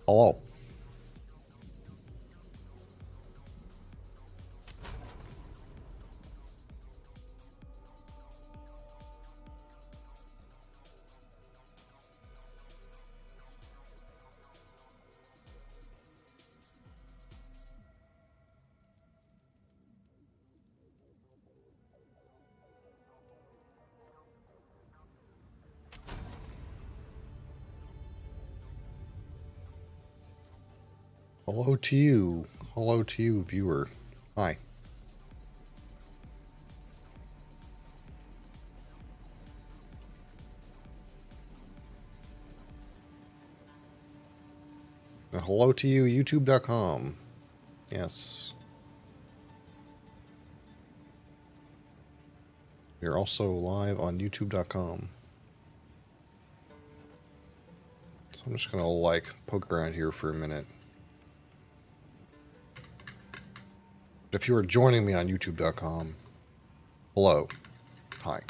Hello. Hello to you. Hello to you, viewer. Hi. And hello to you, youtube.com. Yes. We're also live on youtube.com. So I'm just going to poke around here for a minute. If you are joining me on youtube.com, hello. Hi.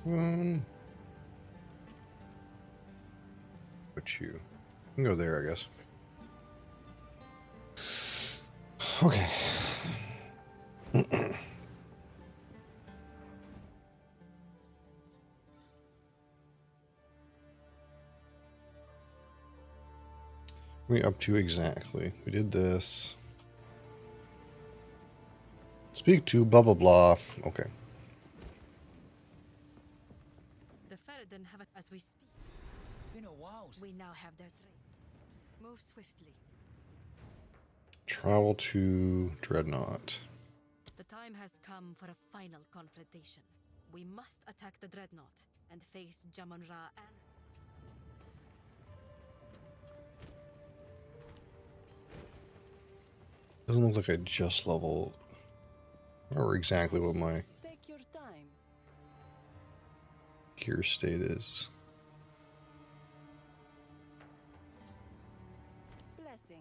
one. Put you. You can go there, I guess. Okay. We up to exactly. We did this. Speak to blah blah blah. Okay. The Ferryden have it as we speak. Been a while. We now have their train. Move swiftly. Travel to Dreadnought. The time has come for a final confrontation. We must attack the Dreadnought and face Jamon-Ra and... Doesn't look like I just leveled. I don't remember exactly what my Take your time. gear state is. Blessings.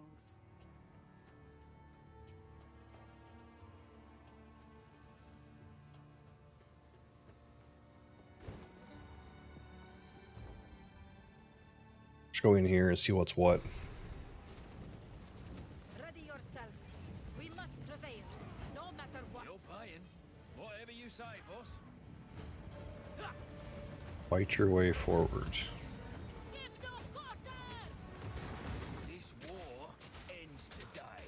Just go in here and see what's what. Ready yourself. We must prevail, no matter what. You're paying. Whatever you say, boss. Fight your way forward. Give no quarter! This war ends today,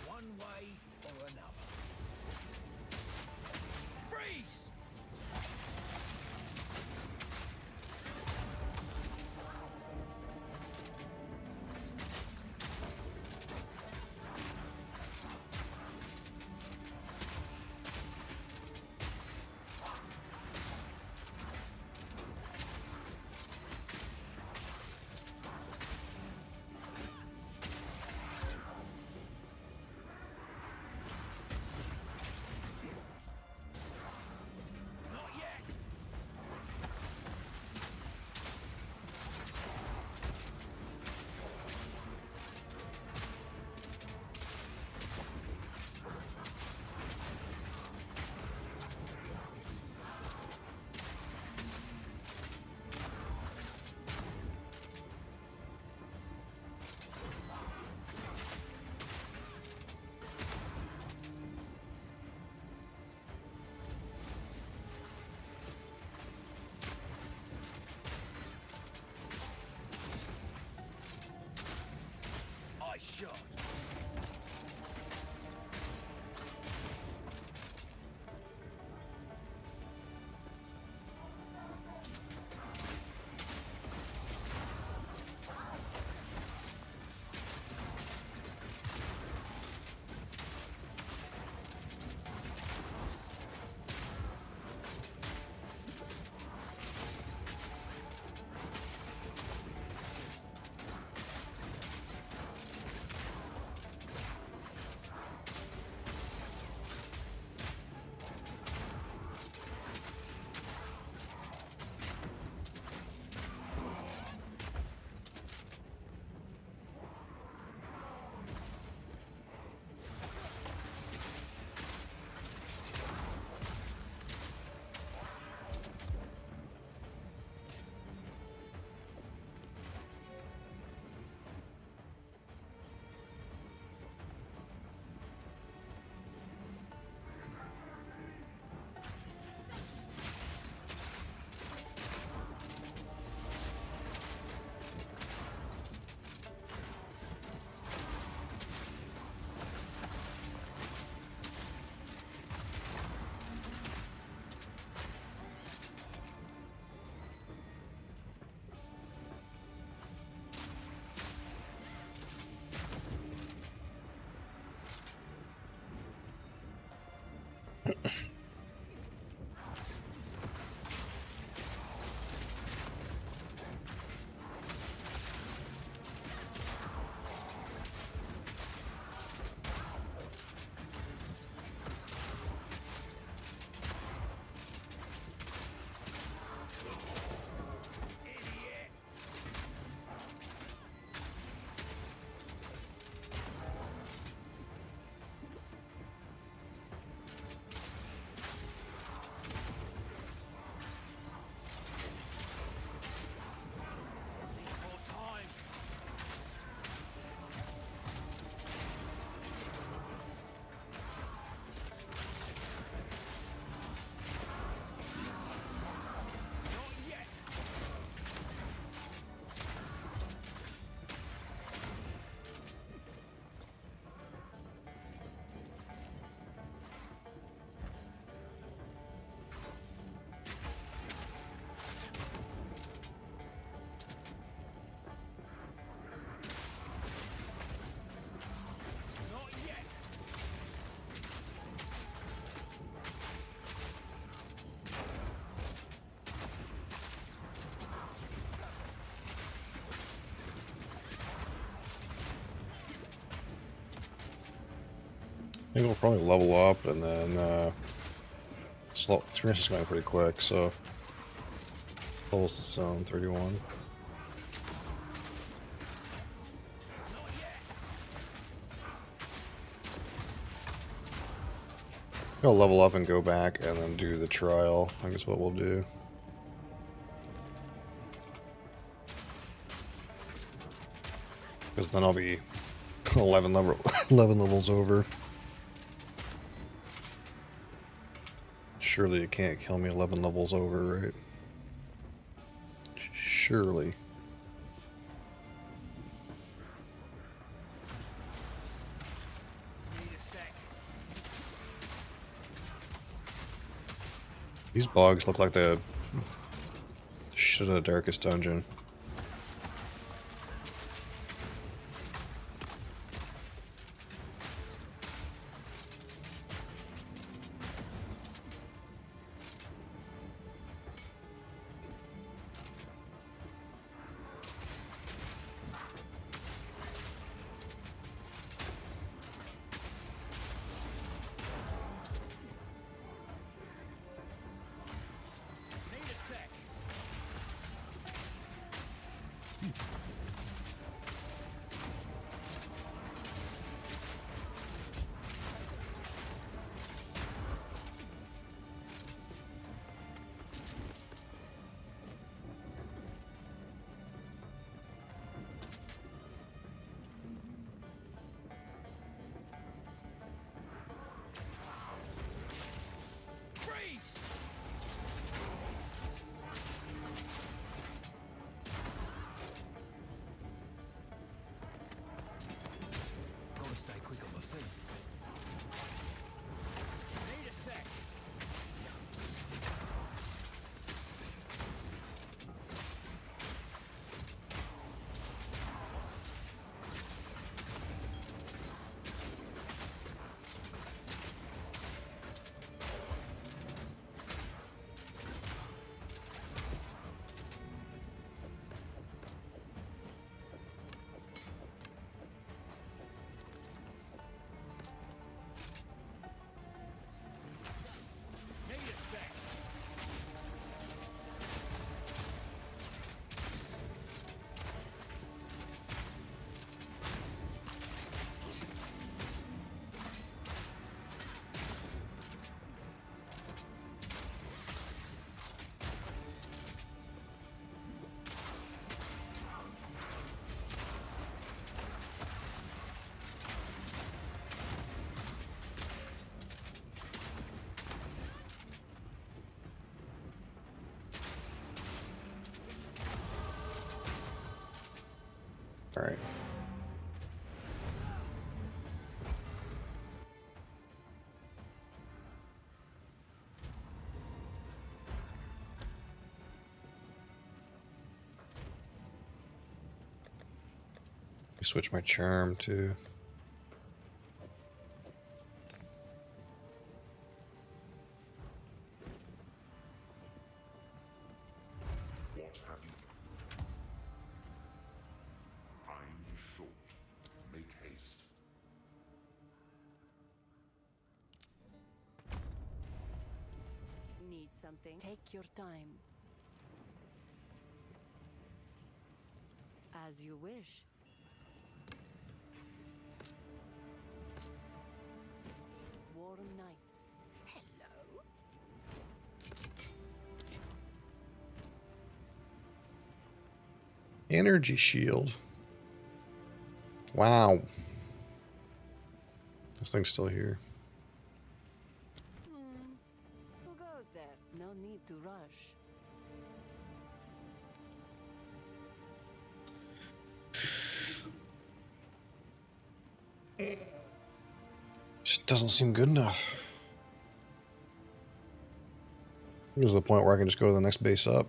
one way or another. Freeze! think we'll probably level up and then slow. Experience is going pretty quick, so levels the zone 31. I'll level up and go back and then do the trial. I guess what we'll do. Because then I'll be 11 levels over. Surely it can't kill me 11 levels over, right? Surely. These bogs look like the shit of the darkest dungeon. All right. Switch my charm to What have you? Time is short. Make haste. Need something? Take your time. As you wish. Warm nights. Hello? energy shield. Wow. This thing's still here. Who goes there? No need to rush. Just doesn't seem good enough. Here's the point where I can just go to the next base up.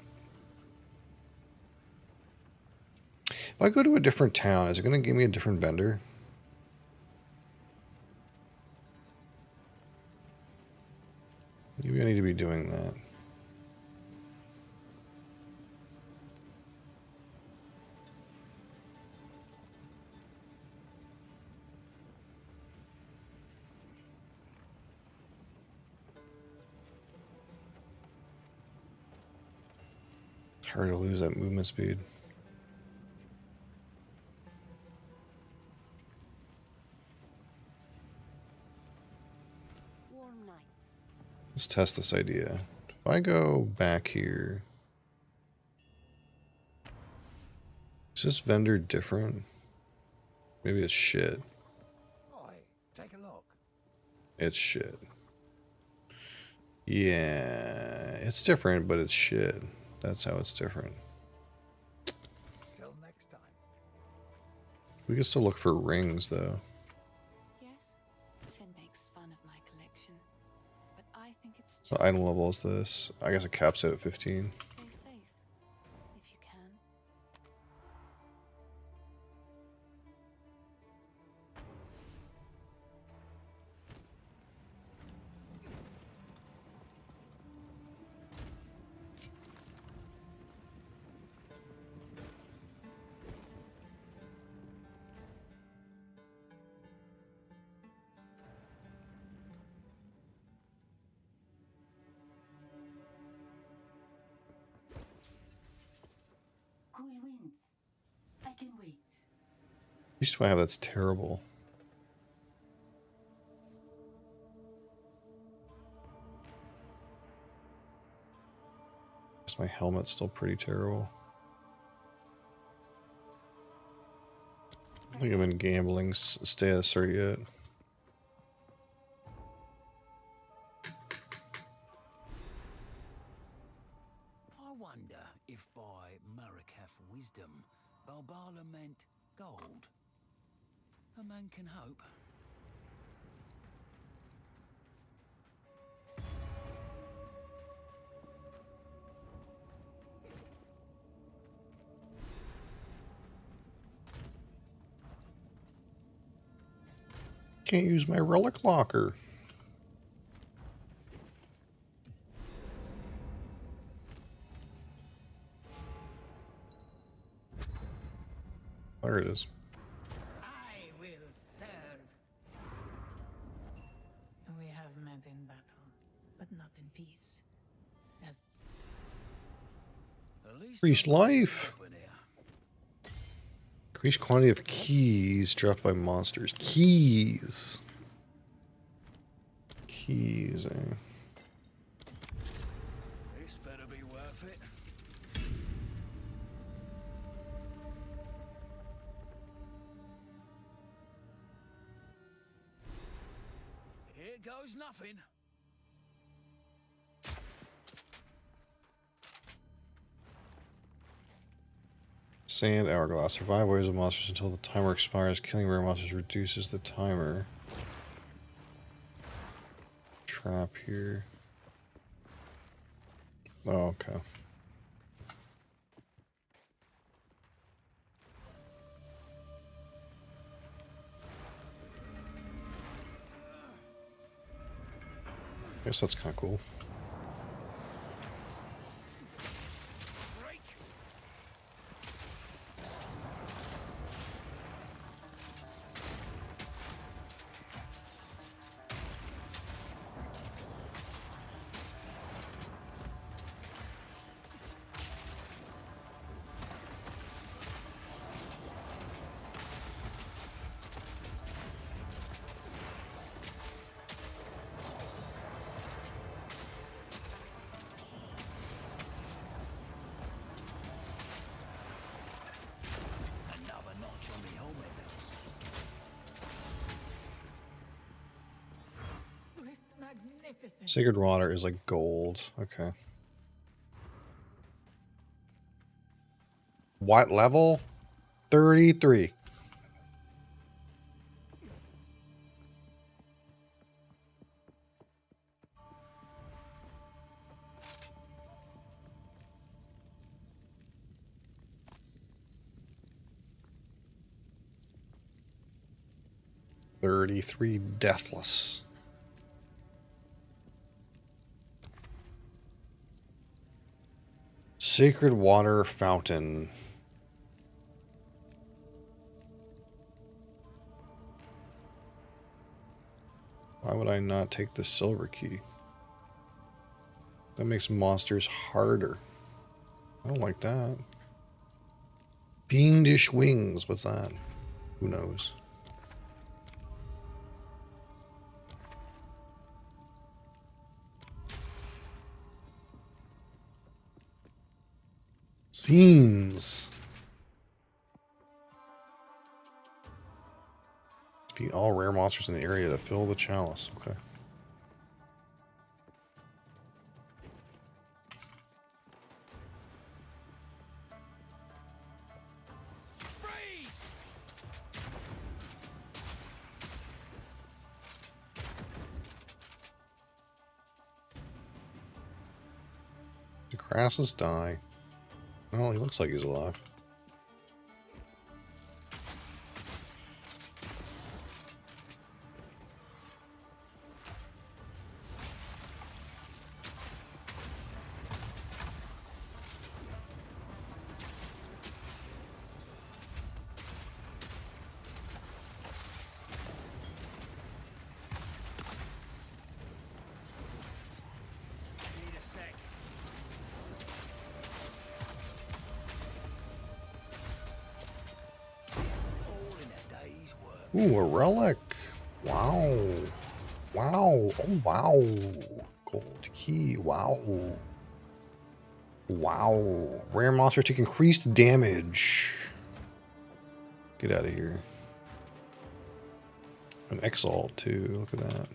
If I go to a different town, is it going to give me a different vendor? Maybe I need to be doing that. Hard to lose that movement speed. Warm nights. Let's test this idea. If I go back here, is this vendor different? Maybe it's shit. Right, take a look. It's shit. Yeah, it's different, but it's shit. That's how it's different. Till next time. We can still look for rings, though. Yes, Finn makes fun of my collection, but I think it's What item level is this? I guess it caps it at 15. Stay safe, if you can. Cool winds. I can wait. Used to I have that's terrible. Guess my helmet's still pretty terrible. I don't think I've been gambling status or yet. I wonder if by Marikath wisdom, Balbala meant gold. A man can hope. Can't use my relic locker. There it is. I will serve. We have met in battle, but not in peace. As At least Increased I'm not life. open here. Increased quantity of keys dropped by monsters. Keys. Keys, eh? This better be worth it. Here goes nothing. Sand hourglass. Survive waves of monsters until the timer expires. Killing rare monsters reduces the timer. Trap here. Oh, okay. Guess that's kind of cool. Break. Another notch on the helmet. swift, magnificent. Sacred water is like gold. Okay. What level? 33. Deathless. Sacred water fountain. Why would I not take the silver key? That makes monsters harder. I don't like that. Fiendish wings. What's that? Who knows? Seems. Defeat all rare monsters in the area to fill the chalice. Okay. Freeze! Did Crassus die? Well, he looks like he's alive. Need a sec. All in a day's work. Ooh, a relic. Wow. Wow. Oh, wow. Gold key. Wow. Wow. Rare monsters take increased damage. Get out of here. An Exalt, too. Look at that.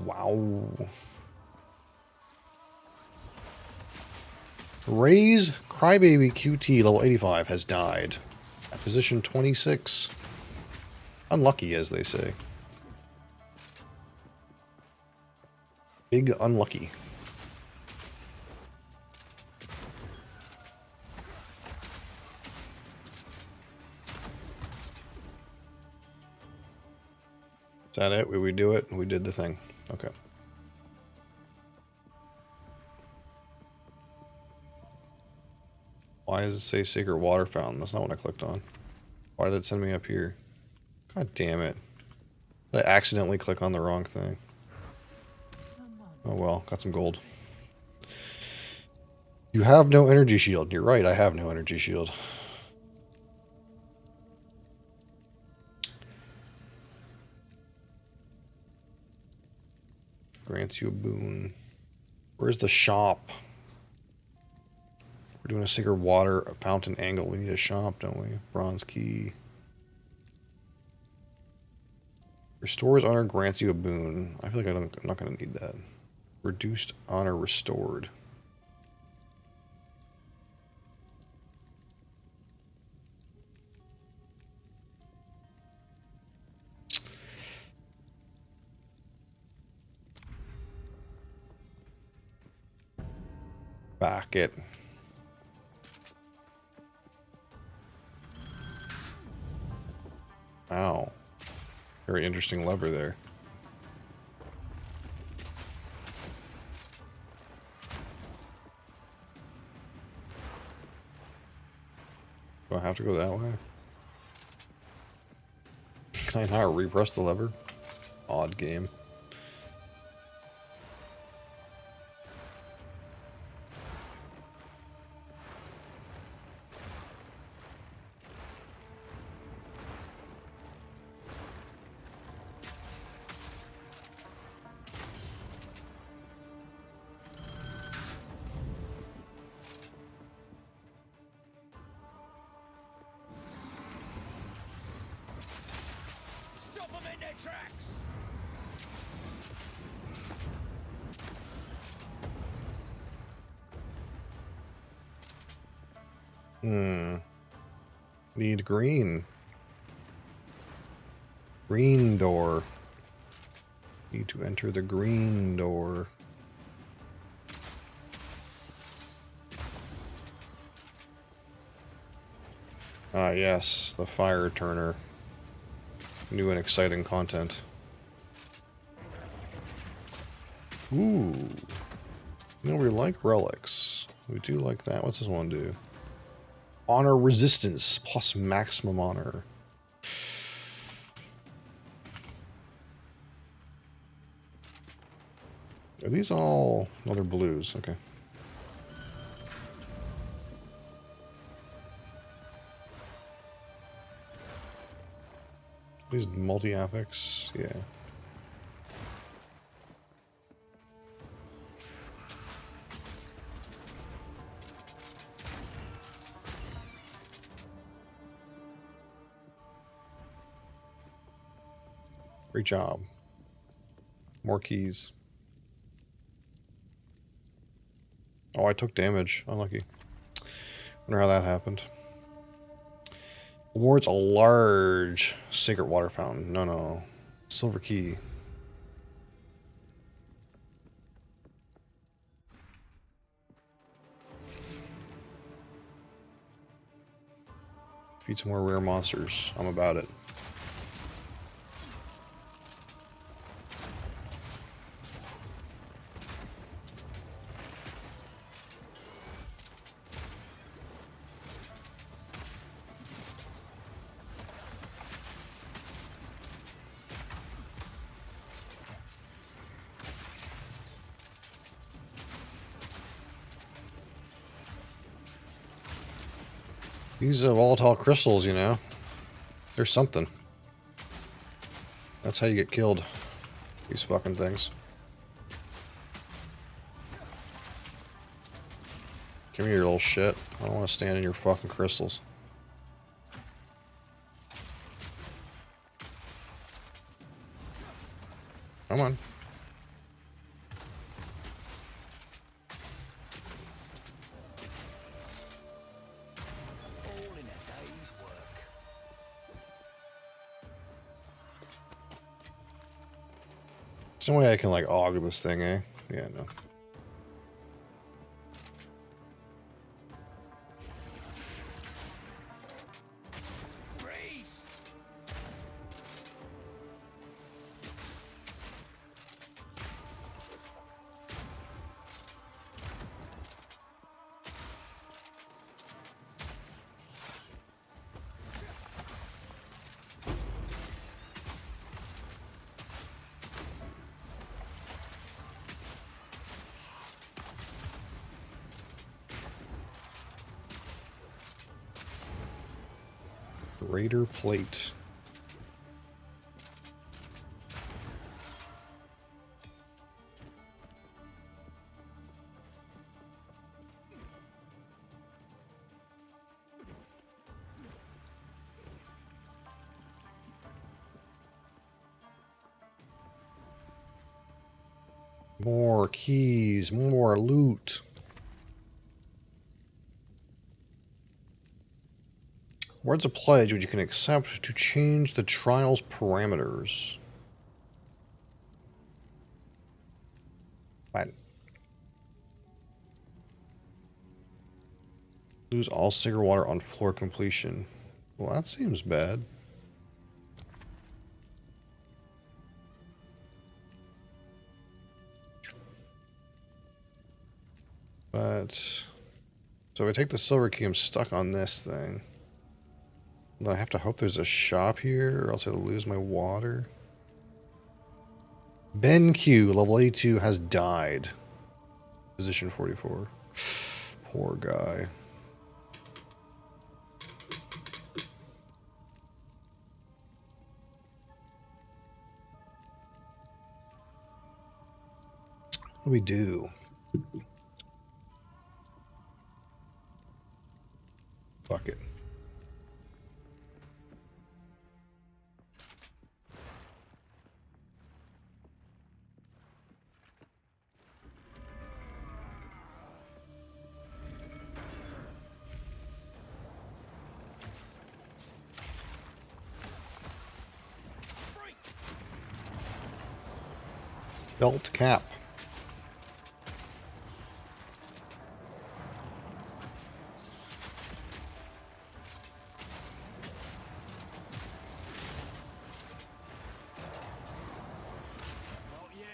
Wow. Ray's Crybaby QT level 85 has died at position 26. Unlucky, as they say. Big unlucky. Is that it? We do it? We did the thing. Okay. Why does it say Sacred Water Fountain? That's not what I clicked on. Why did it send me up here? God damn it. Did I accidentally click on the wrong thing? Oh well, got some gold. You have no energy shield. You're right, I have no energy shield. Grants you a boon. Where's the shop? We're doing a Sacred Water Fountain angle. We need a shop, don't we? Bronze key. Restores honor, grants you a boon. I feel like I'm not going to need that. Reduced honor restored. Back it. Wow. Very interesting lever there. Do I have to go that way? Can I not repress the lever? Odd game. Stop them in their tracks! Need green. Green door. Need to enter the green door. Ah, yes, the fire turner. New and exciting content. Ooh. You know, we like relics. We do like that. What's this one do? Honor resistance plus maximum honor. Are these all... No, they're blues. Okay. These multi-affix, yeah. Great job. More keys. Oh, I took damage. Unlucky. Wonder how that happened. Awards a large sacred water fountain. No, no. Silver key. Defeat some more rare monsters. I'm about it. These are volatile crystals, you know. There's something. That's how you get killed. These fucking things. Give me your little shit. I don't want to stand in your fucking crystals. Come on. All in a day's work. There's no way I can like aug this thing, eh? Yeah, no. Freeze! Raider plate. More keys, more loot. Words of pledge which you can accept to change the trial's parameters. What? Lose all cigar water on floor completion. Well, that seems bad. But so if I take the silver key, I'm stuck on this thing. Do I have to hope there's a shop here, or else I'll lose my water? Ben Q, level 82, has died. Position 44. Poor guy. What do we do? Fuck it. Belt cap. Not yet.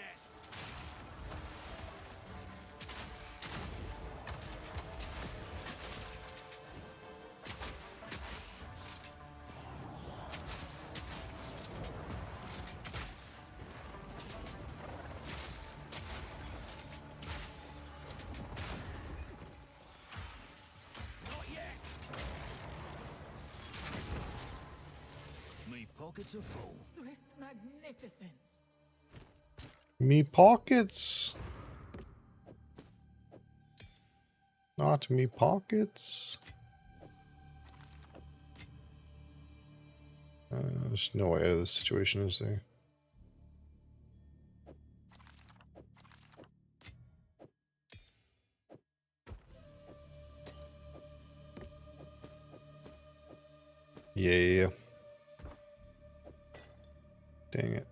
pockets are full. Swift magnificence. Me pockets. Not me pockets. There's no way out of this situation, is there? Yeah. Dang it.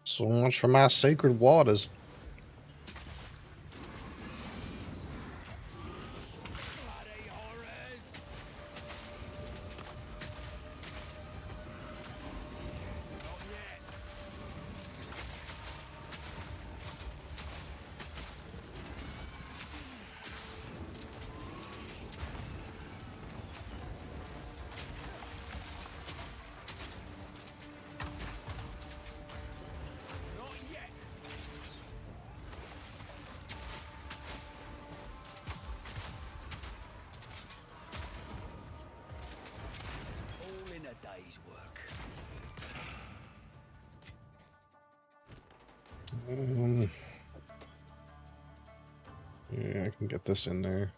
So much for my sacred waters. Bloody horrors! Not yet. Not yet. All in a day's work. Yeah, I can get this in there.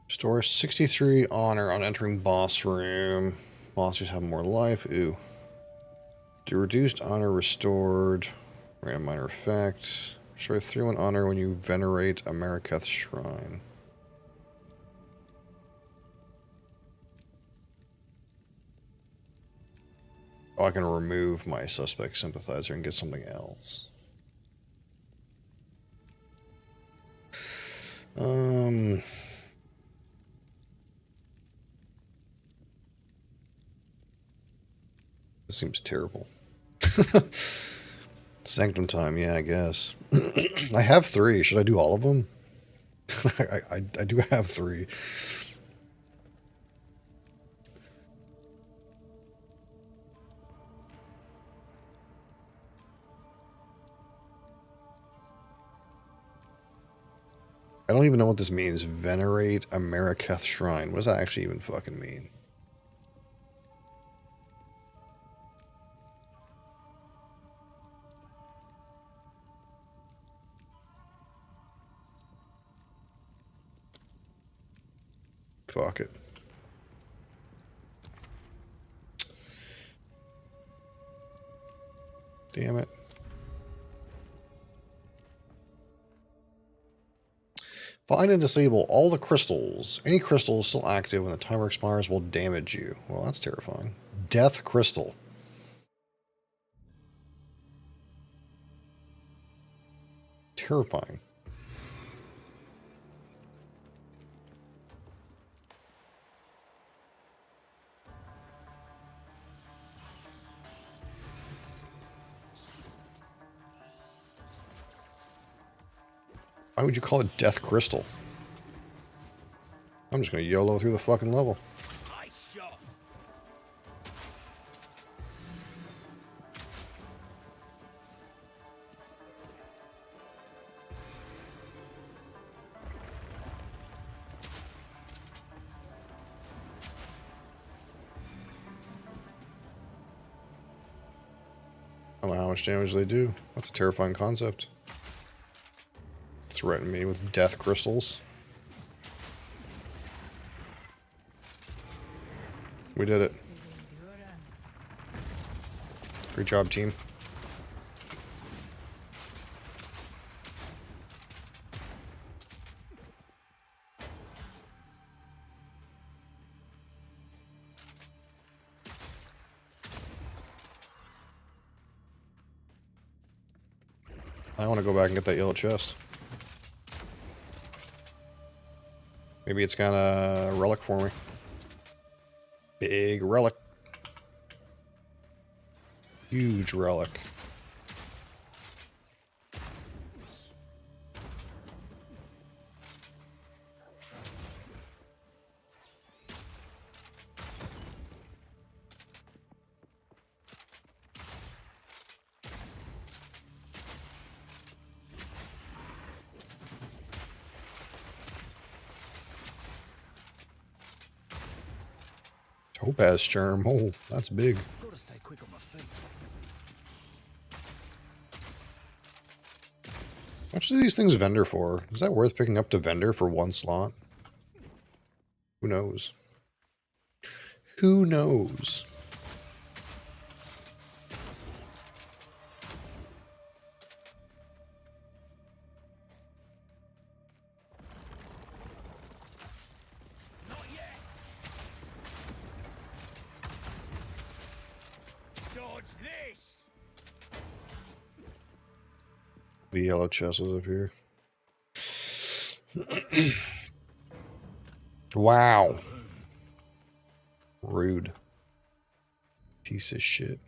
Restore 63 honor on entering boss room. Monsters have more life. Ooh. Do reduced honor restored. Random minor effect. Restore 3-1 honor when you venerate a Mariketh shrine. Oh, I can remove my suspect sympathizer and get something else. This seems terrible. Sanctum time, yeah, I guess. I have 3. Should I do all of them? I do have 3. I don't even know what this means. Venerate a Mariketh shrine. What does that actually even fucking mean? Fuck it. Damn it. Find and disable all the crystals. Any crystals still active when the timer expires will damage you. Well, that's terrifying. Death crystal. Terrifying. Why would you call it Death Crystal? I'm just gonna YOLO through the fucking level. Nice shot. I don't know how much damage they do. That's a terrifying concept. Threaten me with death crystals. We did it. Great job, team. I want to go back and get that yellow chest. Maybe it's got a relic for me. Big relic. Huge relic. Topaz charm. Oh, that's big. Gotta stay quick on my feet. How much do these things vendor for? Is that worth picking up to vendor for one slot? Who knows? Who knows? Not yet. Dodge this. The yellow chest was up here. Wow. Rude. Piece of shit.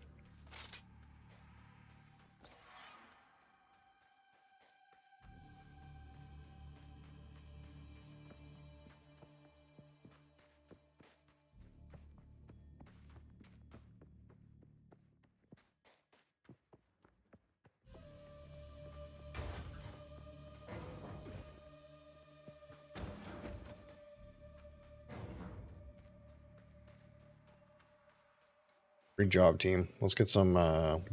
Great job, team. Let's get some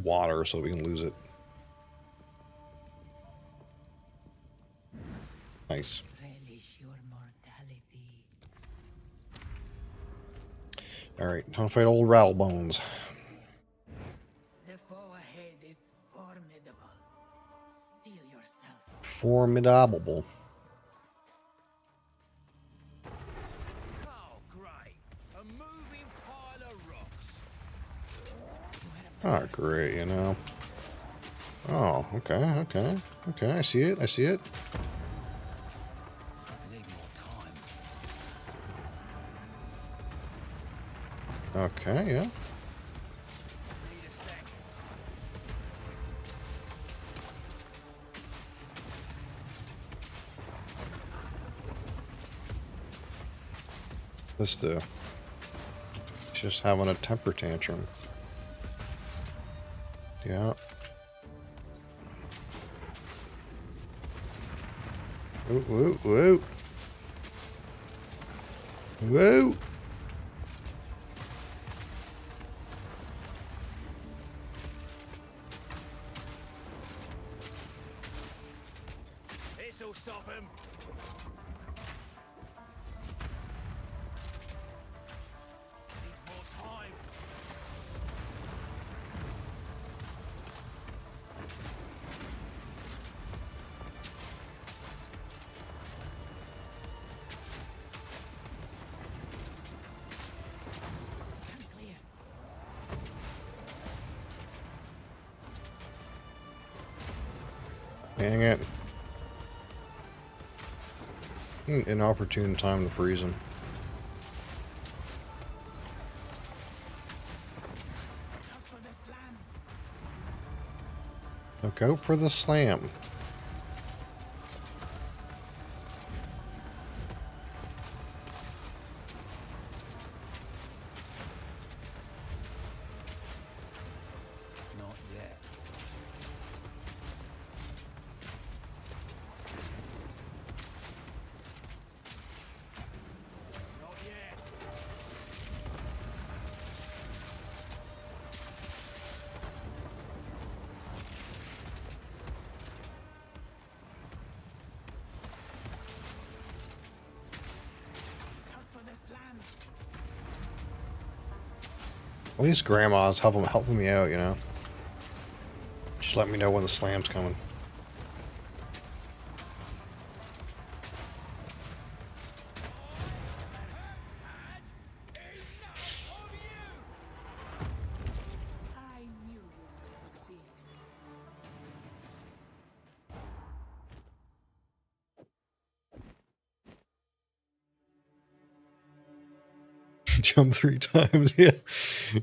water so we can lose it. Nice. Relish your mortality. Alright, time to fight old Rattlebones. The foe ahead is formidable. Steel yourself. Formidable. Oh, great. A moving pile of rocks. Oh, great, you know. Oh, okay. I see it. I need more time. Okay, yeah. Need a sec. This do. He's just having a temper tantrum. Yeah. Woo, woo, woo. Woo. This'll stop him. Need more time. Stand clear. Dang it. Inopportune time to freeze him. Out for the slam. Look out for the slam. At least grandma's helping me out, you know? Just let me know when the slam's coming. I knew you would succeed. Jump 3 times, yeah.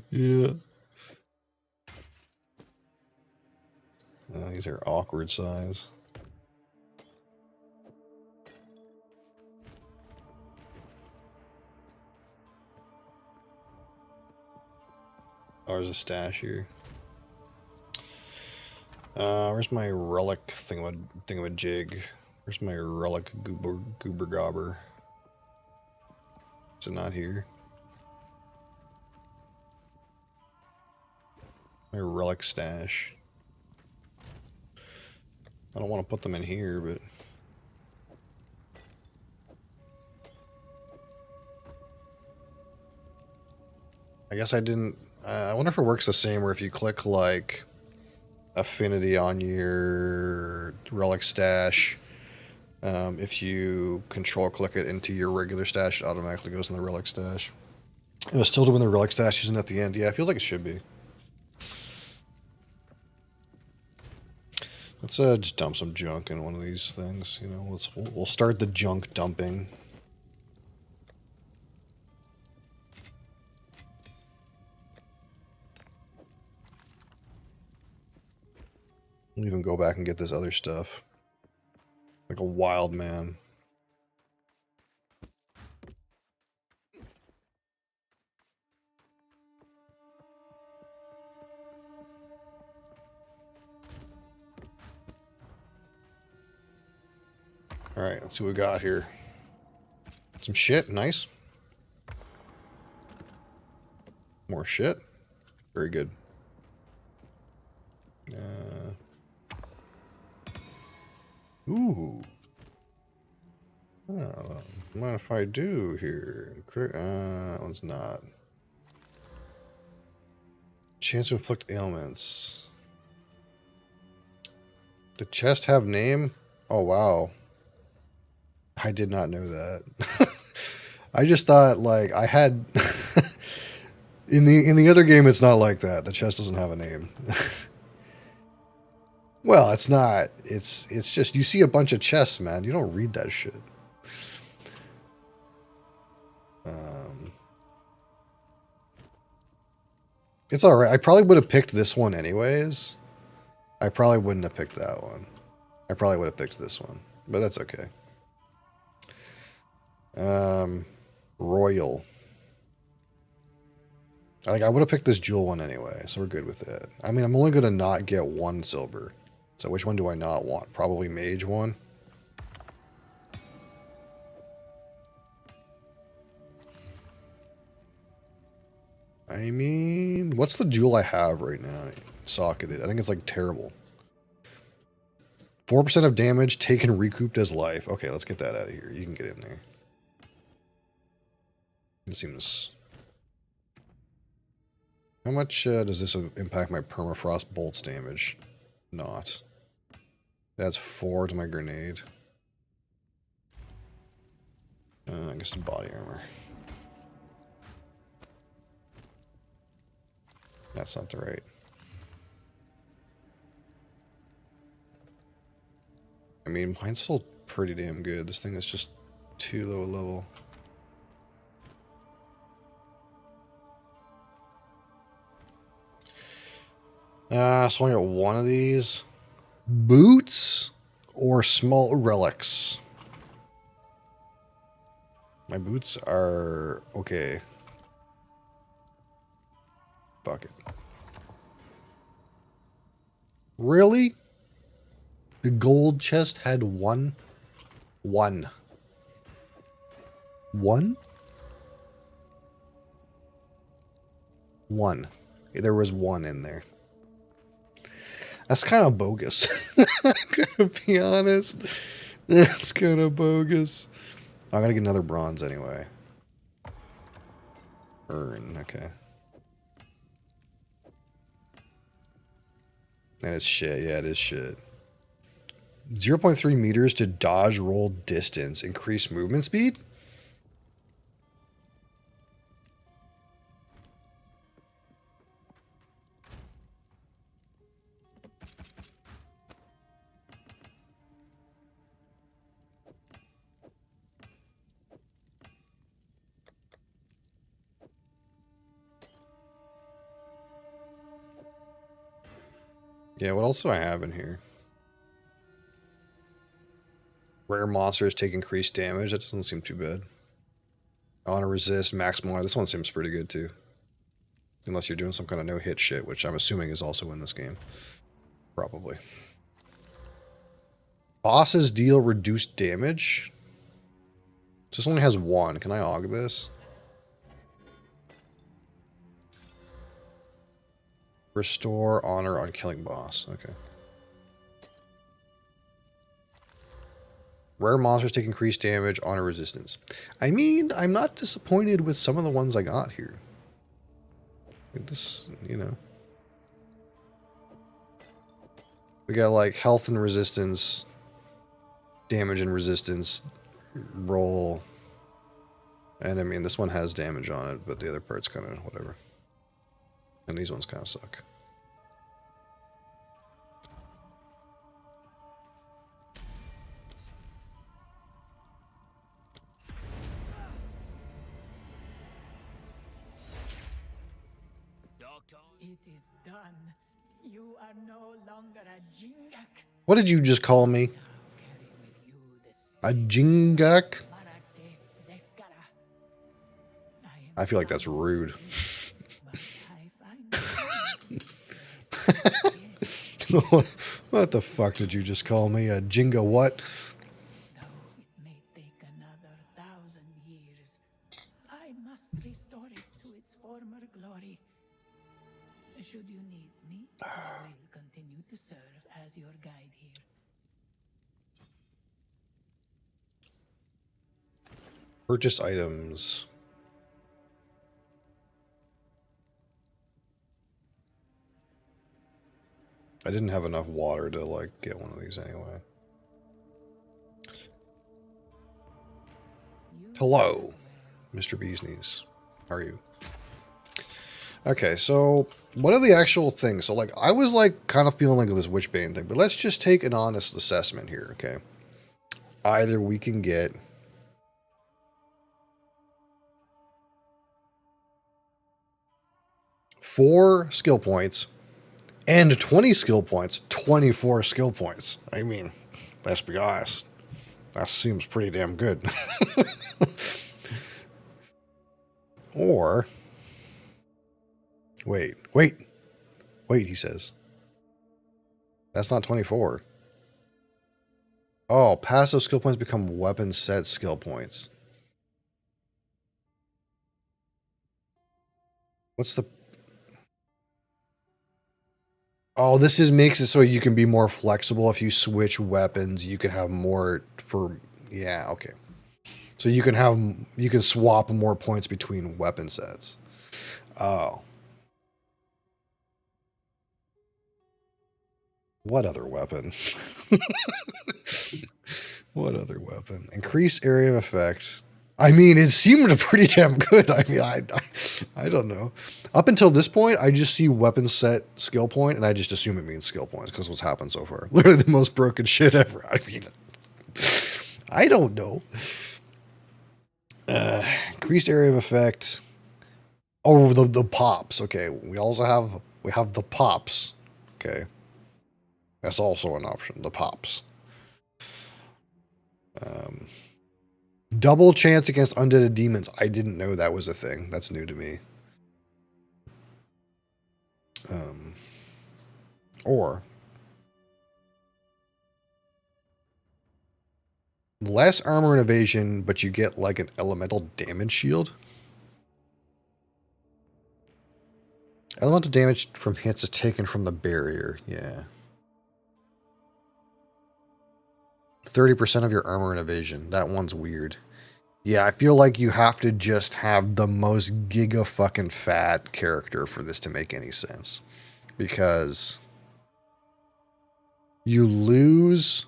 Yeah. These are awkward size. Oh, there's a stash here. Where's my relic thingamajig? Where's my relic goober gobber? Is it not here? My relic stash. I don't want to put them in here, but... I guess I didn't... I wonder if it works the same where if you click, like, affinity on your relic stash, if you control click it into your regular stash, it automatically goes in the relic stash. It was still doing the relic stash using at the end. Yeah, it feels like it should be. Let's just dump some junk in one of these things. You know, we'll start the junk dumping. We'll even go back and get this other stuff. Like a wild man. Alright, let's see what we got here. Some shit, nice. More shit. Very good. Ooh. Oh, mind if I do here? That one's not. Chance to inflict ailments. The chest have name? Oh wow. I did not know that. I just thought like I had in the other game it's not like that. The chest doesn't have a name. Well, it's not. It's just you see a bunch of chests, man. You don't read that shit. It's all right. I probably would have picked this one anyways. I probably wouldn't have picked that one. I probably would have picked this one, but that's okay. Royal. I would have picked this jewel one anyway, so we're good with it. I mean, I'm only going to not get 1 silver. So which one do I not want? Probably mage one. I mean, what's the jewel I have right now? Socketed. I think it's like terrible. 4% of damage taken recouped as life. Okay, let's get that out of here. You can get in there. It seems... How much does this impact my permafrost bolts damage? Not. That's 4 to my grenade. I guess the body armor. That's not the right. I mean, mine's still pretty damn good. This thing is just too low a level. So I got one of these. Boots or small relics? My boots are okay. Fuck it. Really? The gold chest had one? One. One? One. There was one in there. That's kind of bogus. I'm gonna be honest. That's kind of bogus. I'm gonna get another bronze anyway. Earn, okay. And it's shit. Yeah, it is shit. 0.3 meters to dodge roll distance. Increase movement speed? Yeah, what else do I have in here? Rare monsters take increased damage. That doesn't seem too bad. Honor resist, max more. This one seems pretty good too. Unless you're doing some kind of no-hit shit, which I'm assuming is also in this game. Probably. Bosses deal reduced damage. This only has one. Can I aug this? Restore honor on killing boss. Okay. Rare monsters take increased damage, honor resistance. I mean, I'm not disappointed with some of the ones I got here. This, you know. We got like health and resistance, damage and resistance, roll. And I mean, this one has damage on it, but the other part's kind of whatever. And these ones kind of suck. It is done. You are no longer a Jingak. What did you just call me? Now carry with you the A Jingak? Marake Dekara. I feel like that's rude. But I find What the fuck did you just call me? A Jinga what? though it may take another 1,000 years, I must restore it to its former glory. Should you need me, I will continue to serve as your guide here. Purchase items. I didn't have enough water to like get one of these anyway. Hello, Mr. Beesneys. How are you? Okay, so what are the actual things? So like I was like kind of feeling like this Witchbane thing, but let's just take an honest assessment here, okay? Either we can get four skill points and 20 skill points, 24 skill points. I mean, let's be honest. That seems pretty damn good. Or, wait, he says. That's not 24. Oh, passive skill points become weapon set skill points. What's the... Oh, this makes it so you can be more flexible. If you switch weapons, you can have more for... Yeah, okay. So you can swap more points between weapon sets. Oh. What other weapon? What other weapon? Increase area of effect. I mean, it seemed pretty damn good. I mean, I don't know. Up until this point, I just see weapon set skill point, and I just assume it means skill points because what's happened so far. Literally the most broken shit ever. I mean, I don't know. Increased area of effect. Oh, the pops. Okay, we have the pops. Okay, that's also an option. The pops. Double chance against undead demons. I didn't know that was a thing. That's new to me. Or less armor and evasion, but you get like an elemental damage shield. Elemental damage from hits is taken from the barrier. Yeah. 30% of your armor and evasion. That one's weird. Yeah, I feel like you have to just have the most giga fucking fat character for this to make any sense. Because You lose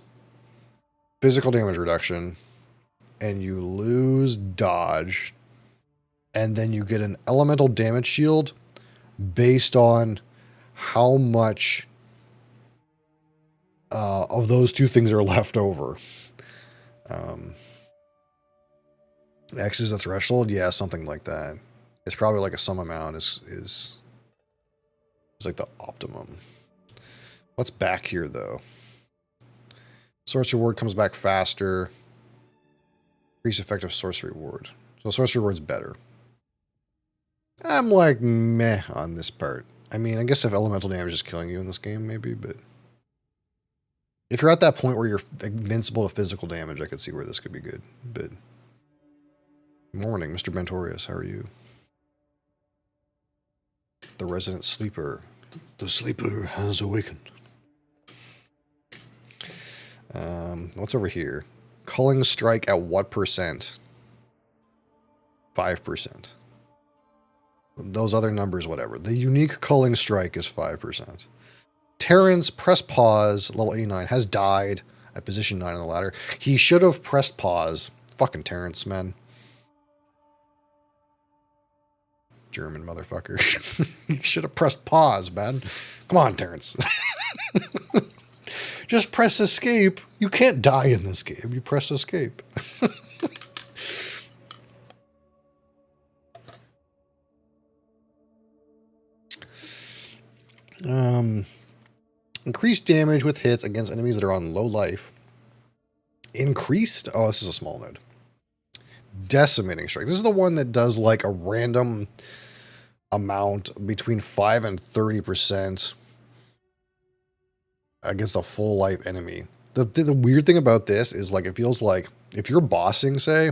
physical damage reduction, and you lose dodge, and then you get an elemental damage shield based on how much of those two things are left over. X is the threshold? Yeah, something like that. It's probably like a some amount is like the optimum. What's back here, though? Sorcery Ward comes back faster. Increase effective Sorcery Ward. So Sorcery Ward's better. I'm like meh on this part. I mean, I guess if elemental damage is killing you in this game, maybe, but if you're at that point where you're invincible to physical damage, I could see where this could be good. But morning, Mr. Bentorius, how are you? The resident sleeper. The sleeper has awakened. What's over here? Culling strike at what percent? 5%. Those other numbers, whatever. The unique culling strike is 5%. Terrence, press pause, level 89, has died at position 9 on the ladder. He should have pressed pause. Fucking Terrence, man. German motherfucker. He should have pressed pause, man. Come on, Terrence. Just press escape. You can't die in this game. You press escape. Increased damage with hits against enemies that are on low life. Increased? Oh, this is a small node. Decimating strike. This is the one that does like a random amount between 5 and 30% against a full life enemy. The weird thing about this is like it feels like if you're bossing, say,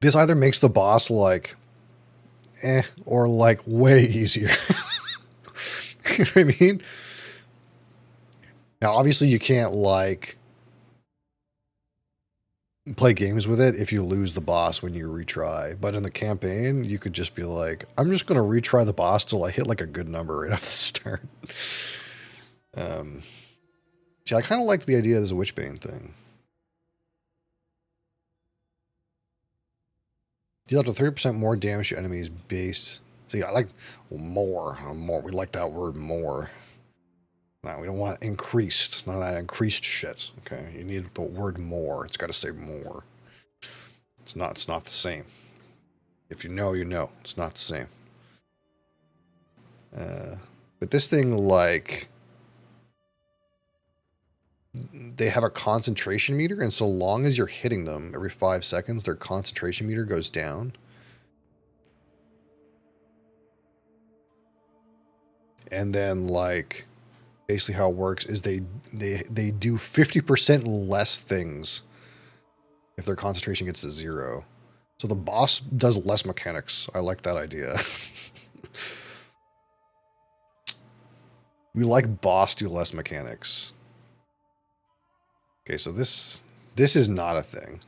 this either makes the boss like or like way easier. You know what I mean? Now, obviously, you can't like play games with it if you lose the boss when you retry. But in the campaign, you could just be like, I'm just going to retry the boss till I hit like a good number right off the start. See, I kind of like the idea of this Witchbane thing. Deal up to 30% more damage to enemies based. See, I like more. We like that word more. No, we don't want increased. None of that increased shit. Okay, you need the word more. It's got to say more. It's not the same. If you know, you know. It's not the same. But this thing, like, they have a concentration meter, and so long as you're hitting them every 5 seconds, their concentration meter goes down. And then, like, basically how it works is they do 50% less things if their concentration gets to 0. So the boss does less mechanics. I like that idea. We like boss do less mechanics. Okay, so this is not a thing.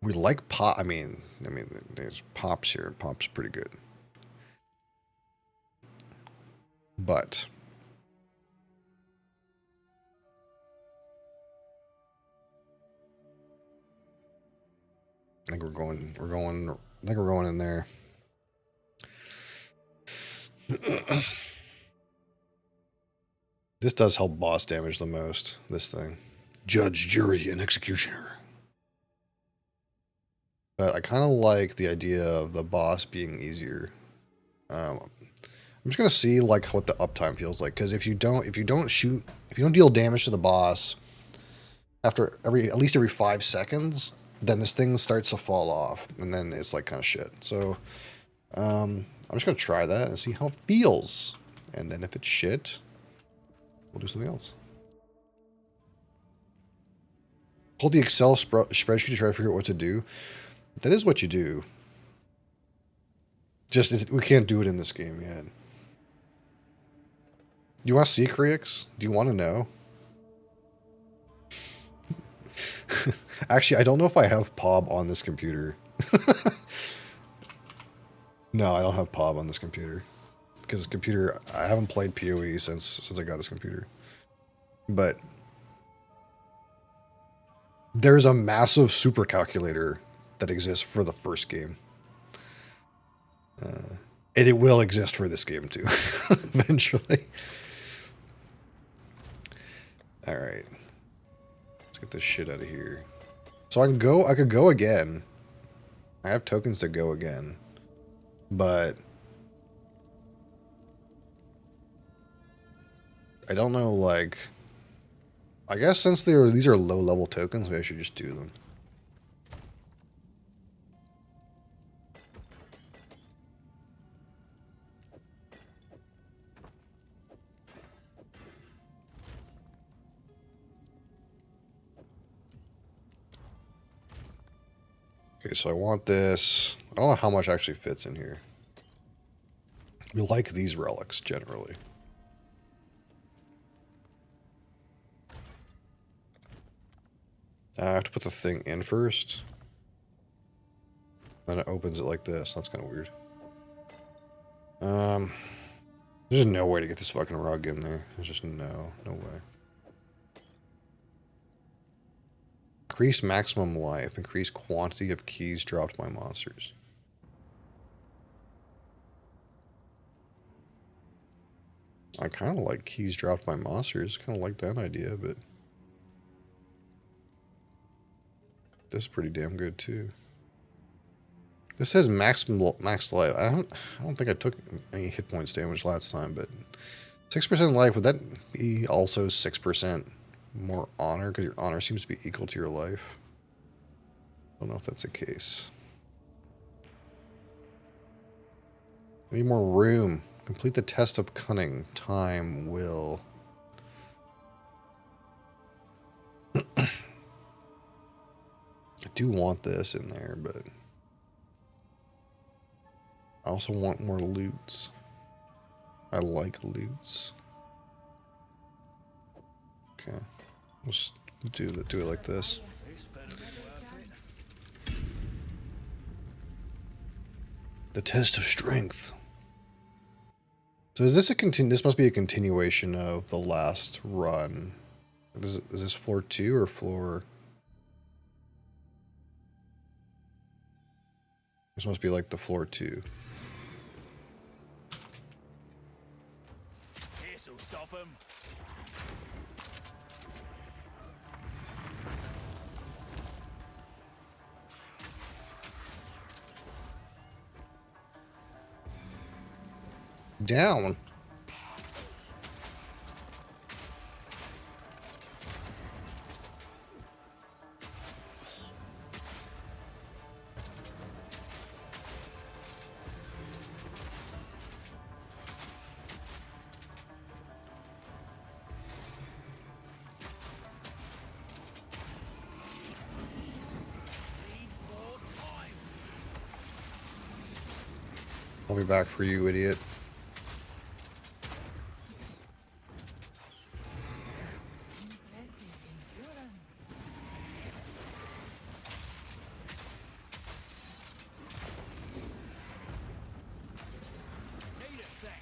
We like pop. I mean, there's pops here. Pop's pretty good. But I think we're going in there. This does help boss damage the most, this thing. Judge, jury, and executioner. But I kind of like the idea of the boss being easier. I'm just gonna see like what the uptime feels like, because if you don't deal damage to the boss after at least every 5 seconds, then this thing starts to fall off, and then it's like kind of shit. So I'm just gonna try that and see how it feels, and then if it's shit, we'll do something else. Hold the Excel spreadsheet to try to figure out what to do. That is what you do. Just we can't do it in this game yet. You want to see, Kriex? Do you want to know? Actually, I don't know if I have POB on this computer. No, I don't have POB on this computer. because the computer, I haven't played POE since I got this computer. But there's a massive super calculator that exists for the first game. And it will exist for this game too, eventually. Alright. Let's get this shit out of here. So I could go again. I have tokens to go again. But I don't know, like, I guess since these are low level tokens, maybe I should just do them. Okay, so I want this. I don't know how much actually fits in here. We like these relics generally. I have to put the thing in first. Then it opens it like this. That's kind of weird. There's no way to get this fucking rug in there. There's just no way. Increase maximum life. Increase quantity of keys dropped by monsters. I kind of like keys dropped by monsters. Kind of like that idea, but this is pretty damn good too. This says max life. I don't think I took any hit points damage last time, but 6% life, would that be also 6% more honor? Because your honor seems to be equal to your life. I don't know if that's the case. I need more room. Complete the test of cunning. Time, will. I do want this in there, but I also want more loots. I like loots. Okay, let's do it like this. The test of strength. So is this a this must be a continuation of the last run. Is this floor 2 or floor? This must be like the floor 2. This'll stop 'em. Down. I'll be back for you, idiot. Impressive endurance. Need a sec.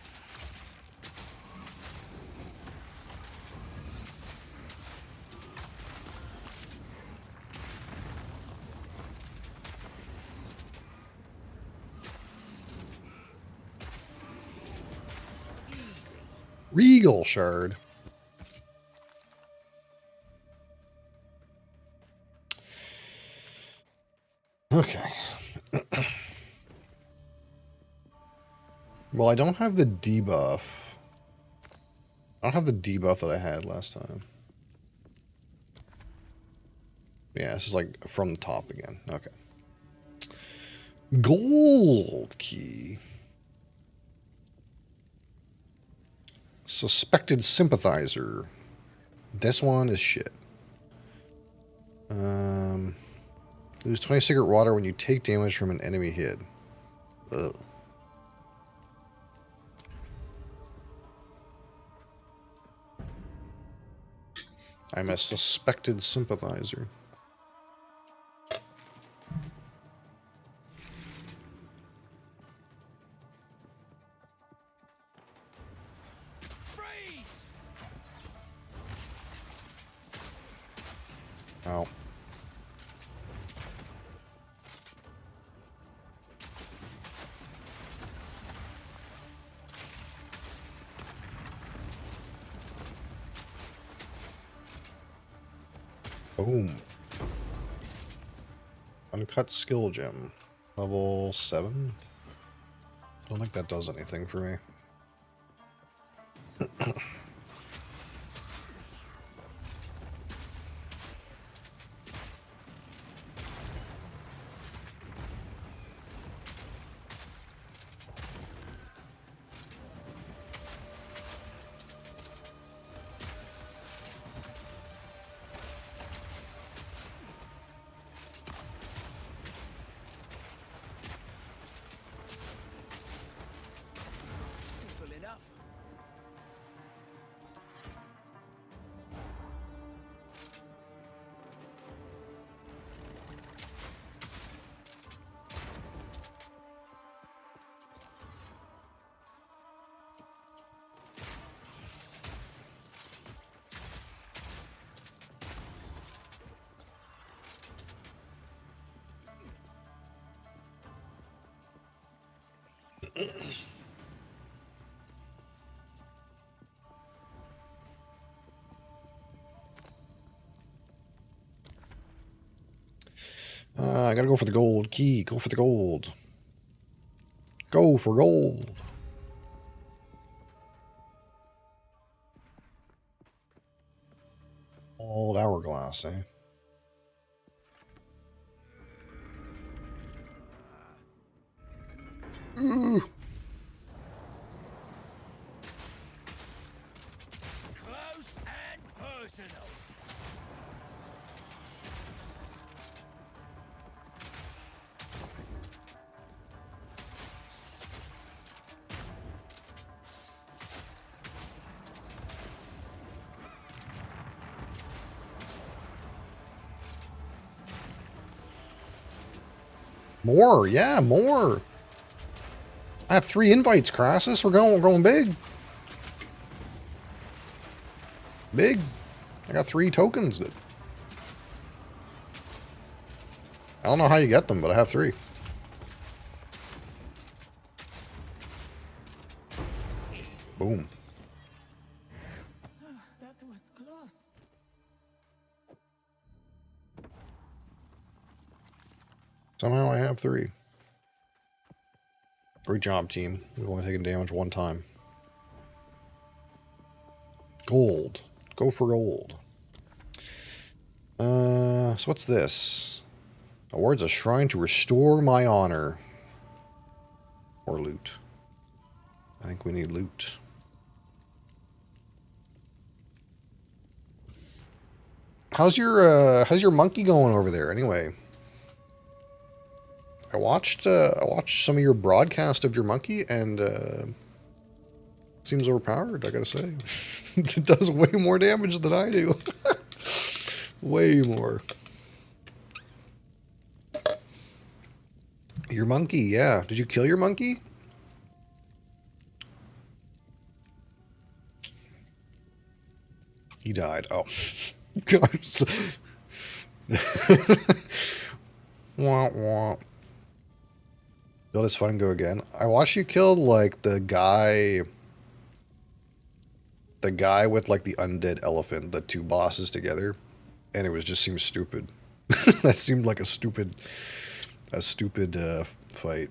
Regal shard. Okay. Well, I don't have the debuff. I don't have the debuff that I had last time. Yeah, this is like from the top again. Okay. Gold key. Suspected sympathizer. This one is shit. Lose 20 secret water when you take damage from an enemy hit. Ugh. I'm a suspected sympathizer. Ow. Boom. Uncut skill gem. Level 7? Don't think that does anything for me. Simple enough. I gotta go for the gold key. Go for the gold. Go for gold. Old hourglass, eh? Ooh. Close and personal. More, yeah, more. I have 3 invites, Crassus. We're going big. Big. I got 3 tokens. I don't know how you get them, but I have 3. Boom. That was close. Somehow I have 3. Great job, team. We've only taken damage 1 time. Gold. Go for gold. So what's this? Awards a shrine to restore my honor. Or loot. I think we need loot. How's your monkey going over there anyway? I watched some of your broadcast of your monkey, and seems overpowered, I gotta say. It does way more damage than I do. Way more. Your monkey, yeah. Did you kill your monkey? He died. Oh. Wah, wah. Build is fun and go again. I watched you kill like the guy with like the undead elephant, the 2 bosses together, and it was just seemed stupid. That seemed like a stupid fight.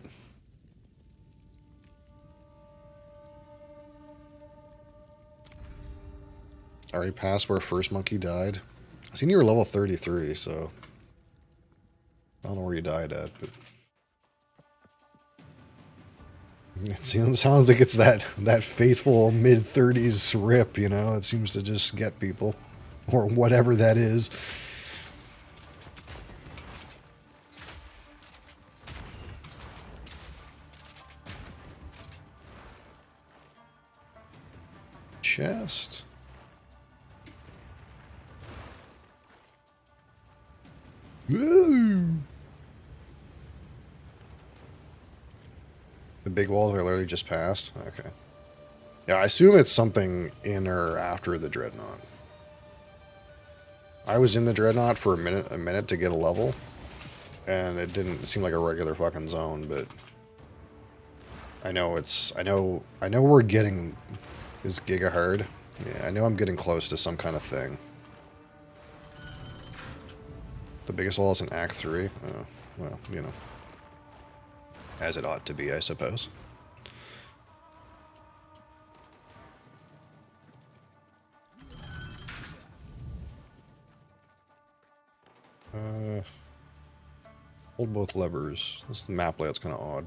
Already past where first monkey died. I seen you were level 33, so I don't know where you died at, but it sounds like it's that faithful mid-30s rip, you know, that seems to just get people, or whatever that is. Chest. Woo! The big walls are literally just past? Okay. Yeah, I assume it's something in or after the Dreadnought. I was in the Dreadnought for a minute to get a level, and it didn't seem like a regular fucking zone, but I know we're getting this giga hard. Yeah, I know I'm getting close to some kind of thing. The biggest wall is in Act 3. Oh, well, you know. As it ought to be, I suppose. Hold both levers. This map layout's kind of odd.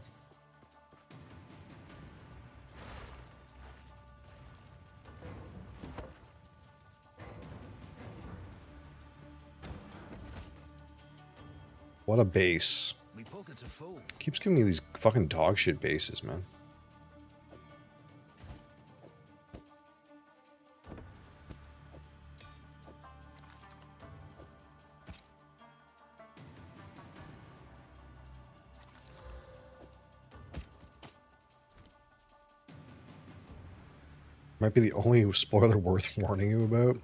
What a base. Me pockets are full. Keeps giving me these fucking dog shit bases, man. Might be the only spoiler worth warning you about.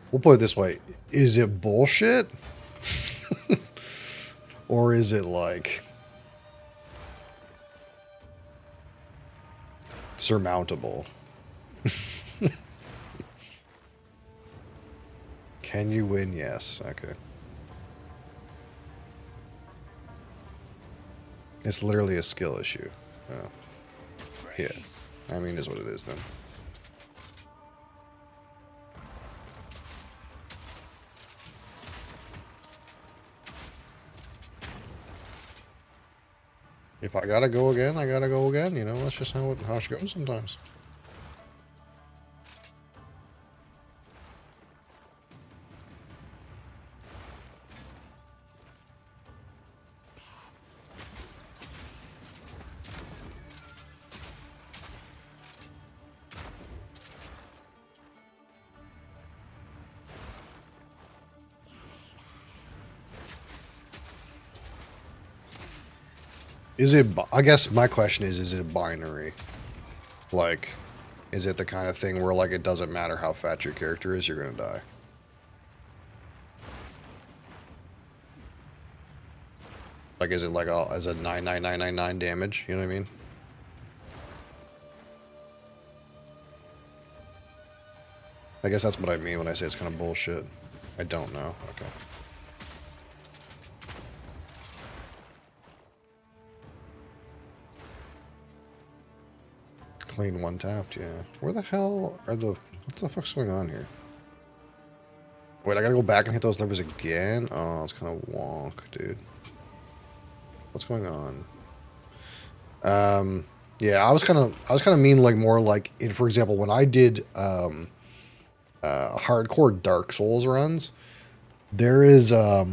We'll put it this way. Is it bullshit? Or is it like surmountable? Can you win? Yes. Okay. It's literally a skill issue. Oh. Yeah. I mean, it is what it is then. If I gotta go again, I gotta go again. You know, that's just how it goes sometimes. Is it, I guess my question is it binary? Like, is it the kind of thing where, like, it doesn't matter how fat your character is, you're gonna die? Like, is it like as a 99999 damage? You know what I mean? I guess that's what I mean when I say it's kind of bullshit. I don't know. Okay. Clean one tapped, yeah. Where the hell are the... What the fuck's going on here? Wait, I gotta go back and hit those levers again? Oh, it's kind of wonk, dude. What's going on? Yeah, I was kind of mean, like, more like, for example, when I did hardcore Dark Souls runs, there is a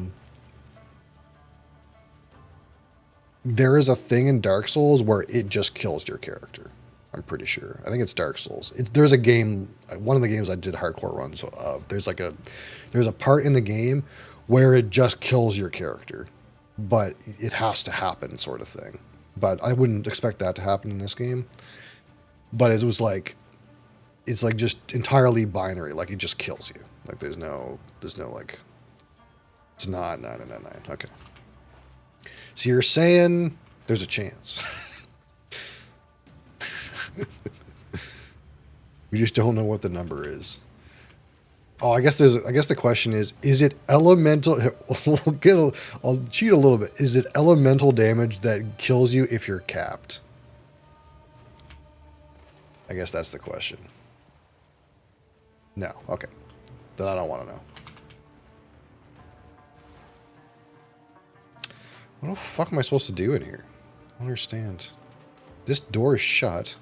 thing in Dark Souls where it just kills your character. I'm pretty sure. I think it's Dark Souls. There's a game, one of the games I did hardcore runs of. There's a part in the game where it just kills your character, but it has to happen, sort of thing. But I wouldn't expect that to happen in this game. But it was like, it's like just entirely binary. Like, it just kills you. Like, there's no like, it's not 999. Okay. So you're saying there's a chance. We just don't know what the number is. Oh, I guess the question is it elemental? I'll cheat a little bit. Is it elemental damage that kills you if you're capped? I guess that's the question. No. Okay. Then I don't want to know. What the fuck am I supposed to do in here? I don't understand. This door is shut.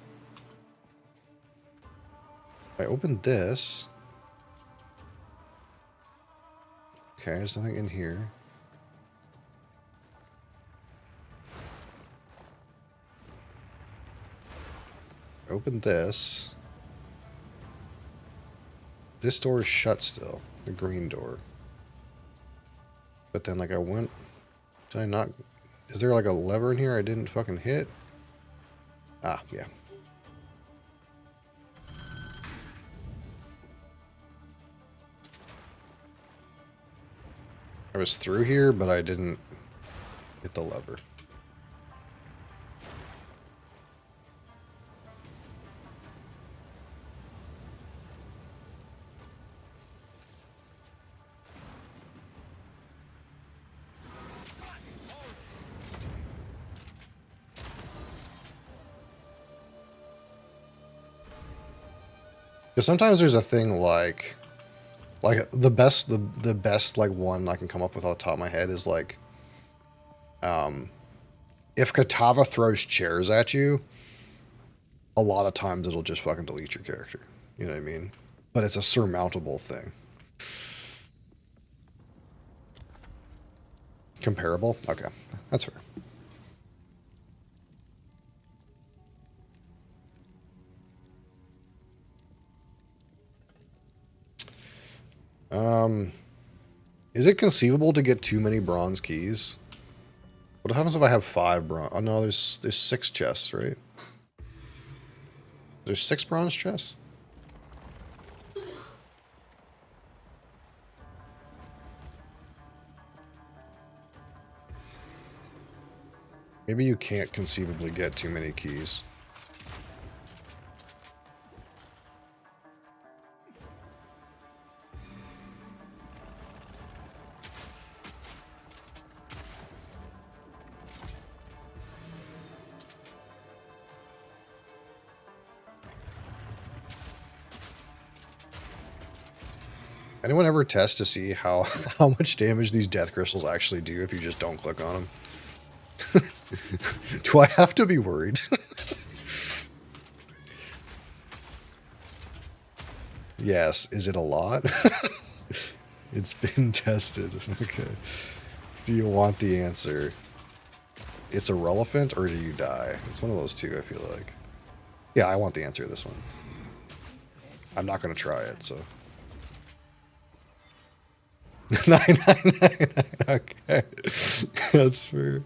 I opened this. Okay, there's nothing in here. I opened this. This door is shut still. The green door. But then, like, I went... Did I not... Is there, like, a lever in here I didn't fucking hit? Ah, yeah. I was through here, but I didn't hit the lever. Because sometimes there's a thing like the best like one I can come up with off the top of my head is like, if Katava throws chairs at you, a lot of times it'll just fucking delete your character. You know what I mean? But it's a surmountable thing. Comparable? Okay, that's fair. Is it conceivable to get too many bronze keys? What happens if I have 5 bronze? Oh no, there's 6 chests, right? There's 6 bronze chests? Maybe you can't conceivably get too many keys. Anyone ever test to see how much damage these death crystals actually do if you just don't click on them? Do I have to be worried? Yes. Is it a lot? It's been tested. Okay. Do you want the answer? It's irrelevant, or do you die? It's one of those two, I feel like. Yeah, I want the answer to this one. I'm not going to try it, so... 999. Okay. That's fair.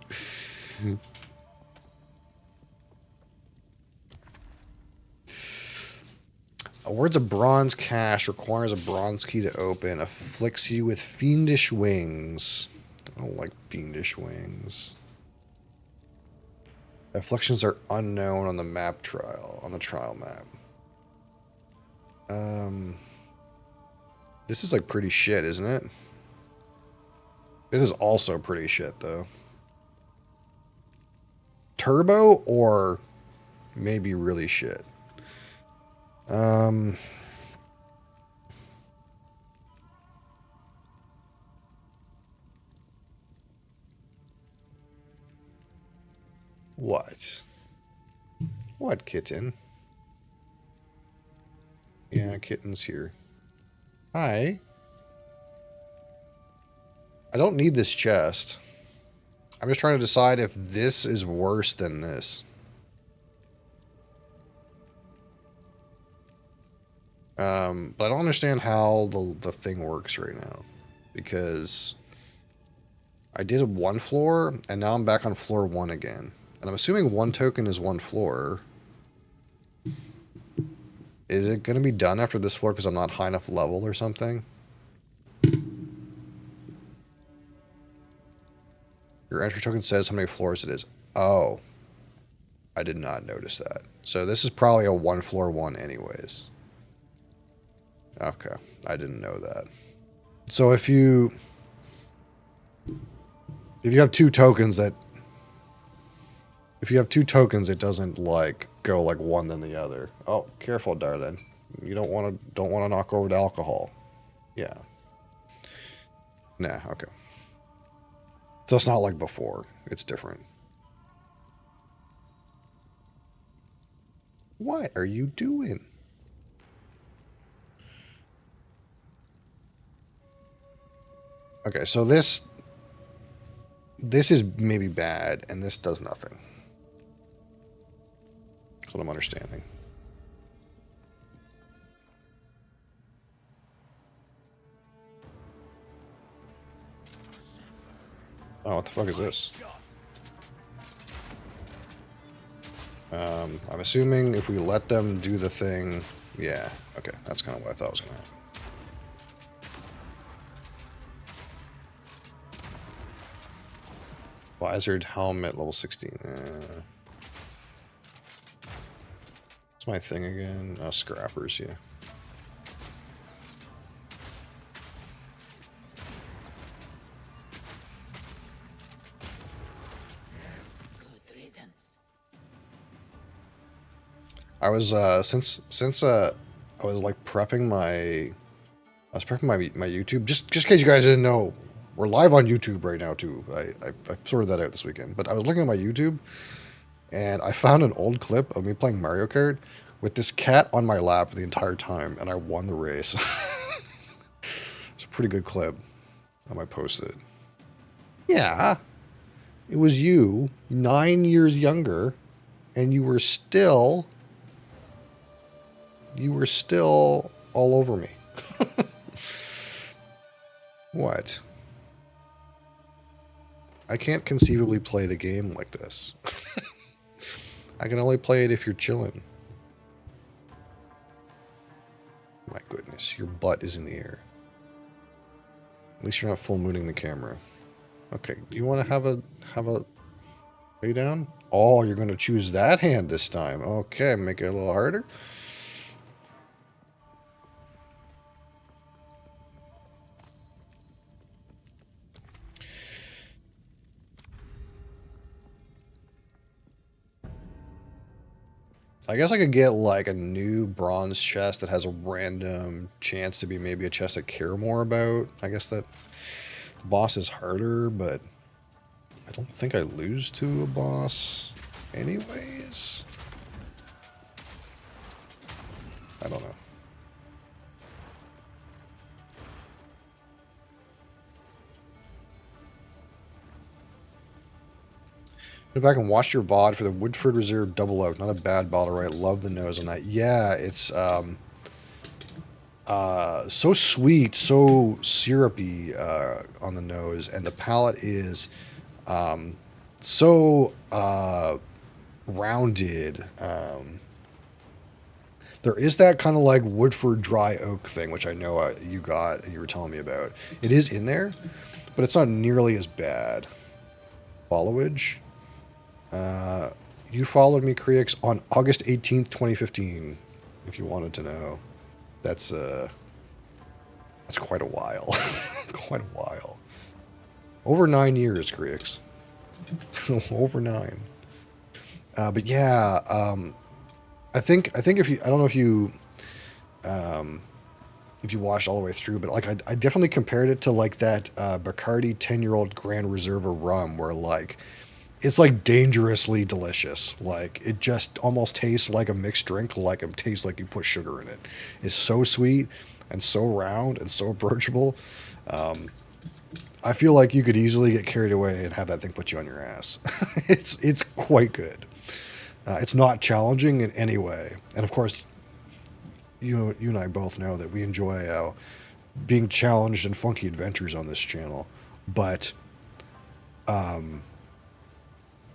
Awards a bronze cache, requires a bronze key to open, afflicts you with fiendish wings. I don't like fiendish wings. Afflictions are unknown on the map trial, on the trial map. This is like pretty shit, isn't it? This is also pretty shit, though. Turbo or maybe really shit. What? What, kitten? Yeah, kitten's here. Hi. I don't need this chest. I'm just trying to decide if this is worse than this. But I don't understand how the thing works right now. Because I did 1 floor, and now I'm back on floor 1 again. And I'm assuming 1 token is 1 floor. Is it going to be done after this floor because I'm not high enough level or something? Your entry token says how many floors it is. Oh. I did not notice that. So this is probably a 1 floor 1 anyways. Okay. I didn't know that. So if you have 2 tokens that... If you have 2 tokens, it doesn't like go like one then the other. Oh, careful, darling. You don't want to knock over the alcohol. Yeah. Nah, okay. So it's not like before. It's different. What are you doing? Okay, so this is maybe bad, and this does nothing. That's what I'm understanding. Oh, what the fuck is this? I'm assuming if we let them do the thing... Yeah, okay, that's kind of what I thought was going to happen. Visored helmet, level 16. What's my thing again? Oh, scrappers, yeah. Good riddance. I was since I was like prepping my my YouTube, just in case you guys didn't know, we're live on YouTube right now too. I sorted that out this weekend, but I was looking at my YouTube and I found an old clip of me playing Mario Kart with this cat on my lap the entire time, and I won the race. It's a pretty good clip. I might post it. Yeah, it was you, 9 years younger, and you were still all over me. What? I can't conceivably play the game like this. I can only play it if you're chilling. My goodness, your butt is in the air. At least you're not full mooning the camera. Okay, do you want to have a lay down? Oh, you're going to choose that hand this time. Okay, make it a little harder. I guess I could get like a new bronze chest that has a random chance to be maybe a chest I care more about. I guess that the boss is harder, but I don't think I lose to a boss anyways. I don't know. Go back and watch your VOD for the Woodford Reserve Double Out. Not a bad bottle, right? Love the nose on that. Yeah, it's so sweet, so syrupy on the nose, and the palate is so rounded. There is that kind of like Woodford dry oak thing, which I know you got and you were telling me about. It is in there, but it's not nearly as bad. Followage. You followed me, Creix, on August 18th, 2015, if you wanted to know. That's quite a while. Quite a while. Over 9 years, Creix. Over 9. But yeah, I think if you, I don't know if you watched all the way through, but like I definitely compared it to like that Bacardi 10-year-old Grand Reserve rum, where like it's like dangerously delicious. Like it just almost tastes like a mixed drink, like it tastes like you put sugar in it. It's so sweet and so round and so approachable. I feel like you could easily get carried away and have that thing put you on your ass. It's quite good. It's not challenging in any way, and of course, you and I both know that we enjoy being challenged in funky adventures on this channel. But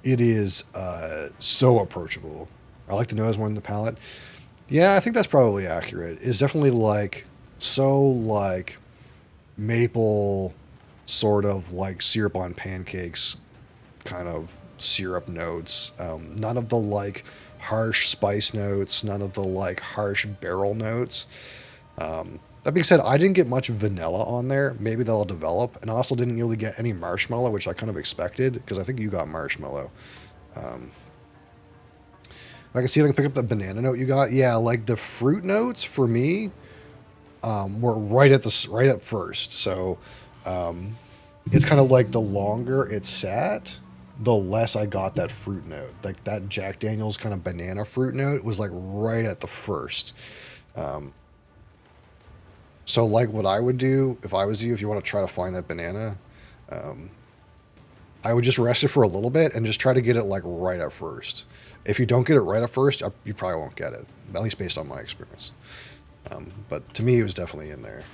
it is so approachable. I like the nose more than the palate. Yeah, I think that's probably accurate. It's definitely like so like maple, sort of like syrup on pancakes kind of syrup notes. None of the like harsh spice notes, none of the like harsh barrel notes. That being said, I didn't get much vanilla on there. Maybe that'll develop. And I also didn't really get any marshmallow, which I kind of expected, because I think you got marshmallow. I can see if I can pick up the banana note you got. Yeah, like the fruit notes for me were right at first. So it's kind of like the longer it sat, the less I got that fruit note. Like that Jack Daniel's kind of banana fruit note was like right at the first. So like what I would do if I was you, if you want to try to find that banana, I would just rest it for a little bit and just try to get it like right at first. If you don't get it right at first, you probably won't get it, at least based on my experience. But to me, it was definitely in there.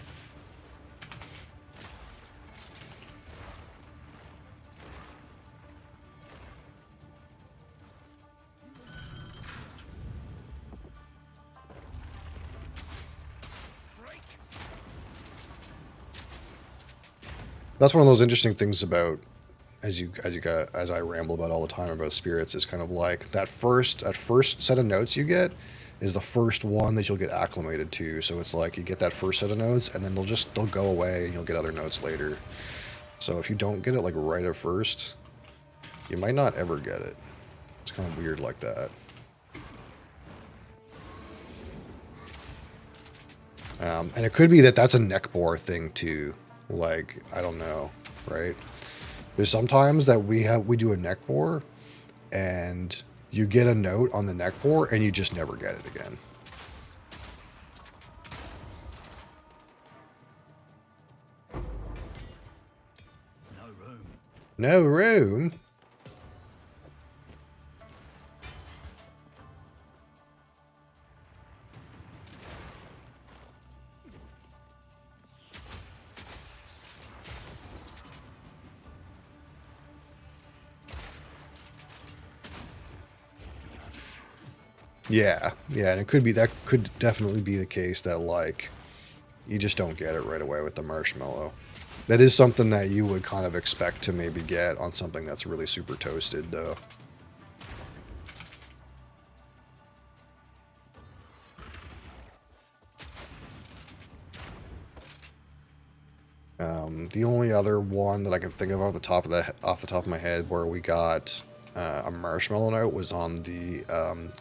That's one of those interesting things about as I ramble about all the time about spirits, is kind of like that first set of notes you get is the first one that you'll get acclimated to. So it's like you get that first set of notes, and then they'll go away, and you'll get other notes later. So if you don't get it like right at first, you might not ever get it. It's kind of weird like that. And it could be that that's a neck bore thing too. Like, I don't know, right? There's sometimes that we do a neck bore, and you get a note on the neck bore, and you just never get it again. No room. No room? Yeah, and it could be, that could definitely be the case that, like, you just don't get it right away with the marshmallow. That is something that you would kind of expect to maybe get on something that's really super toasted, though. The only other one that I can think of off the top of my head where we got a marshmallow note was on the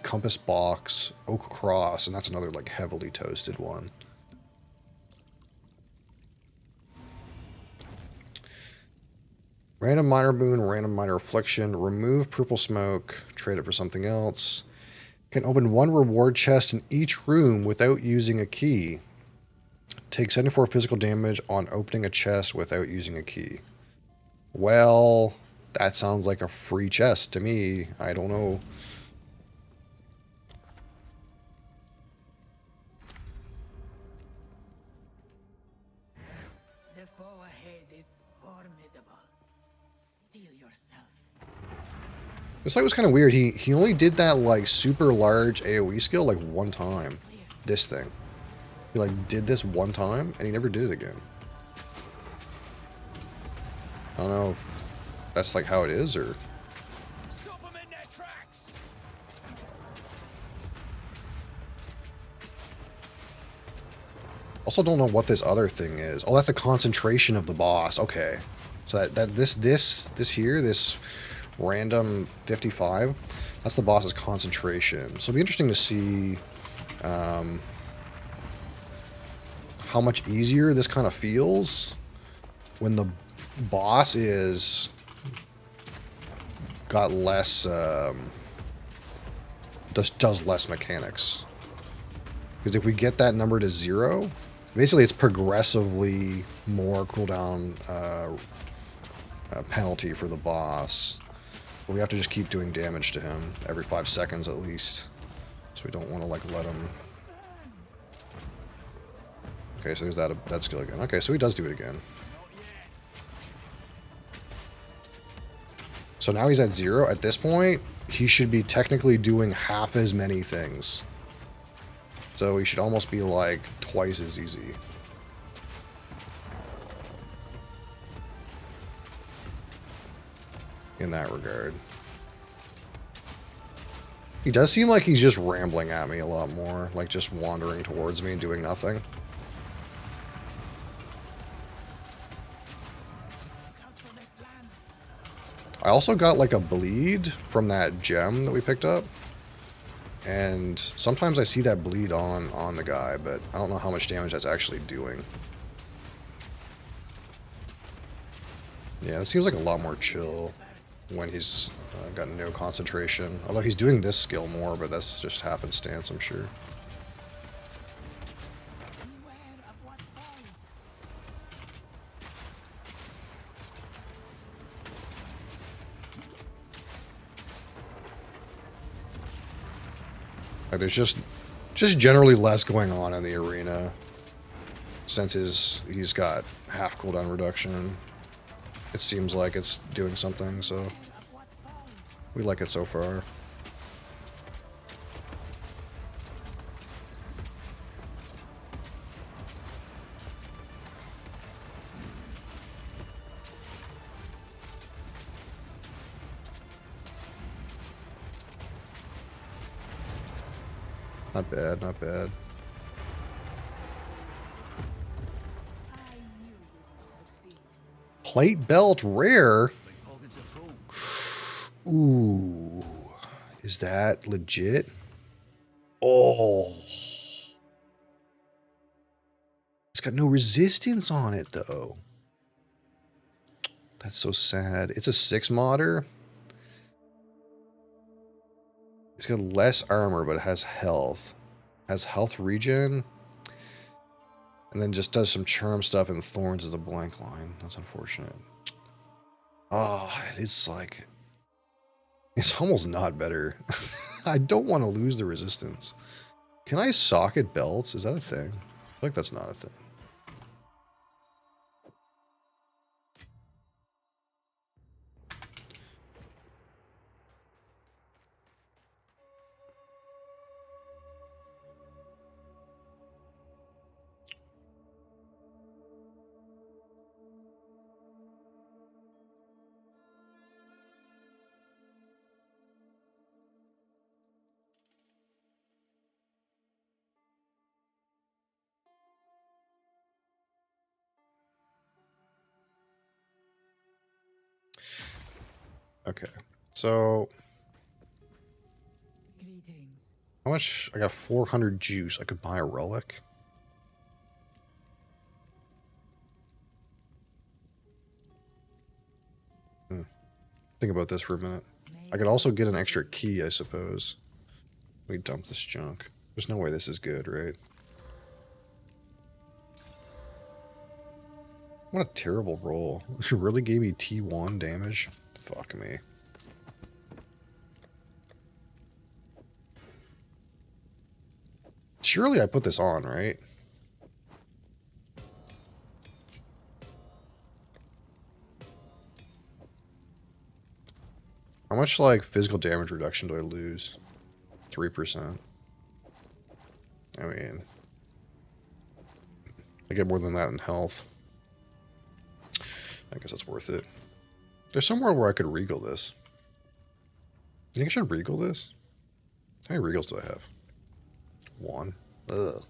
Compass Box Oak Cross, and that's another like heavily toasted one. Random minor boon, random minor affliction, remove purple smoke, trade it for something else. Can open one reward chest in each room without using a key. Take 74 physical damage on opening a chest without using a key. Well, that sounds like a free chest to me. I don't know. The foe ahead is formidable. Steel yourself. This fight was kind of weird. He only did that like super large AoE skill like one time. This thing. He like did this one time and he never did it again. I don't know if that's like how it is or... Stop them in their tracks. Also don't know what this other thing is. Oh, that's the concentration of the boss. Okay. So this random 55, that's the boss's concentration. So it'll be interesting to see how much easier this kind of feels when the boss is got less does less mechanics. Because if we get that number to 0, basically it's progressively more cooldown penalty for the boss. But we have to just keep doing damage to him every 5 seconds at least. So we don't want to like let him... Okay, so there's that skill again. Okay, so he does do it again. So now he's at 0. At this point, he should be technically doing half as many things. So he should almost be like twice as easy. In that regard. He does seem like he's just rambling at me a lot more. Like just wandering towards me and doing nothing. I also got like a bleed from that gem that we picked up. And sometimes I see that bleed on the guy, but I don't know how much damage that's actually doing. Yeah, it seems like a lot more chill when he's got no concentration. Although he's doing this skill more, but that's just happenstance, I'm sure. Beware of what falls. Like, there's just generally less going on in the arena since he's got half cooldown reduction. It seems like it's doing something, so we like it so far. Not bad, not bad. I knew you would succeed. Plate belt rare. Big pockets are full. Ooh. Is that legit? Oh. It's got no resistance on it, though. That's so sad. It's a 6 modder. It's got less armor, but it has health. Has health regen. And then just does some charm stuff and thorns as a blank line. That's unfortunate. Oh, it's like... It's almost not better. I don't want to lose the resistance. Can I socket belts? Is that a thing? I feel like that's not a thing. Okay, so Greetings. how much? I got 400 juice. I could buy a relic. Think about this for a minute. I could also get an extra key, I suppose. We dump this junk. There's no way this is good, right? What a terrible roll. It really gave me T1 damage. Fuck me. Surely I put this on, right? How much, like, physical damage reduction do I lose? 3%. I mean... I get more than that in health. I guess it's worth it. There's somewhere where I could regal this. You think I should regal this? How many regals do I have? 1. Ugh.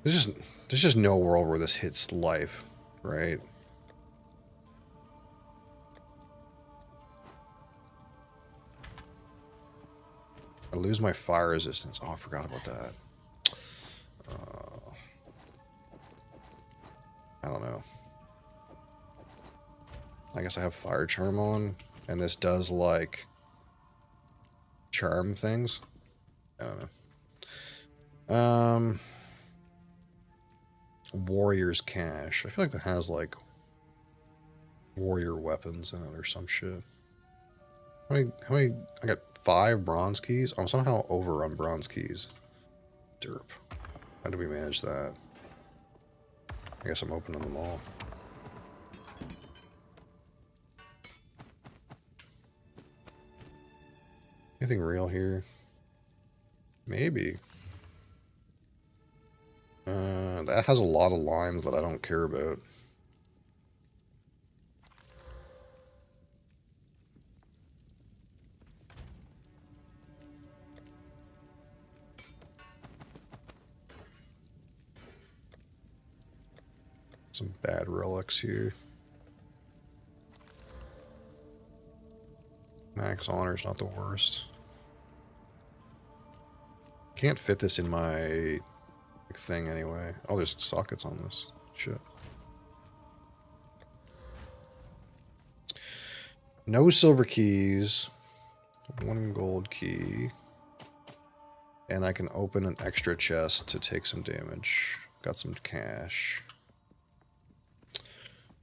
There's just no world where this hits life, right? I lose my fire resistance. Oh, I forgot about that. I don't know. I guess I have fire charm on, and this does, like, charm things. I don't know. Warrior's Cache. I feel like that has, like, warrior weapons in it or some shit. How many? I got 5 bronze keys. I'm somehow over on bronze keys. Derp. How do we manage that? I guess I'm opening them all. Anything real here? Maybe. That has a lot of lines that I don't care about. Some bad relics here. Max Honor's not the worst. Can't fit this in my thing anyway. Oh, there's sockets on this. Shit. No silver keys. 1 gold key. And I can open an extra chest to take some damage. Got some cash.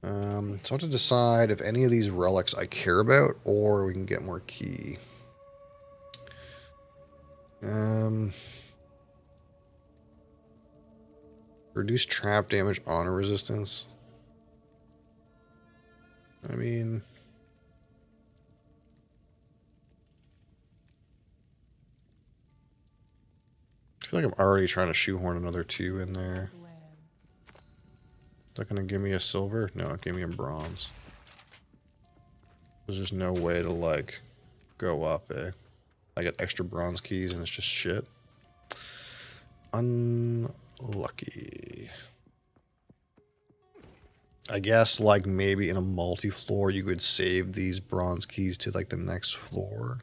So I have to decide if any of these relics I care about, or we can get more key. Reduce trap damage, honor resistance. I mean... I feel like I'm already trying to shoehorn another 2 in there. Is that going to give me a silver? No, it gave me a bronze. There's just no way to, like, go up, eh? I get extra bronze keys and it's just shit. Unlucky. I guess, like, maybe in a multi-floor you could save these bronze keys to, like, the next floor.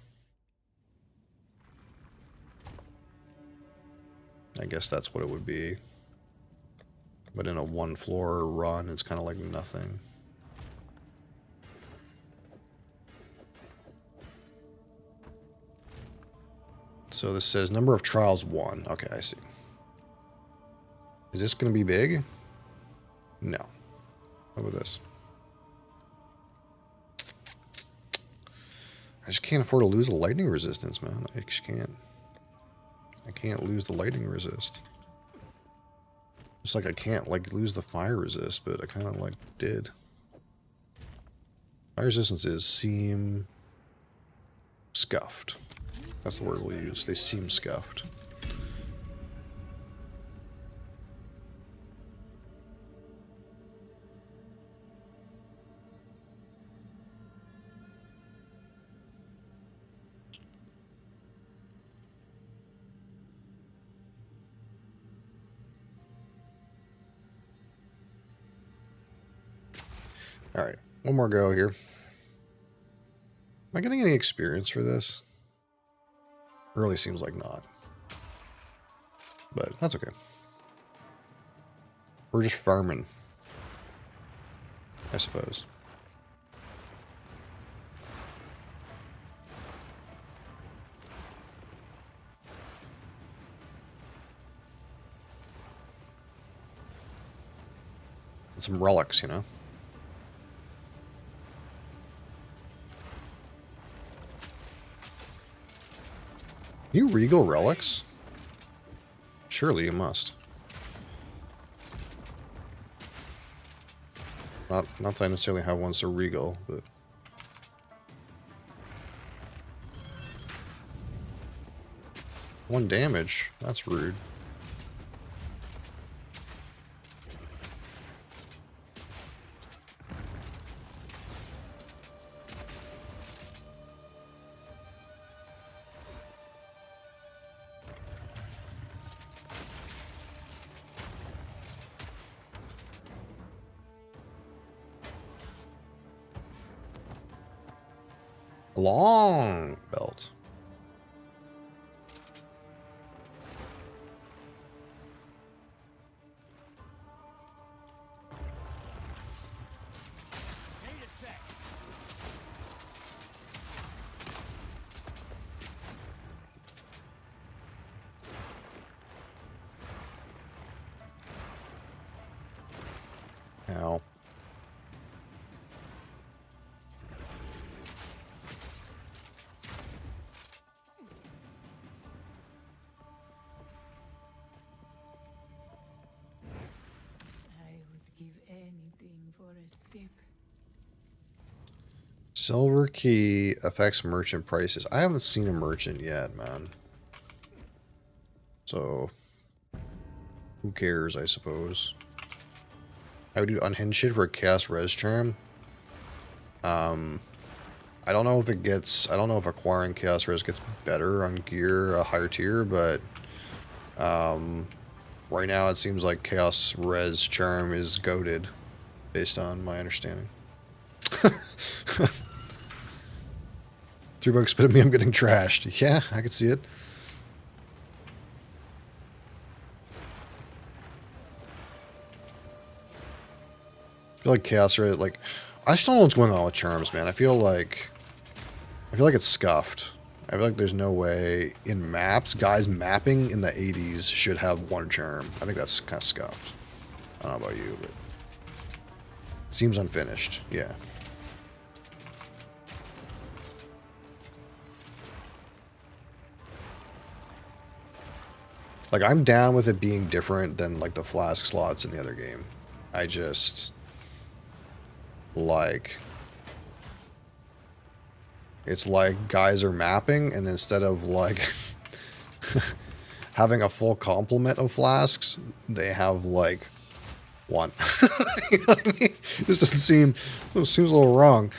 I guess that's what it would be. But in a one-floor run, it's kind of like nothing. So this says number of trials 1. Okay, I see. Is this going to be big? No. How about this? I just can't afford to lose the lightning resistance, man. I just can't. I can't lose the lightning resist. Just like I can't like lose the fire resist, but I kind of like did. Fire resistances seem scuffed. That's the word we'll use. They seem scuffed. Alright, one more go here. Am I getting any experience for this? Really seems like not. But that's okay. We're just farming, I suppose. And some relics, you know? You regal relics? Surely you must. Not that I necessarily have one so regal, but... One damage? That's rude. Long belt. Need a sec. Ow. Silver key affects merchant prices. I haven't seen a merchant yet, man. So, who cares, I suppose. I would do unhinged shit for a chaos res charm. I don't know if it gets... I don't know if acquiring chaos res gets better on gear, a higher tier, but... right now it seems like chaos res charm is goated, based on my understanding. $3 spit at me, I'm getting trashed. Yeah, I can see it. I feel like chaos res, like... I just don't know what's going on with charms, man. I feel like it's scuffed. I feel like there's no way in maps, guys mapping in the 80s should have one charm. I think that's kind of scuffed. I don't know about you, but it seems unfinished. Yeah. Like, I'm down with it being different than, like, the flask slots in the other game. I just... like... It's like guys are mapping, and instead of, like, having a full complement of flasks, they have, like, one. You know what I mean? This doesn't seem... It seems a little wrong.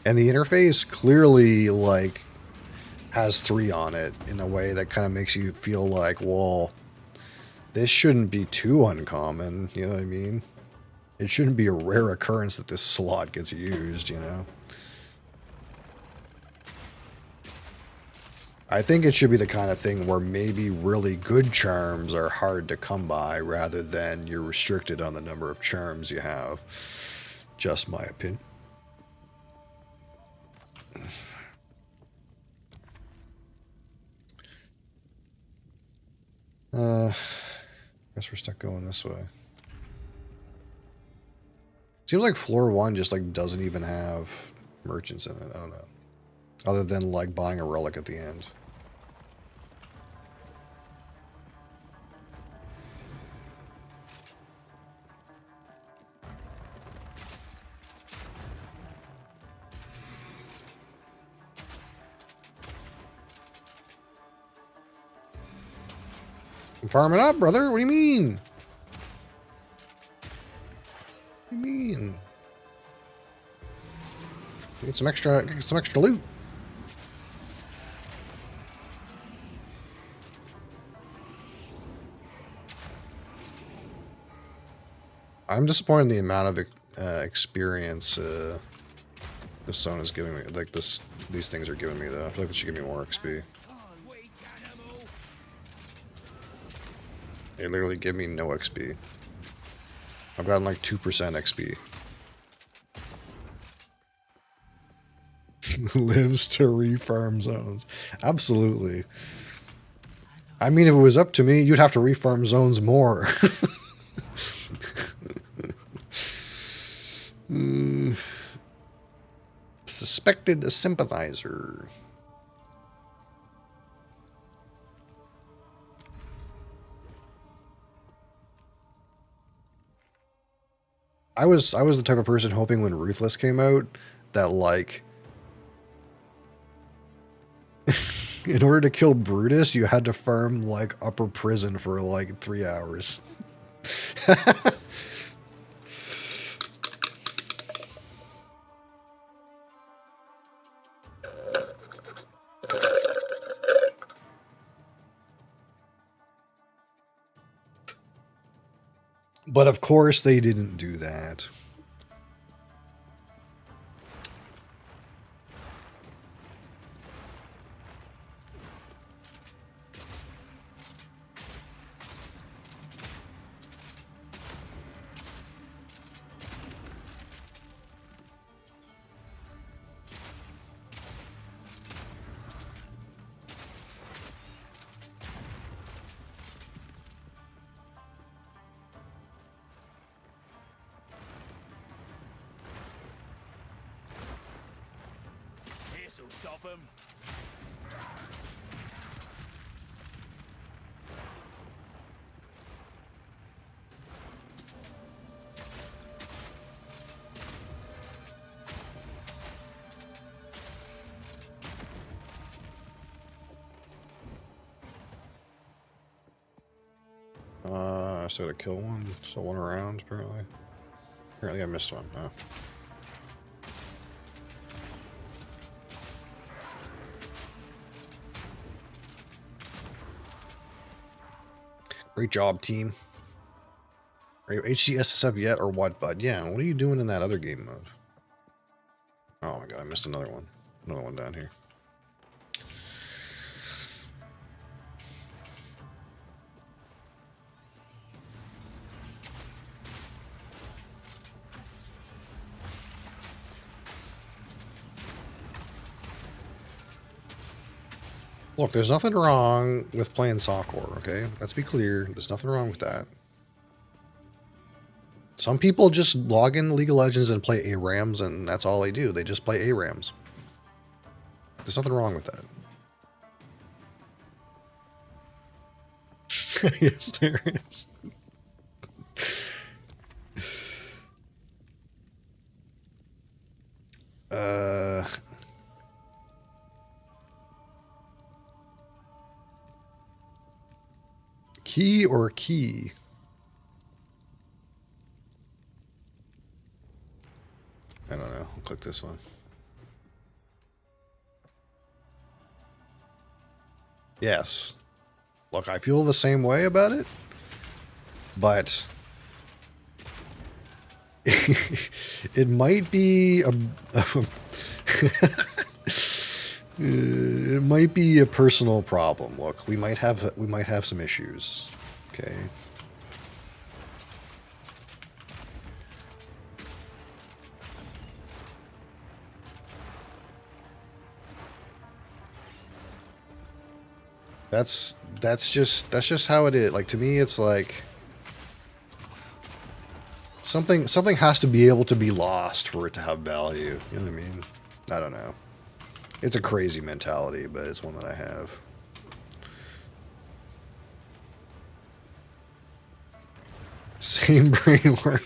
And the interface clearly, like, has 3 on it in a way that kind of makes you feel like, well, this shouldn't be too uncommon, you know what I mean? It shouldn't be a rare occurrence that this slot gets used, you know? I think it should be the kind of thing where maybe really good charms are hard to come by rather than you're restricted on the number of charms you have. Just my opinion. Guess we're stuck going this way. Seems like floor 1 just like doesn't even have merchants in it. I don't know. Other than like buying a relic at the end. I'm farming up, brother. What do you mean? What do you mean? Get some extra loot. I'm disappointed in the amount of experience this zone is giving me. Like these things are giving me though. I feel like they should give me more XP. They literally give me no XP. I've gotten like 2% XP. Lives to refarm zones. Absolutely. I mean, if it was up to me, you'd have to refarm zones more. Suspected sympathizer. I was the type of person hoping when Ruthless came out that like in order to kill Brutus you had to farm like upper prison for like 3 hours. But of course they didn't do that. This'll stop him. I still gotta kill one. Still one around, apparently. Apparently I missed one. Oh. Great job, team. Are you HCSSF yet or what, bud? Yeah, what are you doing in that other game mode? Oh my god, I missed another one. Another one down here. Look, there's nothing wrong with playing softcore, okay? Let's be clear. There's nothing wrong with that. Some people just log in League of Legends and play ARAMs, and that's all they do. They just play ARAMs. There's nothing wrong with that. Yes, there is. Key or key? I don't know. I'll click this one. Yes. Look, I feel the same way about it, but it might be it might be a personal problem. Look, we might have some issues. Okay. That's just how it is. Like, to me, it's like something has to be able to be lost for it to have value. You know what I mean? I don't know. It's a crazy mentality, but it's one that I have. Same brain work.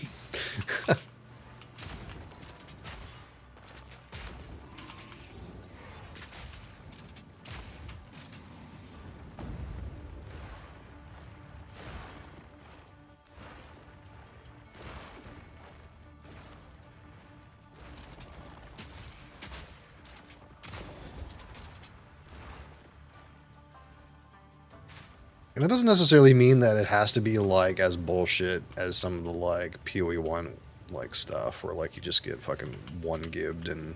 And that doesn't necessarily mean that it has to be like as bullshit as some of the like POE1 like stuff where like you just get fucking one gibbed and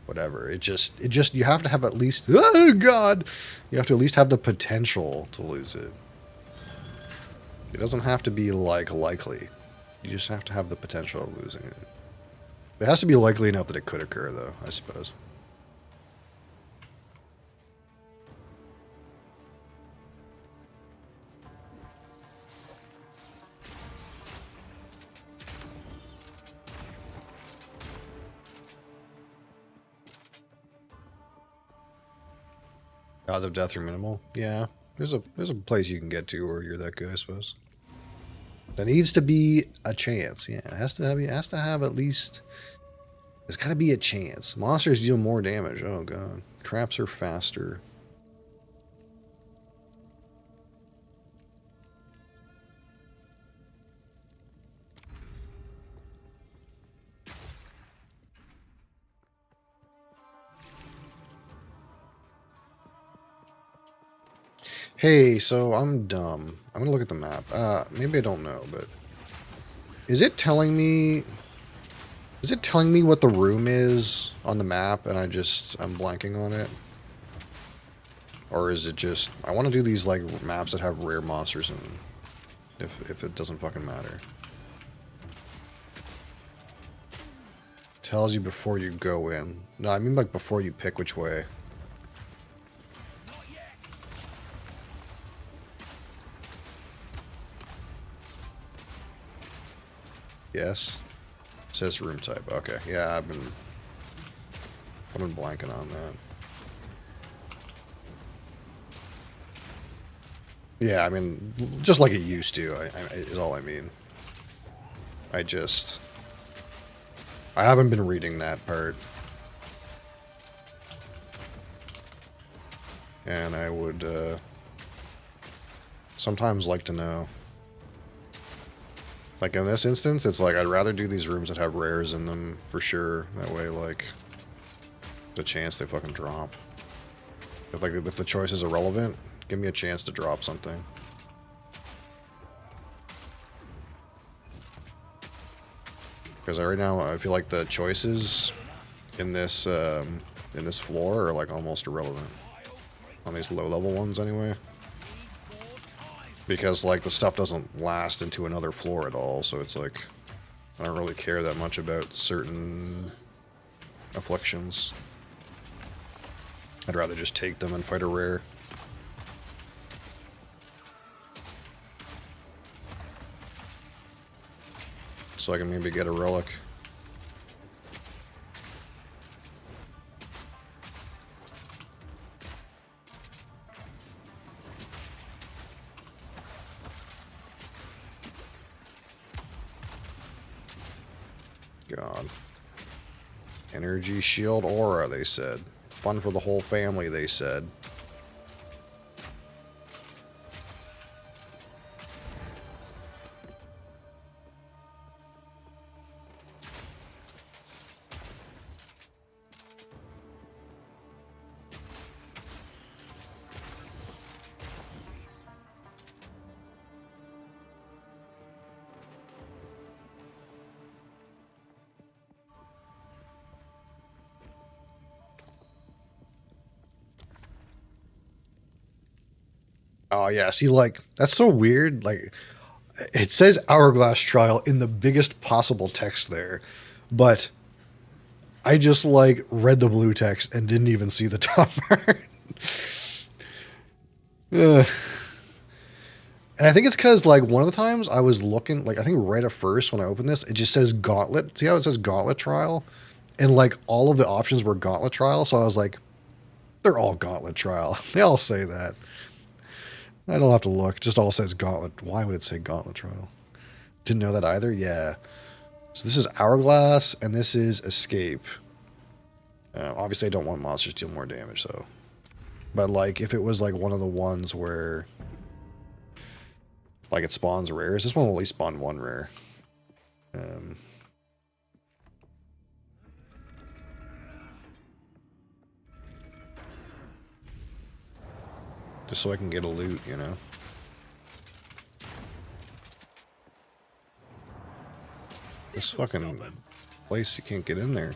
whatever. It just you have to have at least, oh god, you have to at least have the potential to lose it. It doesn't have to be like likely. You just have to have the potential of losing it. It has to be likely enough that it could occur though, I suppose. Odds of death are minimal. Yeah, there's a place you can get to where you're that good, I suppose. There needs to be a chance. Yeah, it has to have at least. There's got to be a chance. Monsters deal more damage. Oh god, traps are faster. Hey, so I'm dumb. I'm gonna look at the map. Maybe I don't know, but is it telling me what the room is on the map and I'm blanking on it? Or is it just I want to do these like maps that have rare monsters in them if it doesn't fucking matter. Tells you before you go in. No, I mean like before you pick which way. Yes. It says room type. Okay. Yeah, I've been blanking on that. Yeah, I mean, just like it used to, is all I mean. I haven't been reading that part. And I would sometimes like to know. Like in this instance, it's like I'd rather do these rooms that have rares in them for sure. That way, like, the chance they fucking drop. If the choice is irrelevant, give me a chance to drop something. Because right now I feel like the choices in this floor are like almost irrelevant on these low-level ones anyway. Because, like, the stuff doesn't last into another floor at all, so it's like, I don't really care that much about certain afflictions. I'd rather just take them and fight a rare. So I can maybe get a relic. God. Energy shield aura, they said. Fun for the whole family, they said. Oh yeah, see, like that's so weird. Like it says Hourglass Trial in the biggest possible text there, but I just like read the blue text and didn't even see the top part. Ugh. And I think it's because like one of the times I was looking, like I think right at first when I opened this, it just says Gauntlet. See how it says Gauntlet Trial? And like all of the options were Gauntlet Trial, so I was like, they're all Gauntlet Trial. They all say that. I don't have to look. Just all says Gauntlet. Why would it say Gauntlet Trial? Didn't know that either? Yeah. So this is Hourglass, and this is Escape. Obviously, I don't want monsters to deal more damage, so. But, like, if it was, like, one of the ones where, like, it spawns rares, this one will at least spawn one rare. Just so I can get a loot, you know? This fucking place, you can't get in there.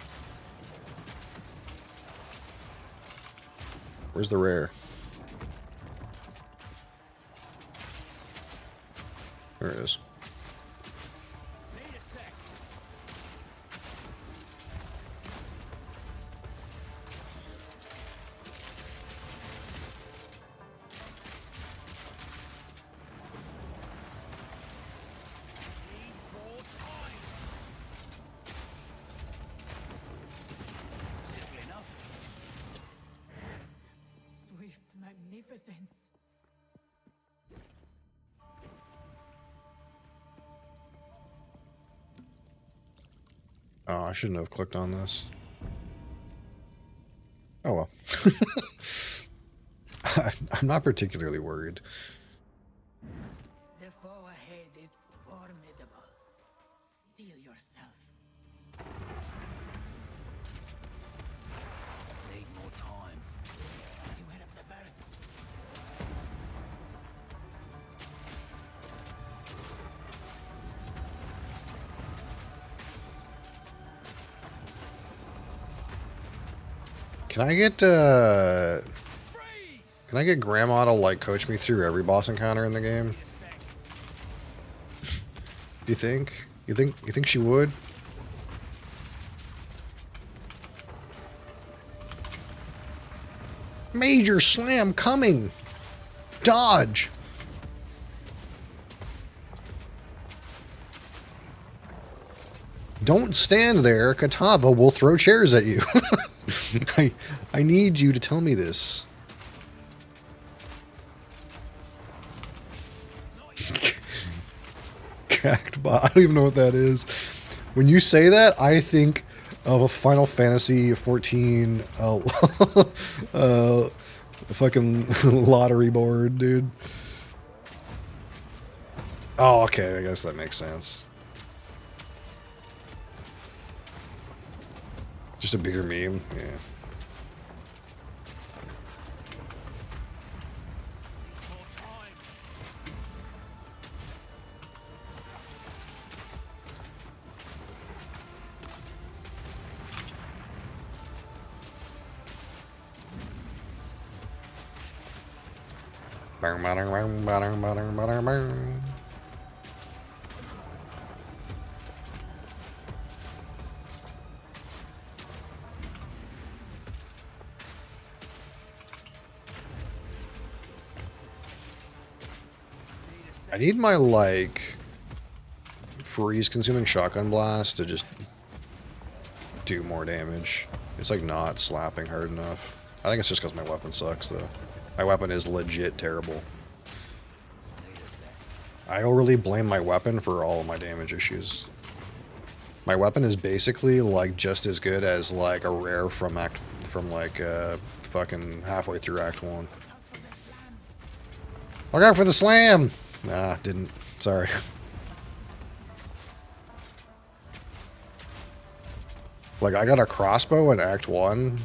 Where's the rare? There it is. Need a sec. Need more time. Simple enough. Swift magnificence. Oh, I shouldn't have clicked on this. Oh well. I'm not particularly worried. The foe ahead is formidable. Steel yourself. Need more time. Beware of the burst. Can I get Grandma to like coach me through every boss encounter in the game? Do you think? You think she would? Major slam coming. Dodge. Don't stand there. Katava will throw chairs at you. I need you to tell me this. Cactbot. I don't even know what that is. When you say that, I think of a Final Fantasy 14 fucking lottery board, dude. Oh, okay. I guess that makes sense. Just a bigger meme, yeah. More time. Bang, bang, bang, bang, bang, bang, bang. I need my, like, freeze-consuming shotgun blast to just do more damage. It's, like, not slapping hard enough. I think it's just because my weapon sucks, though. My weapon is legit terrible. I overly blame my weapon for all of my damage issues. My weapon is basically, like, just as good as, like, a rare from fucking halfway through Act 1. Look out for the slam! Nah, didn't. Sorry. Like, I got a crossbow in Act 1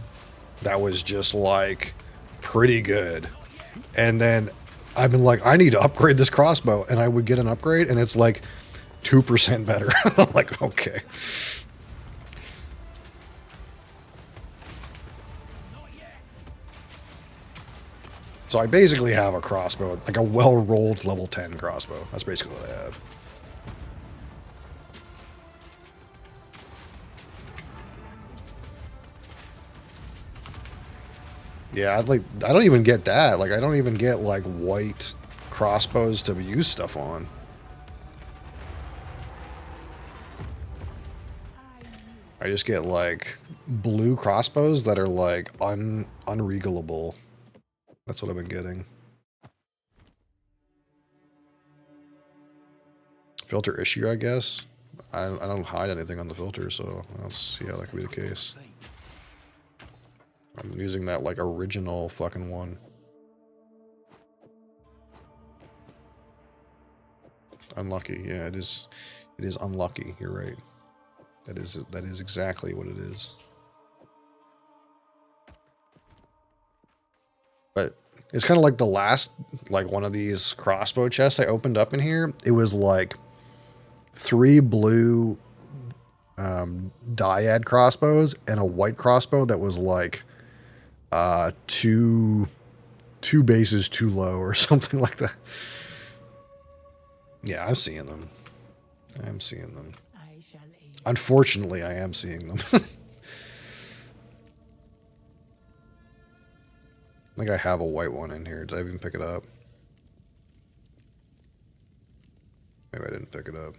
that was just, like, pretty good. And then I've been like, I need to upgrade this crossbow. And I would get an upgrade, and it's, like, 2% better. I'm like, okay. So I basically have a crossbow, like a well-rolled level 10 crossbow. That's basically what I have. Yeah, I don't even get that. Like, I don't even get, like, white crossbows to use stuff on. I just get, like, blue crossbows that are, like, unregalable. That's what I've been getting. Filter issue, I guess. I don't hide anything on the filter, so I don't see how that could be the case. I'm using that, like, original fucking one. Unlucky. Yeah, it is unlucky. You're right. That is exactly what it is. But it's kind of like the last, like, one of these crossbow chests I opened up in here. It was, like, 3 blue dyad crossbows and a white crossbow that was, like, two bases too low or something like that. Yeah, I'm seeing them. I'm seeing them. Unfortunately, I am seeing them. I think I have a white one in here. Did I even pick it up? Maybe I didn't pick it up.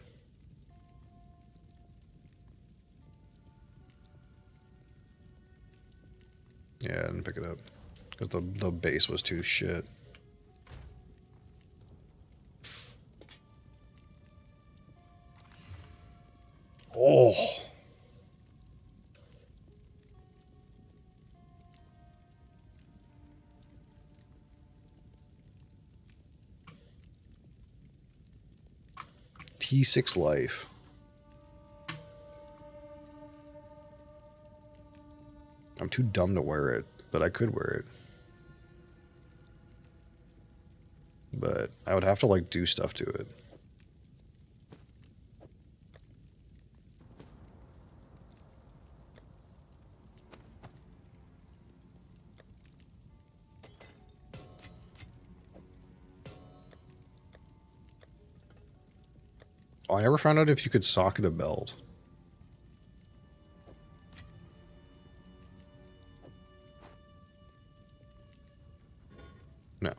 Yeah, I didn't pick it up. Because the base was too shit. Oh. T6 life. I'm too dumb to wear it, but I could wear it. But I would have to, like, do stuff to it. Oh, I never found out if you could socket a belt. No.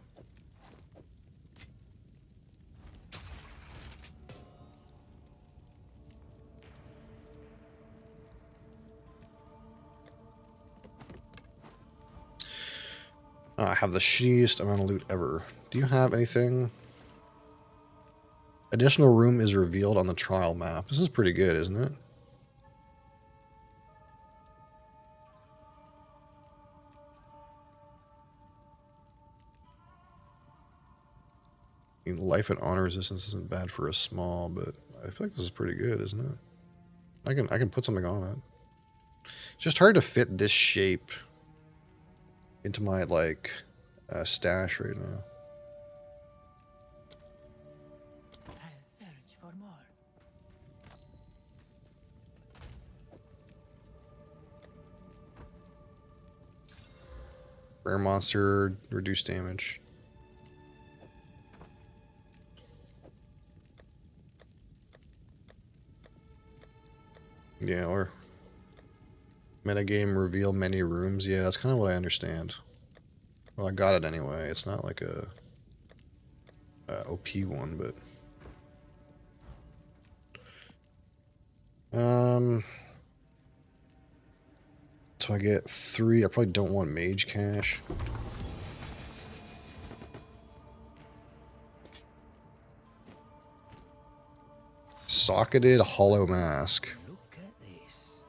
I have the shittiest amount of loot ever. Do you have anything? Additional room is revealed on the trial map. This is pretty good, isn't it? I mean, life and honor resistance isn't bad for a small, but I feel like this is pretty good, isn't it? I can put something on it. It's just hard to fit this shape into my, like, stash right now. I'll search for more. Rare monster, reduced damage. Yeah, or metagame reveal many rooms. Yeah, that's kind of what I understand. Well, I got it anyway. It's not like a OP one, but so I get 3. I probably don't want mage cash. Socketed hollow mask. Look at this.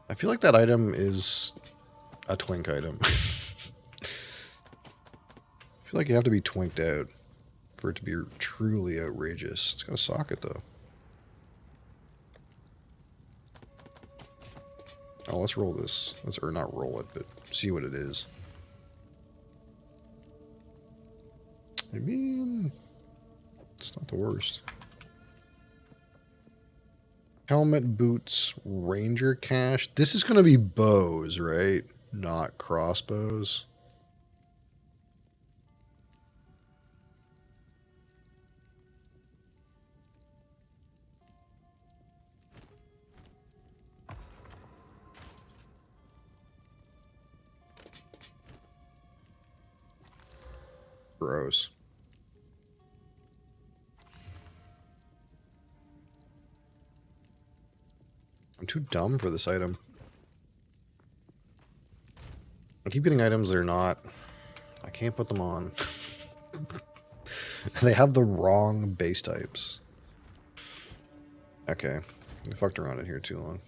I feel like that item is a twink item. I feel like you have to be twinked out for it to be truly outrageous. It's got a socket though. Oh, let's roll this. Or not roll it, but see what it is. I mean, it's not the worst. Helmet, boots, ranger cache. This is going to be bows, right? Not crossbows. Gross. I'm too dumb for this item. I keep getting items that are not... I can't put them on. They have the wrong base types. Okay. I fucked around in here too long.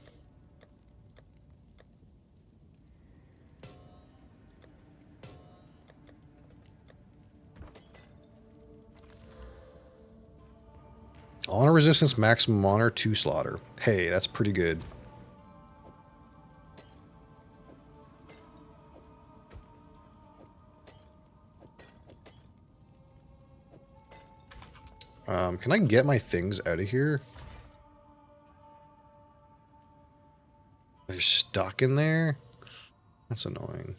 Honor resistance, maximum honor, 2 slaughter. Hey, that's pretty good. Can I get my things out of here? They're stuck in there? That's annoying.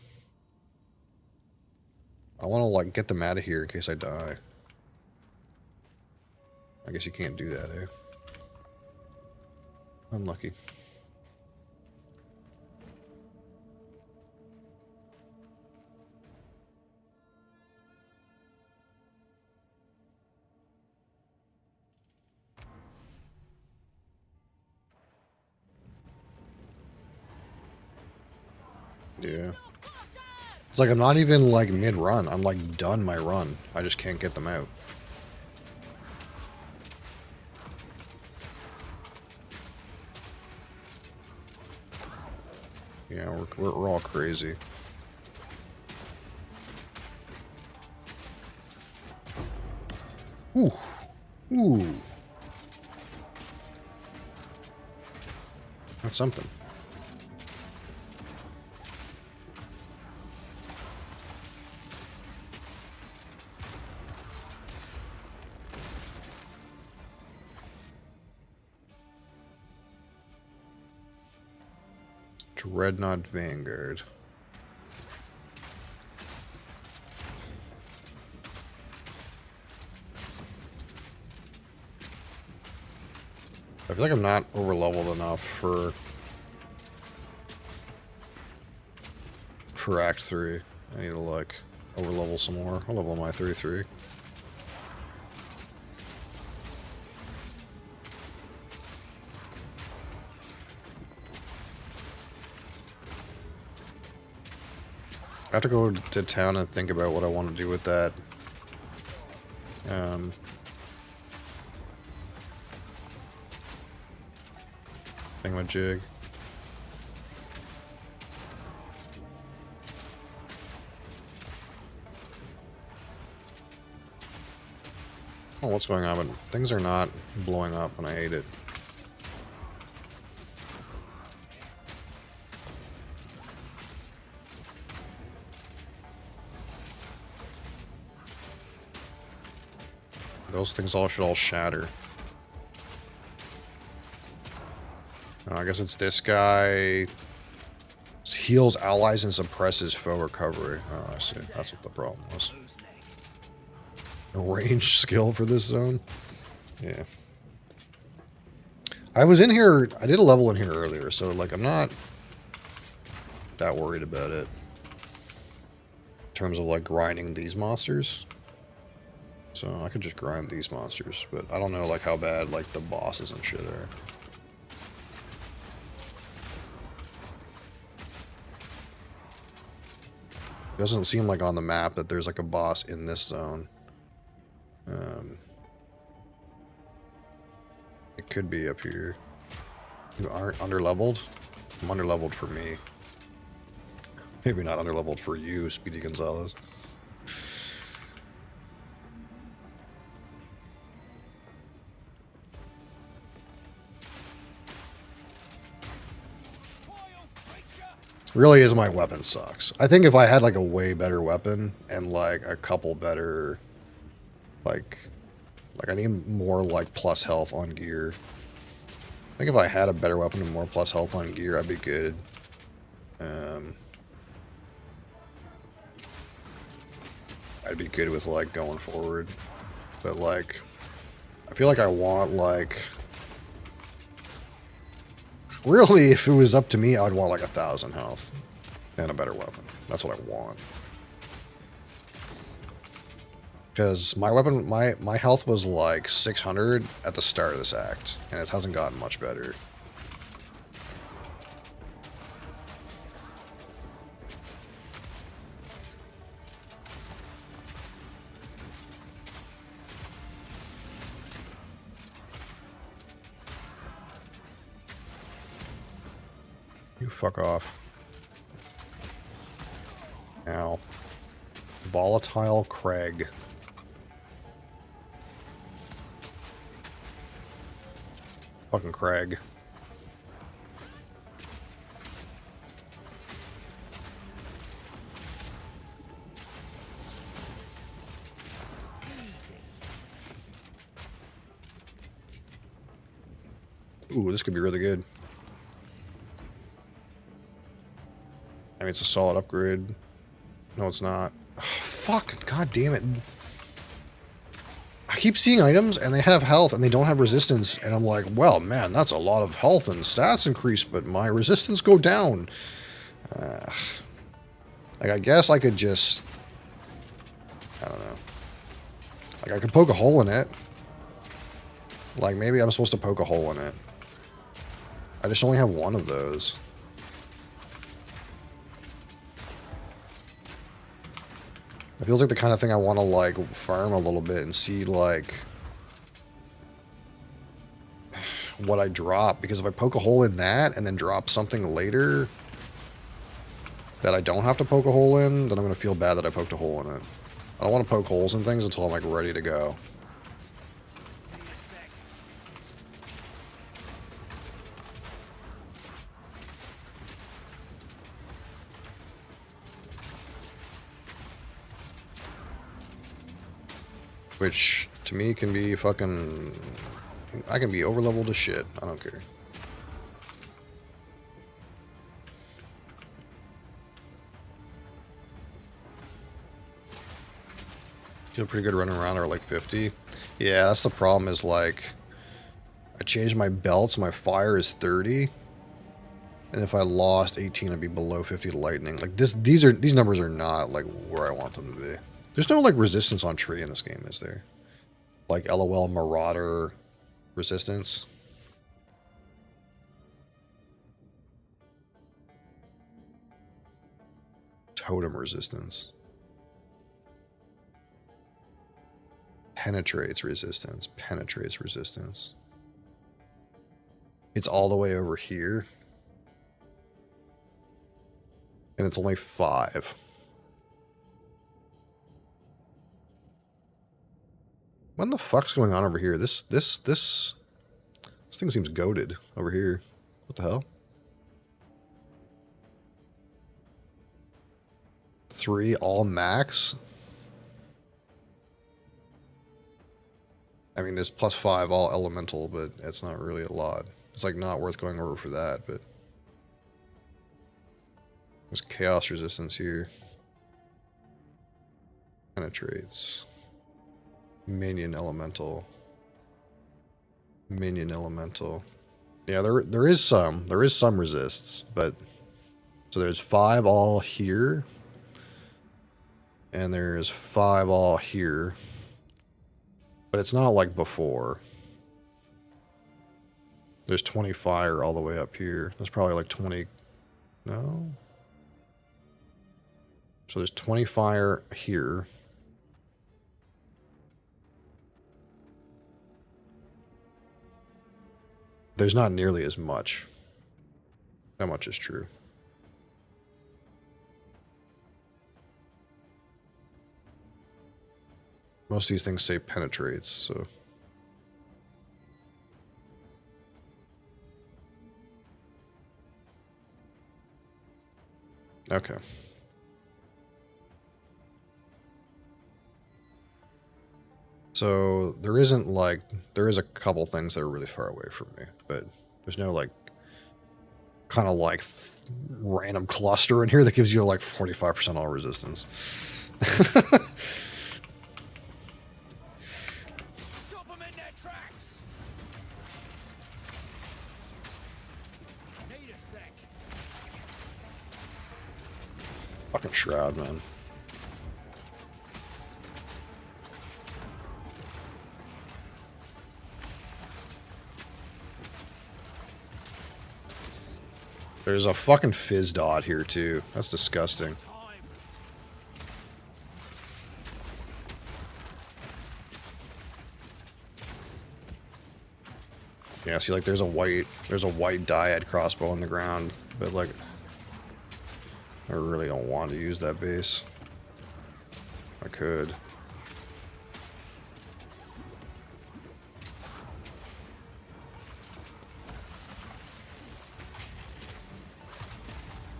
I want to, like, get them out of here in case I die. I guess you can't do that, eh? Unlucky. Yeah. It's like I'm not even, like, mid-run. I'm, like, done my run. I just can't get them out. Yeah, we're all crazy. Ooh. Ooh. That's something. Dreadnought Vanguard. I feel like I'm not over-leveled enough for Act 3. I need to, like, over-level some more. I'll level my 33. I have to go to town and think about what I want to do with that. Thingamajig. Oh, what's going on? But things are not blowing up and I hate it. Those things should all shatter. Oh, I guess it's this guy. Heals allies and suppresses foe recovery. Oh, I see. That's what the problem was. A range skill for this zone? Yeah. I was in here, I did a level in here earlier, so like I'm not that worried about it. In terms of like grinding these monsters. So I could just grind these monsters, but I don't know like how bad like the bosses and shit are. It doesn't seem like on the map that there's like a boss in this zone. It could be up here. You aren't underleveled? I'm underleveled for me. Maybe not underleveled for you, Speedy Gonzalez. Really is my weapon sucks. I think if I had like a way better weapon and like a couple better like I need more like plus health on gear. I think if I had a better weapon and more plus health on gear, I'd be good. I'd be good with, like, going forward. But, like, I feel like I want, like... Really, if it was up to me, I would want, like, 1,000 health. And a better weapon. That's what I want. Because my weapon, my health was, like, 600 at the start of this act. And it hasn't gotten much better. You fuck off. Ow. Volatile Craig. Fucking Craig. Ooh, this could be really good. I mean, it's a solid upgrade. No, it's not. Oh, fuck. God damn it. I keep seeing items, and they have health, and they don't have resistance. And I'm like, well, man, that's a lot of health and stats increase, but my resistance go down. Like, I guess I could just... I don't know. Like, I could poke a hole in it. Like, maybe I'm supposed to poke a hole in it. I just only have one of those. It feels like the kind of thing I want to, like, farm a little bit and see, like, what I drop. Because if I poke a hole in that and then drop something later that I don't have to poke a hole in, then I'm going to feel bad that I poked a hole in it. I don't want to poke holes in things until I'm, like, ready to go. Which, to me, can be fucking... I can be overleveled as shit. I don't care. Feel pretty good running around at like 50. Yeah, that's the problem is, like... I changed my belt, so my fire is 30. And if I lost 18, I'd be below 50 to lightning. Like, these numbers are not, like, where I want them to be. There's no, like, resistance on tree in this game, is there? Like, LOL Marauder resistance. Totem resistance. Penetrates resistance. Penetrates resistance. It's all the way over here. And it's only 5. What the fuck's going on over here? This thing seems goated over here. What the hell? 3 all max? I mean, there's +5 all elemental, but it's not really a lot. It's like not worth going over for that, but... There's chaos resistance here. Penetrates. Minion elemental. Minion elemental. Yeah, there is some resists, but so there's 5 all here. And there's 5 all here. But it's not like before. There's 20 fire all the way up here. There's probably like 20. No. So there's 20 fire here. There's not nearly as much. That much is true. Most of these things say penetrates, so... Okay. So there isn't like, there is a couple things that are really far away from me, but There's no like kind of like random cluster in here that gives you like 45% all resistance. Stop them in their tracks. Need a sec. Fucking shroud, man. There's a fucking fizz dot here too. That's disgusting. Time. Yeah, see, like there's a white dyad crossbow on the ground, but like I really don't want to use that base. I could.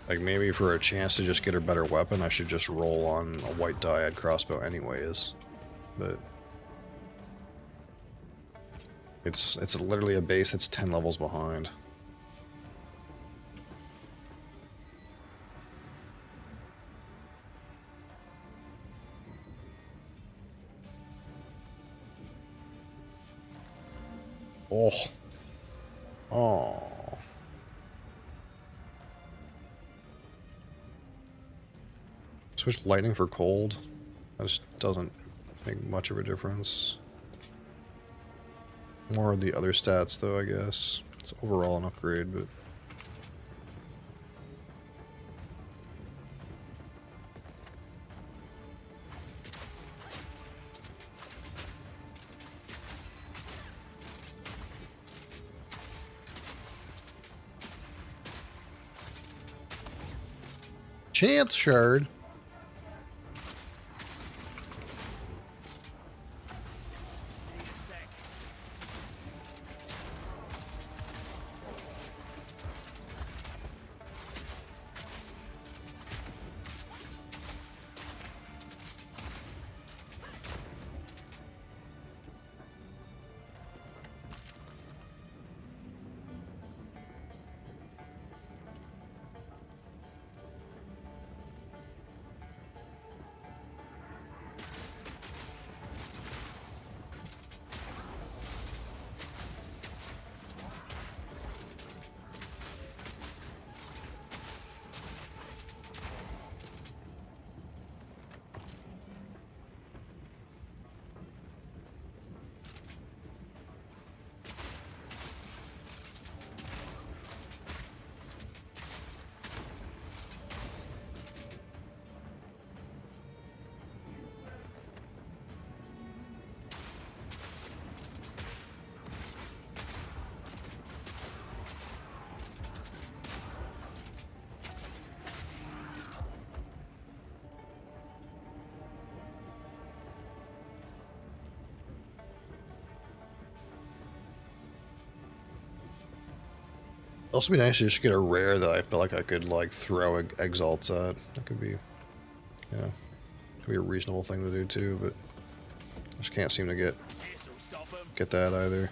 Like maybe for a chance to just get a better weapon, I should just roll on a white dyad crossbow anyways. But it's literally a base that's 10 levels behind. Oh. Oh. Switch lightning for cold. That just doesn't make much of a difference. More of the other stats though, I guess. It's overall an upgrade, but chance shard. Need a sec. Also be nice to just get a rare that I feel like I could like throw exalts at. That could be, yeah, could be a reasonable thing to do too, but I just can't seem to This'll stop them. get that either.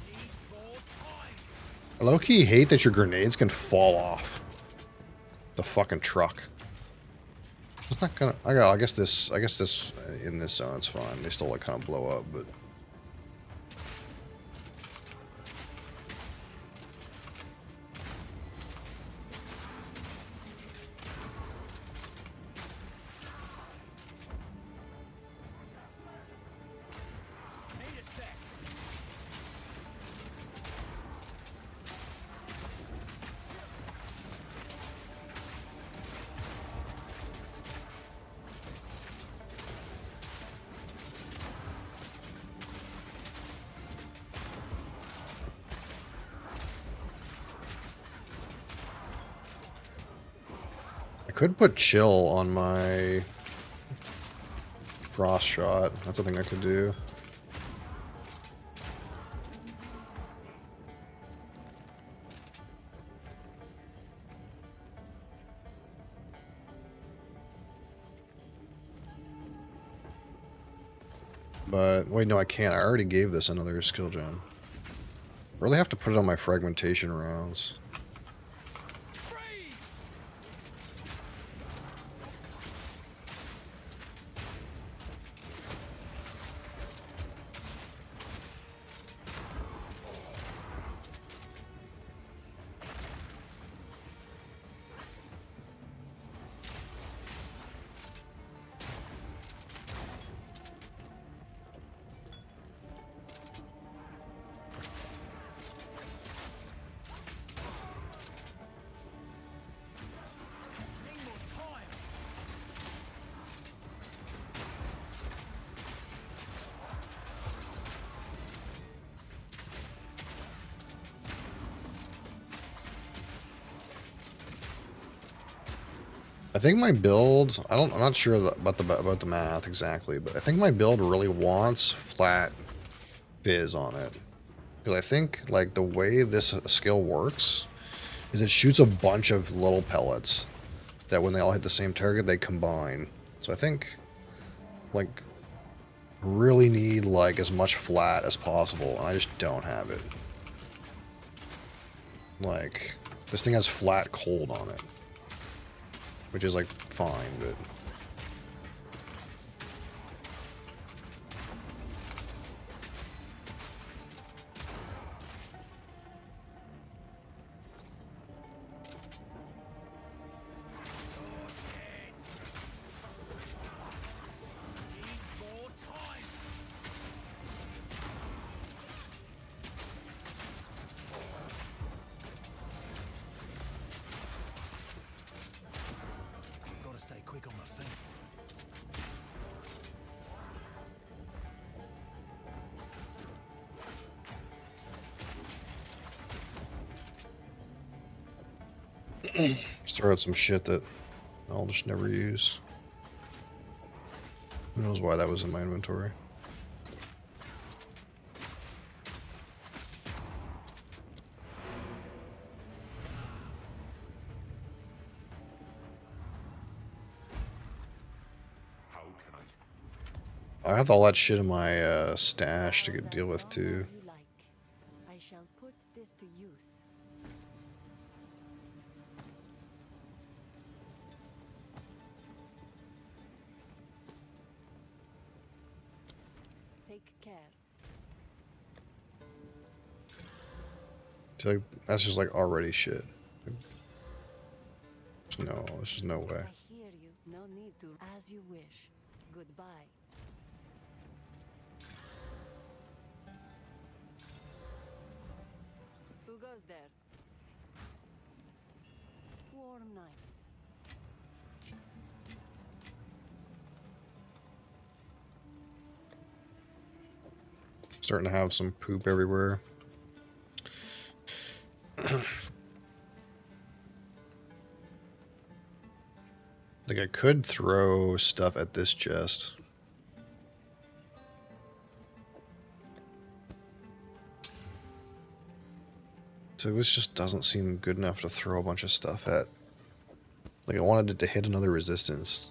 Need more time. I low-key hate that your grenades can fall off the fucking truck. It's not gonna. I guess this in this zone it's fine. They still like kind of blow up, but Need a sec. I could put chill on my frost shot. That's a thing I could do. But, wait, no, I can't. I already gave this another skill gem. Really have to put it on my fragmentation rounds. Freeze! Need more time. I think my build, I'm not sure about the math exactly, but I think my build really wants flat fizz on it. Because I think, like, the way this skill works is it shoots a bunch of little pellets that when they all hit the same target, they combine. So I think, like, really need, like, as much flat as possible, and I just don't have it. Like, this thing has flat cold on it. Which is, like, fine, but... Need more time. Gotta stay quick on my feet. Just throw out some shit that I'll just never use. Who knows why that was in my inventory. How can I have all that shit in my stash to deal with too. You like. I shall put this to use. Take care. So, like, that's just like already shit. No, there's just no way. I hear you. No need to. As you wish. Goodbye. Who goes there? Warm nights. Starting to have some poop everywhere. Like, I could throw stuff at this chest. So this just doesn't seem good enough to throw a bunch of stuff at. Like, I wanted it to hit another resistance.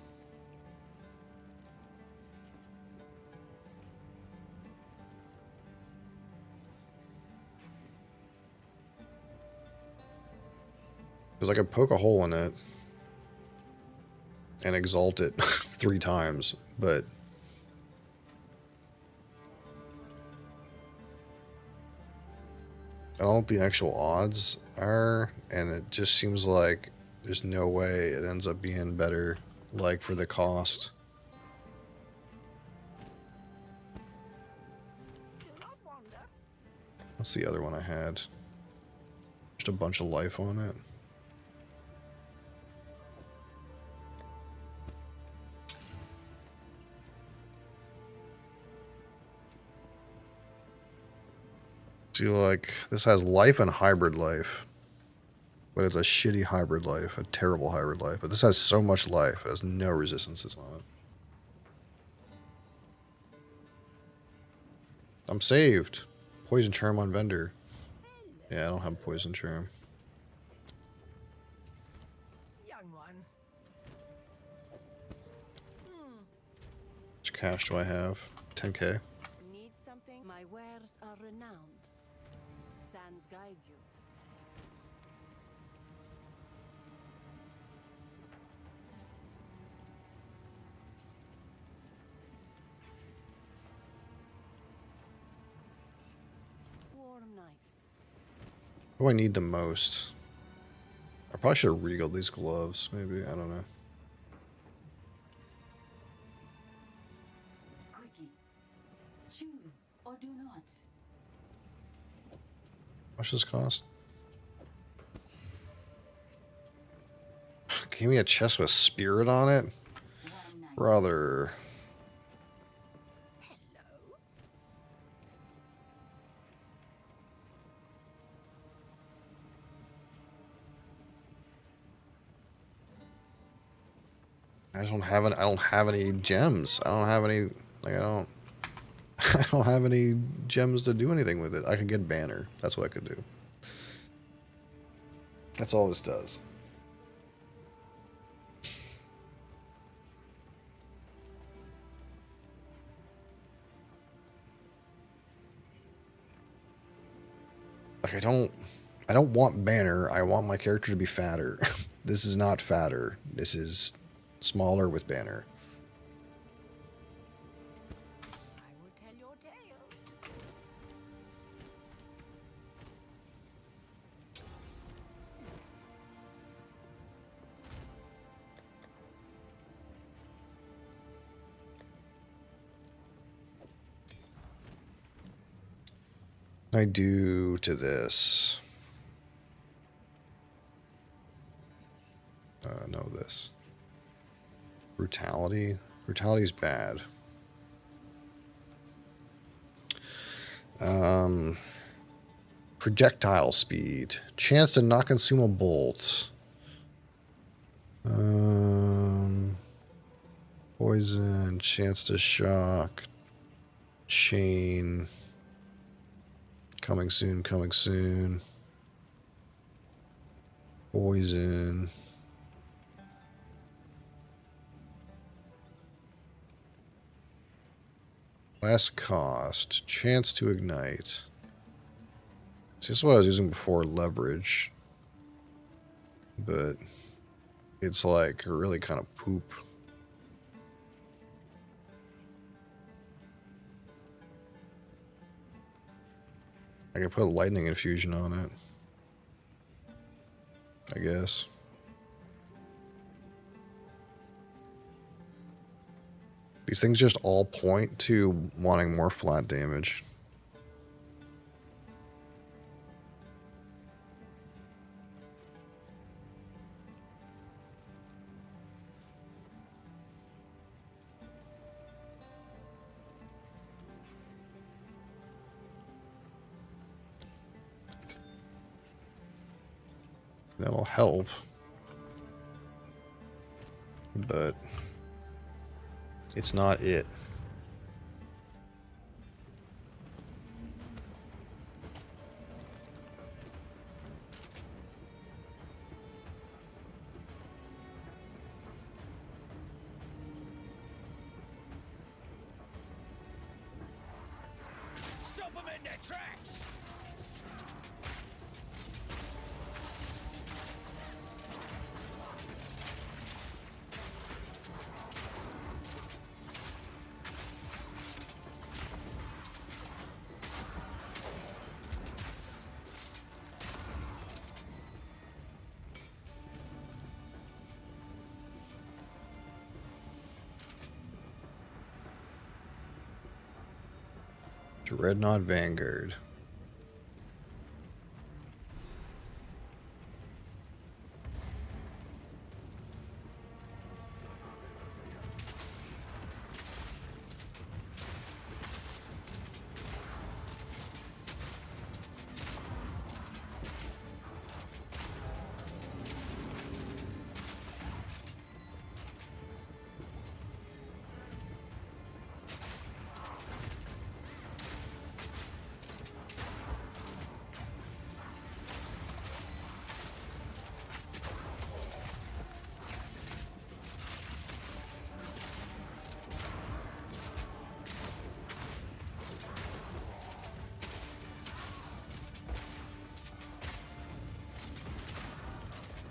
Because I could poke a hole in it and exalt it 3 times, but I don't know what the actual odds are, and it just seems like there's no way it ends up being better, like, for the cost. What's the other one I had? Just a bunch of life on it. See, like, this has life and hybrid life. But it's a shitty hybrid life, a terrible hybrid life. But this has so much life, it has no resistances on it. I'm saved. Poison charm on vendor. Yeah, I don't have poison charm. Young one. Which cash do I have? 10k. Need something? My wares are renowned. Sands guides you. Warm nights. What do I need the most? I probably should have regaled these gloves, maybe. I don't know. Quickie. Choose or do not. How much does this cost? Give me a chest with spirit on it? One night. Brother. I just don't have any, I don't have any gems. I don't have any, like, I don't have any gems to do anything with it. I could get banner. That's what I could do. That's all this does. Like, I don't want banner. I want my character to be fatter. This is not fatter. This is smaller with banner. I will tell your tale. I do to this. No, this. Brutality. Brutality is bad. Projectile speed. Chance to not consume a bolt. Poison. Chance to shock. Chain. Coming soon, coming soon. Poison. Less cost. Chance to ignite. See, this is what I was using before, leverage. But it's like really kind of poop. I could put lightning infusion on it, I guess. These things just all point to wanting more flat damage. That'll help. But it's not it. Stop them in their tracks! Dreadnought Vanguard.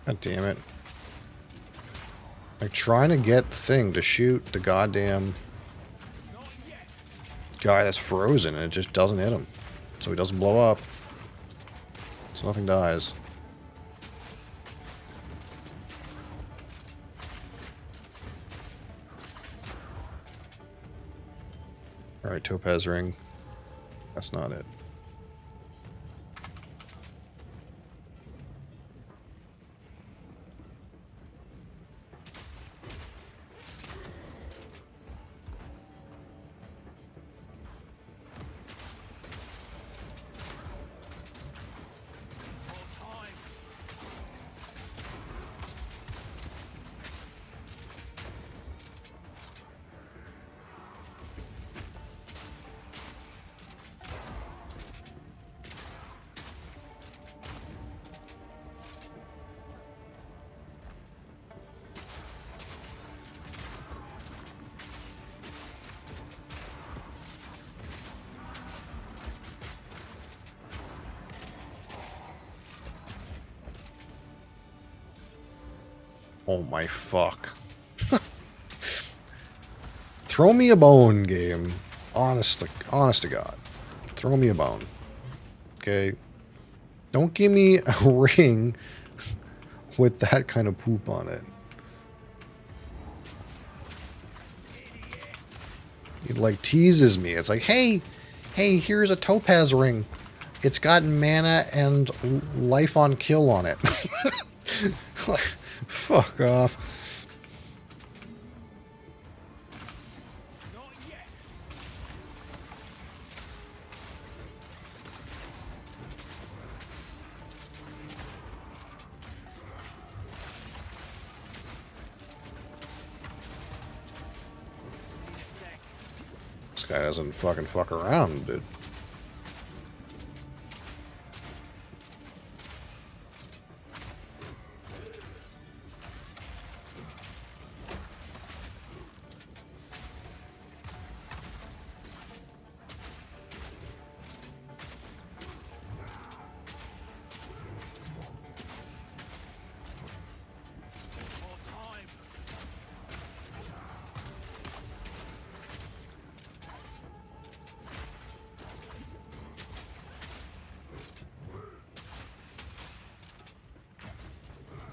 God damn it. Like, trying to get the thing to shoot the goddamn guy that's frozen, and it just doesn't hit him. So he doesn't blow up. So nothing dies. Alright, topaz ring. That's not it. Oh my fuck. Throw me a bone, game. Honest to God. Throw me a bone. Okay? Don't give me a ring with that kind of poop on it. It like teases me. It's like, hey, here's a topaz ring. It's got mana and life on kill on it. Fuck off. Not yet. Need a sec. This guy doesn't fucking fuck around, dude. More time.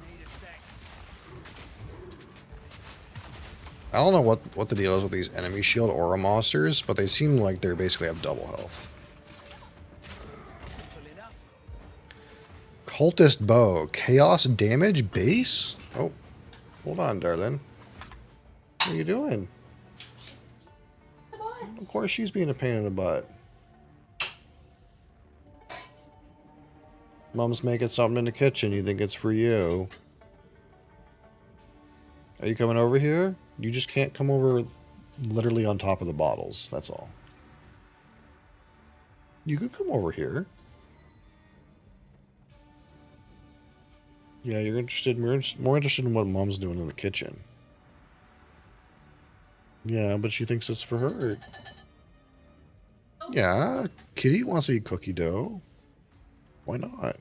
Need a sec. I don't know what the deal is with these enemy shield aura monsters, but they seem like they basically have double health. Full enough. Cultist bow. Chaos damage base? Oh, hold on, darling. What are you doing? Of course she's being a pain in the butt. Mom's making something in the kitchen. You think it's for you. Are you coming over here? You just can't come over literally on top of the bottles. That's all. You could come over here. Yeah, you're interested. More interested in what Mom's doing in the kitchen. Yeah, but she thinks it's for her. Yeah, Kitty wants to eat cookie dough. Why not?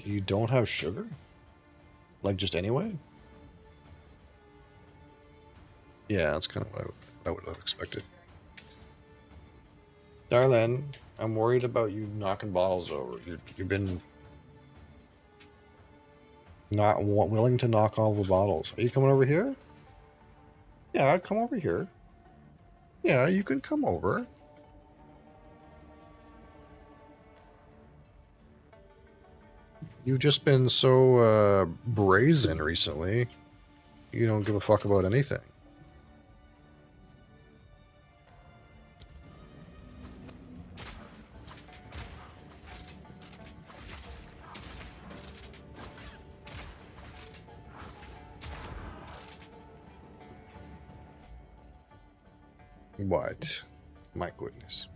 You don't have sugar? Like, just anyway? Yeah, that's kind of what I would have expected. Darlene, I'm worried about you knocking bottles over. You've been not willing to knock all the bottles. Are you coming over here? Yeah, come over here. Yeah, you can come over. You've just been so brazen recently. You don't give a fuck about anything. What? My goodness.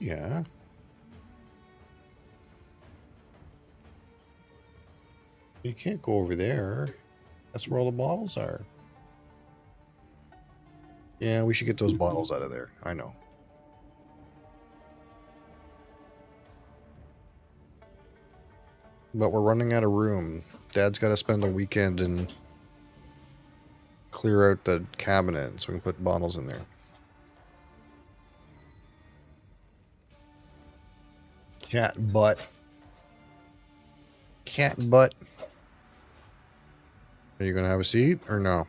Yeah. You can't go over there. That's where all the bottles are. Yeah, we should get those bottles out of there. I know. But we're running out of room. Dad's got to spend a weekend and clear out the cabinet so we can put bottles in there. Cat butt. Cat butt. Are you going to have a seat or no?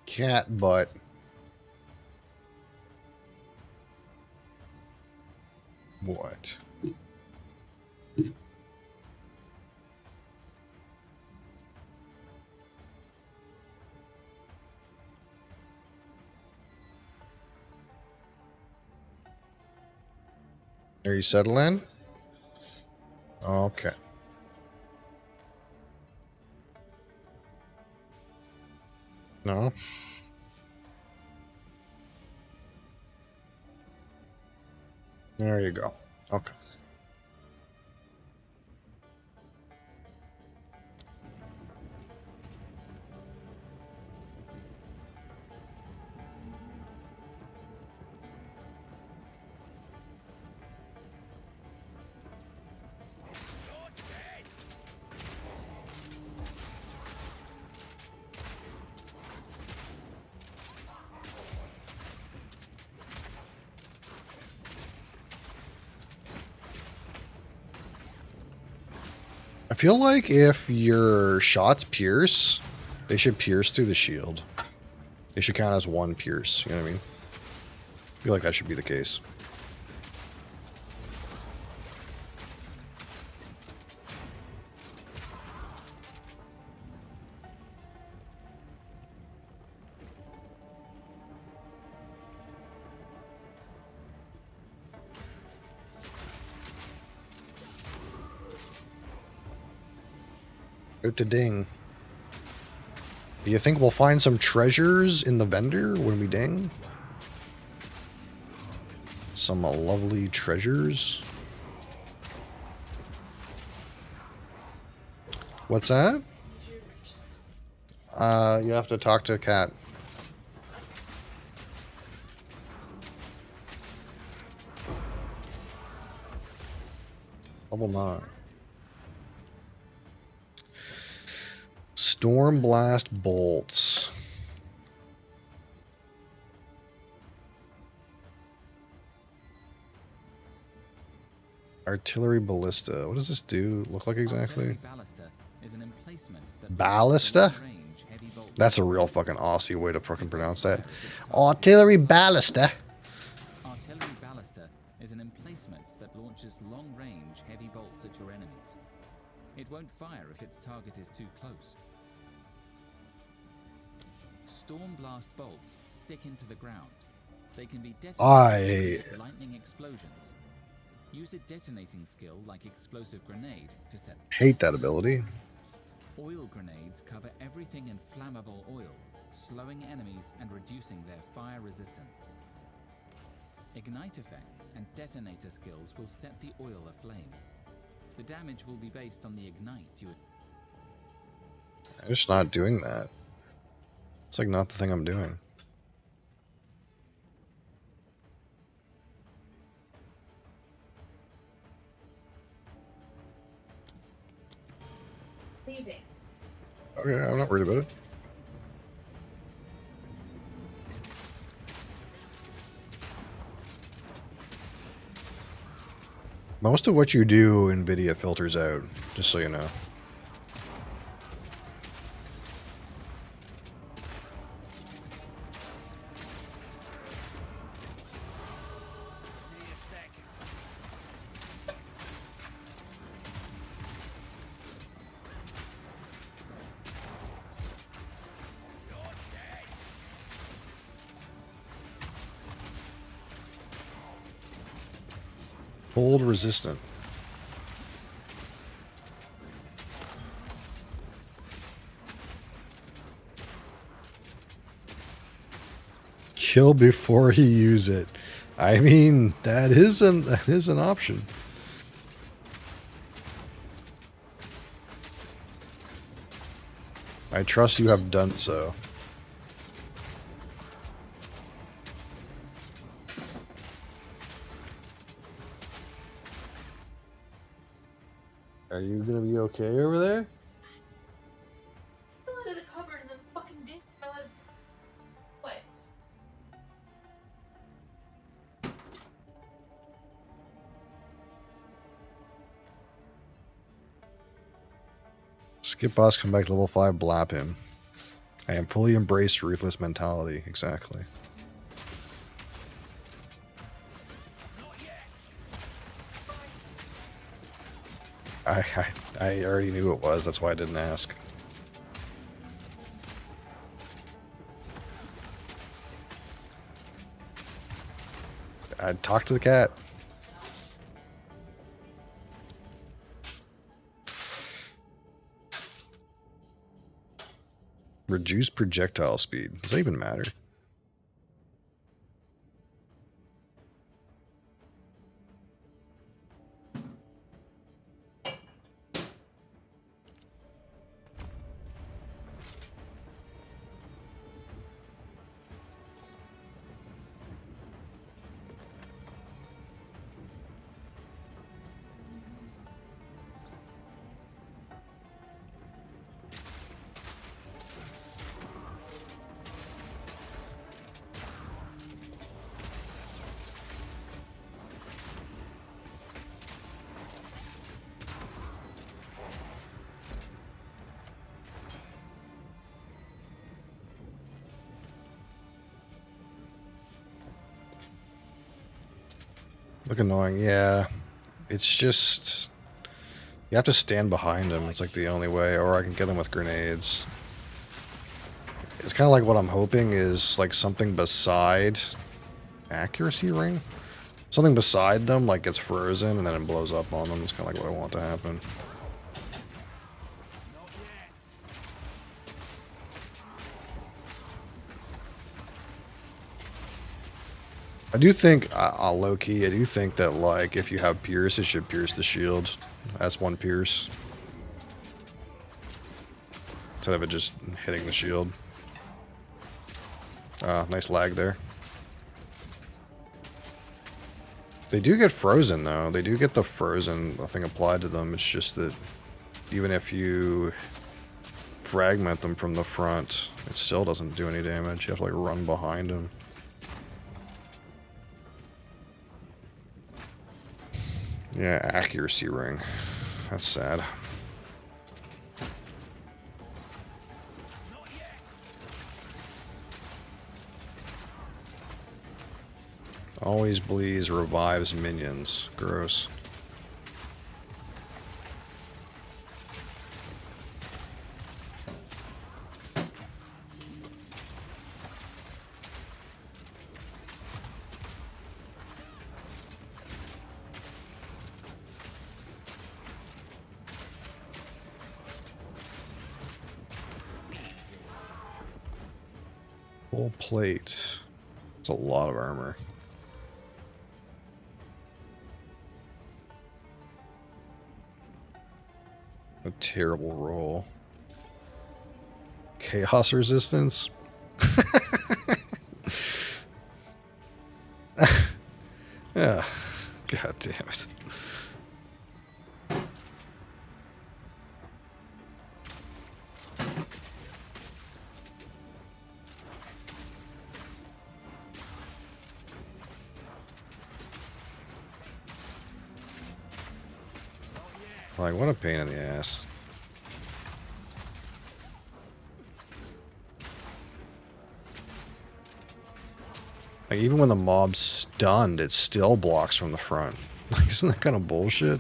Cat butt. What? Are you settling? Okay. No? There you go. Okay. I feel like if your shots pierce, they should pierce through the shield. They should count as one pierce, you know what I mean? I feel like that should be the case. Out to ding. Do you think we'll find some treasures in the vendor when we ding? Some lovely treasures. What's that? You have to talk to a cat. Level 9. Storm blast bolts. Artillery ballista. What does this do? Look like exactly? Ballista? That's a real fucking Aussie way to fucking pronounce that. Artillery ballista. Artillery ballista is an emplacement that launches long-range heavy bolts at your enemies. It won't fire if its target is too close. Storm blast bolts stick into the ground. They can be detonated with lightning explosions. Use a detonating skill like explosive grenade to set. Hate that ability. Oil grenades cover everything in flammable oil, slowing enemies and reducing their fire resistance. Ignite effects and detonator skills will set the oil aflame. The damage will be based on the ignite you. I'm just not doing that. It's like not the thing I'm doing. Leaving. Okay, I'm not worried about it. Most of what you do, NVIDIA filters out, just so you know. Hold resistant. Kill before you use it. I mean, that is an option. I trust you have done so. Are you gonna be okay over there? Fell out of the cupboard and then fucking dick fell out of what? Skip boss, come back to level 5, blap him. I am fully embraced ruthless mentality. Exactly. I already knew it was. That's why I didn't ask. I'd talk to the cat. Reduce projectile speed. Does that even matter? Look annoying, yeah. It's just... You have to stand behind them. It's like the only way. Or I can get them with grenades. It's kind of like what I'm hoping is like something beside... Accuracy ring? Something beside them like gets frozen and then it blows up on them. It's kind of like what I want to happen. I do think, low-key, I do think that, like, if you have pierce, it should pierce the shield. That's one pierce. Instead of it just hitting the shield. Nice lag there. They do get frozen, though. They do get the frozen thing applied to them. It's just that even if you fragment them from the front, it still doesn't do any damage. You have to, like, run behind them. Yeah, accuracy ring. That's sad. Always bleeds, revives minions. Gross. Full plate. That's a lot of armor. A terrible roll. Chaos resistance? Yeah. God damn it. Like, what a pain in the ass. Like, even when the mob's stunned, it still blocks from the front. Like, isn't that kind of bullshit?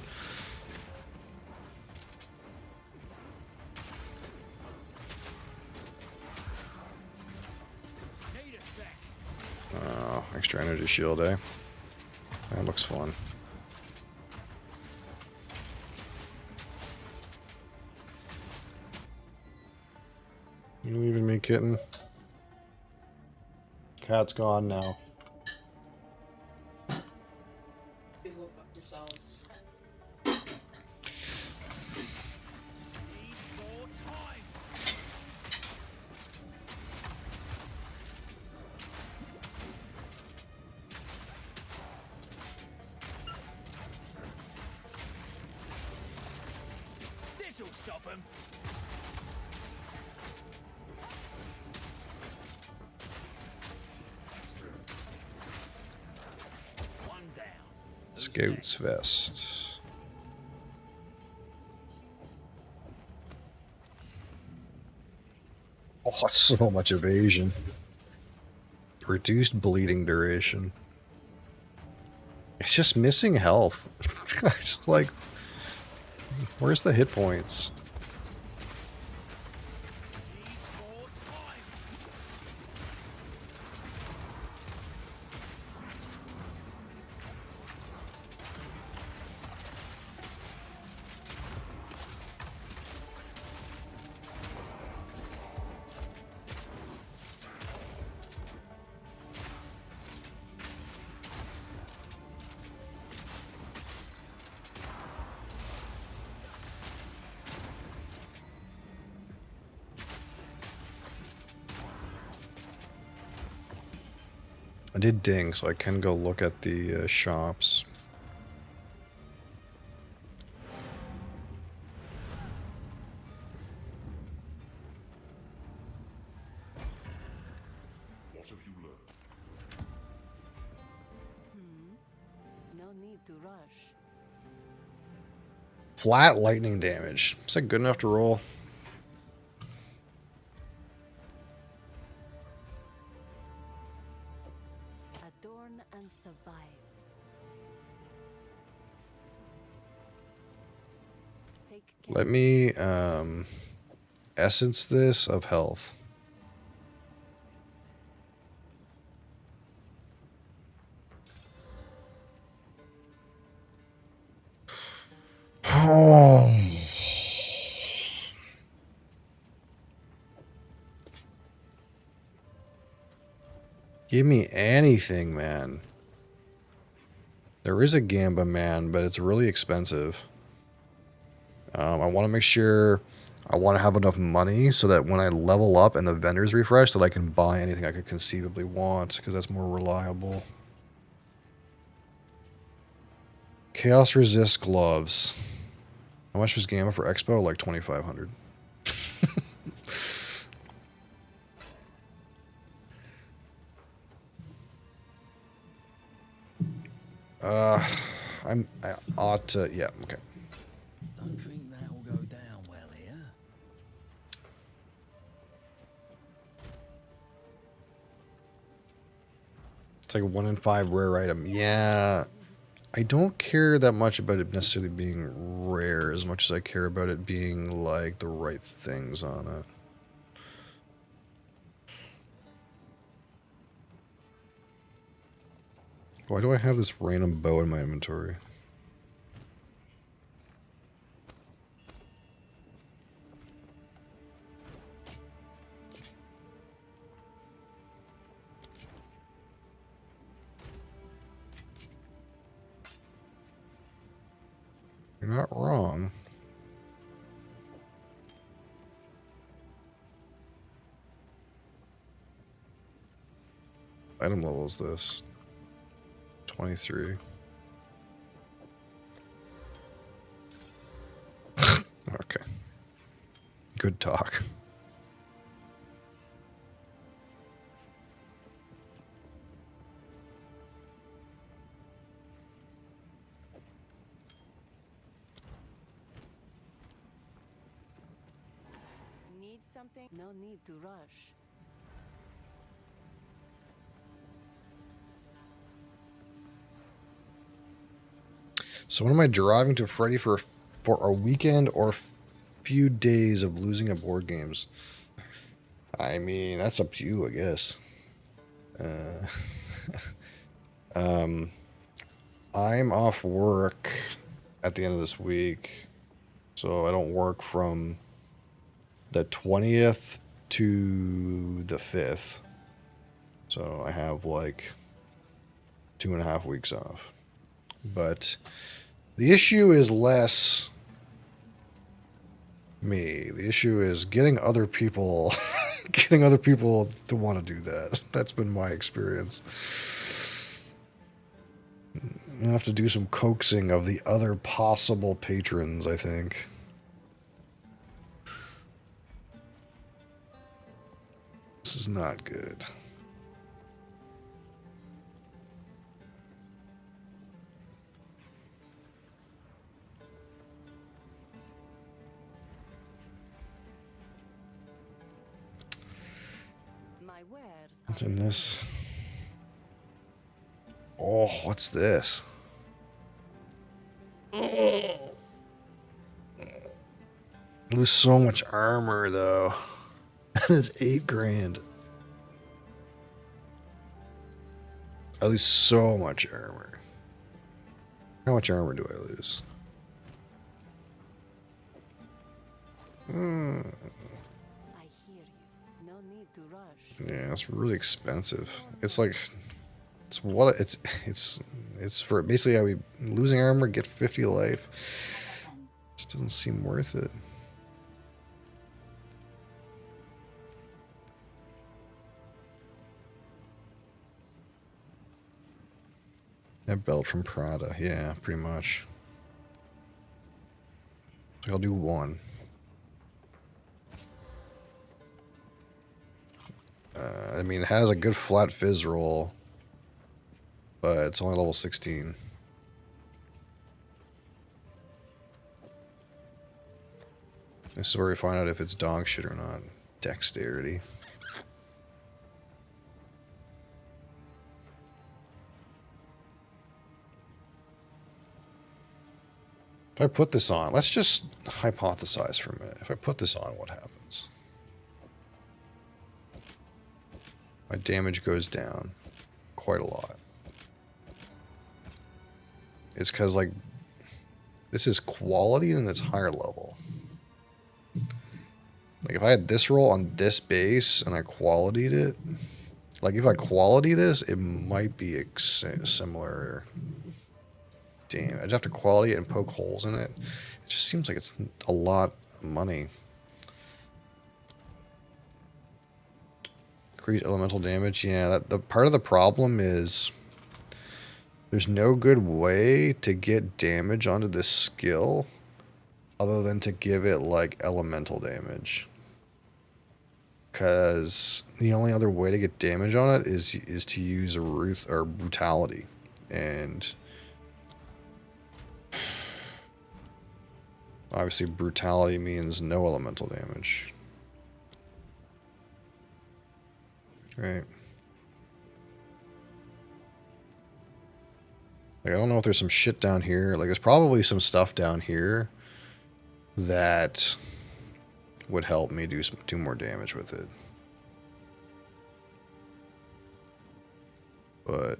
Oh, extra energy shield, eh? That looks fun. You leaving me, kitten? Cat's gone now. You go fuck yourselves. Need more time. This'll stop him. One down. Scout's vest. Oh, so much evasion. Reduced bleeding duration. It's just missing health. Just like, where's the hit points? Need more time. I did ding, so I can go look at the shops. What have you learned? No need to rush. Flat lightning damage. Is that good enough to roll? Adorn and survive. Take care. Let me essence this of health. Oh. Give me anything, man. There is a Gamba man, but it's really expensive. I want to make sure I want to have enough money so that when I level up and the vendors refresh, that I can buy anything I could conceivably want, because that's more reliable. Chaos Resist gloves. How much was Gamma for Expo? Like 2,500. I ought to, yeah, okay. Don't think that will go down well here. It's like a 1 in 5 rare item. Yeah, I don't care that much about it necessarily being rare as much as I care about it being like the right things on it. Why do I have this random bow in my inventory? You're not wrong. Item level is this? 23. Okay. Good talk. Need something? No need to rush. So when am I driving to Freddy for a weekend or few days of losing at board games? I mean, that's up to you, I guess. I'm off work at the end of this week, so I don't work from the 20th to the 5th. So I have like 2.5 weeks off. But the issue is less me. The issue is getting other people to want to do that. That's been my experience. I have to do some coaxing of the other possible patrons, I think. This is not good. My wares What's in this? Oh, what's this? Oh. Lose so much armor though. And it's 8 grand. I lose so much armor. How much armor do I lose? I hear you. No need to rush. Yeah, it's really expensive. It's like it's for basically how we losing armor, get 50 life. Just doesn't seem worth it. That belt from Prada, yeah, pretty much. So I'll do 1. I mean, it has a good flat fizz roll, but it's only level 16. This is where we find out if it's dog shit or not. Dexterity. If I put this on, let's just hypothesize for a minute. If I put this on, what happens? My damage goes down quite a lot. It's because, like, this is quality and it's higher level. Like, if I had this roll on this base and I quality'd it, like, if I quality this, it might be a similar damage. I'd have to quality it and poke holes in it. It just seems like it's a lot of money. Increase elemental damage. Yeah, that the part of the problem is there's no good way to get damage onto this skill other than to give it like elemental damage. Because the only other way to get damage on it is to use a Ruth or brutality, and obviously brutality means no elemental damage. Right. Like, I don't know if there's some shit down here. Like, there's probably some stuff down here that would help me do more damage with it. But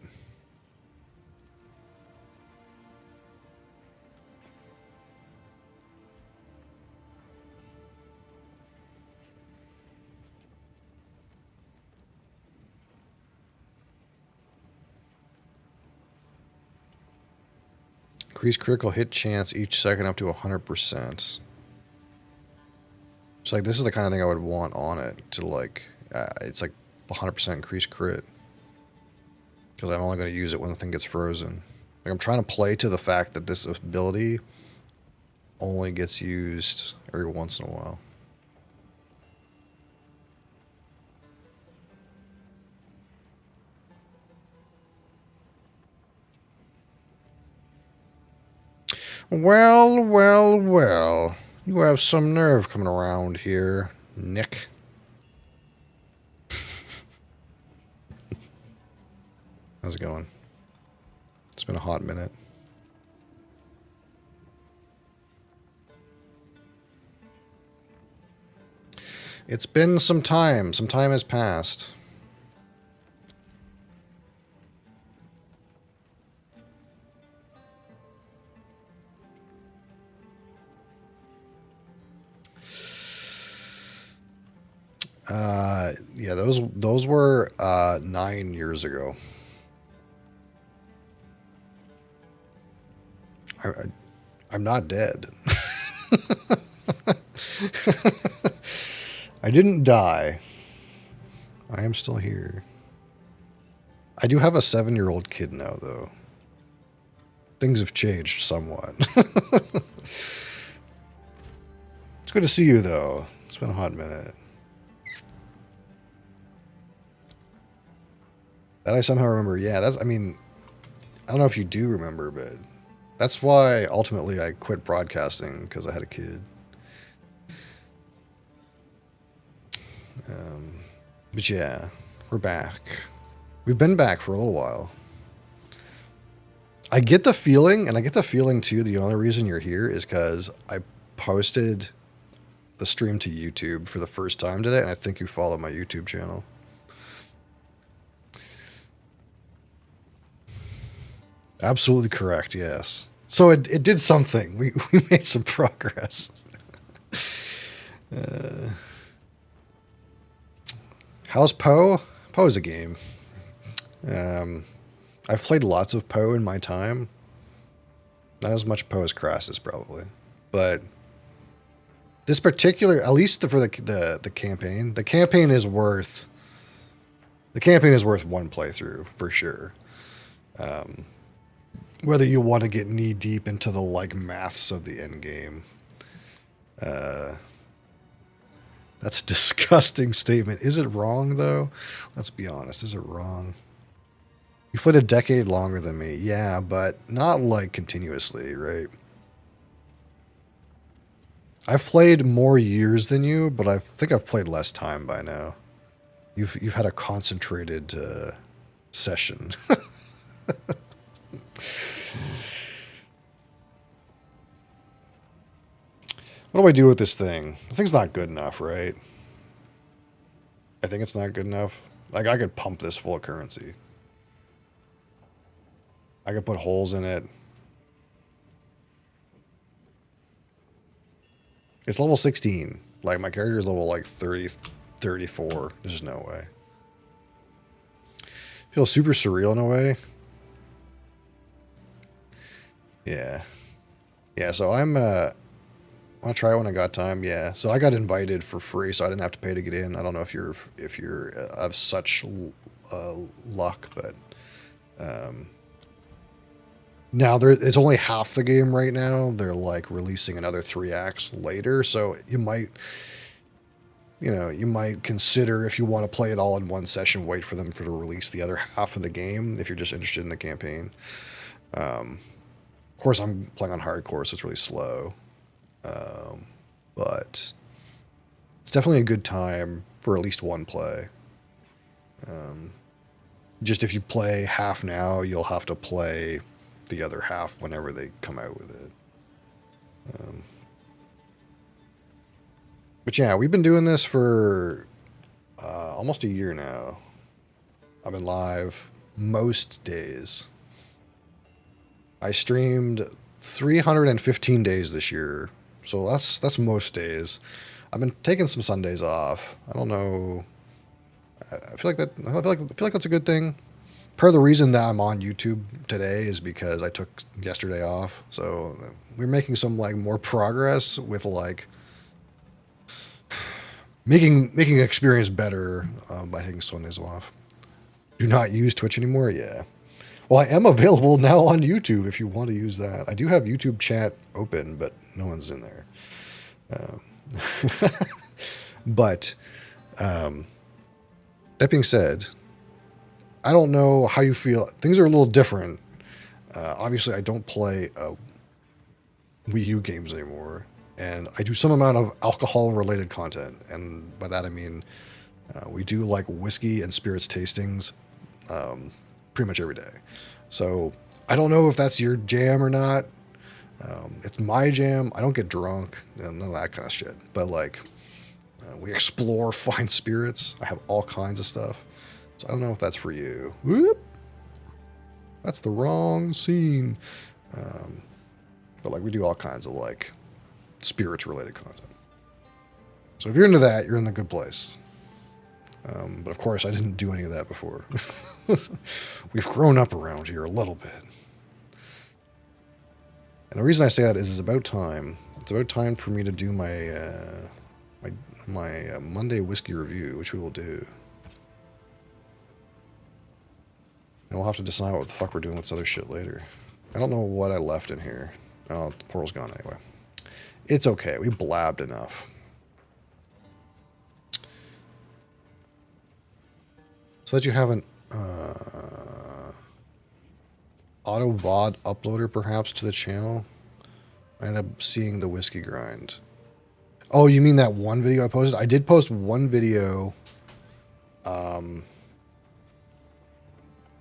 increase critical hit chance each second up to 100%. So, like, this is the kind of thing I would want on it to, like, it's like 100% increased crit. Because I'm only going to use it when the thing gets frozen. Like, I'm trying to play to the fact that this ability only gets used every once in a while. Well, well, well. You have some nerve coming around here, Nick. How's it going? It's been a hot minute. It's been some time. Some time has passed. Yeah, those were 9 years ago. I'm not dead. I didn't die. I am still here. I do have a 7-year-old kid now, though. Things have changed somewhat. It's good to see you, though. It's been a hot minute. That I somehow remember. Yeah, that's, I mean, I don't know if you do remember, but that's why ultimately I quit broadcasting, because I had a kid. But yeah, we're back. We've been back for a little while. I get the feeling, and I get the feeling too, the only reason you're here is because I posted the stream to YouTube for the first time today, and I think you follow my YouTube channel. Absolutely correct, yes. So it did something. We made some progress. How's Poe? Poe's a game. I've played lots of Poe in my time. Not as much Poe as Crassus, probably. But this particular, at least for the campaign, the campaign is worth one playthrough for sure. Whether you want to get knee deep into the like maths of the end game. That's a disgusting statement. Is it wrong though? Let's be honest. Is it wrong? You played a decade longer than me. Yeah, but not like continuously, right? I've played more years than you, but I think I've played less time by now. You've had a concentrated session. What do I do with this thing? This thing's not good enough, right? I think it's not good enough. Like, I could pump this full of currency. I could put holes in it. It's level 16. Like, my character's level, like, 30, 34. There's just no way. Feels super surreal in a way. Yeah. Yeah, so I'm, want to try it when I got time? Yeah. So I got invited for free, so I didn't have to pay to get in. I don't know if you're of such luck, but now it's only half the game right now. They're like releasing another 3 acts later, so you might consider, if you want to play it all in one session, wait for them to release the other half of the game if you're just interested in the campaign. Of course, I'm playing on hardcore, so it's really slow. But it's definitely a good time for at least one play. Just if you play half now, you'll have to play the other half whenever they come out with it. But yeah, we've been doing this for almost a year now. I've been live most days. I streamed 315 days this year. So that's most days. I've been taking some Sundays off. I don't know. I feel like that's a good thing. Part of the reason that I'm on YouTube today is because I took yesterday off. So we're making some like more progress with like making the experience better by taking Sundays off. Do not use Twitch anymore? Yeah. Well, I am available now on YouTube if you want to use that. I do have YouTube chat open, but no one's in there. But that being said, I don't know how you feel. Things are a little different. Obviously, I don't play Wii U games anymore, and I do some amount of alcohol-related content. And by that I mean we do like whiskey and spirits tastings pretty much every day. So I don't know if that's your jam or not. It's my jam. I don't get drunk and none of that kind of shit. But like, we explore fine spirits. I have all kinds of stuff. So I don't know if that's for you. Whoop! That's the wrong scene. But like, we do all kinds of like spirits related content. So if you're into that, you're in the good place. But of course, I didn't do any of that before. We've grown up around here a little bit. And the reason I say that is it's about time. It's about time for me to do my my Monday whiskey review, which we will do. And we'll have to decide what the fuck we're doing with this other shit later. I don't know what I left in here. Oh, the portal's gone anyway. It's okay. We blabbed enough. So that you have an auto VOD uploader perhaps to the channel. I ended up seeing the whiskey grind. Oh, you mean that one video I posted? I did post one video of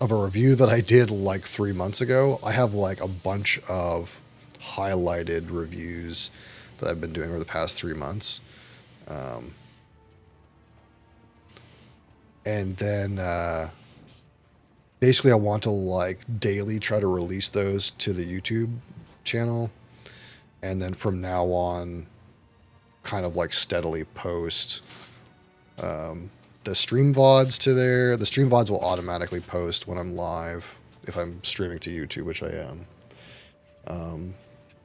a review that I did like 3 months ago. I have like a bunch of highlighted reviews that I've been doing over the past 3 months. And then basically I want to like daily try to release those to the YouTube channel. And then from now on, kind of like steadily post the stream VODs to there. The stream VODs will automatically post when I'm live, if I'm streaming to YouTube, which I am.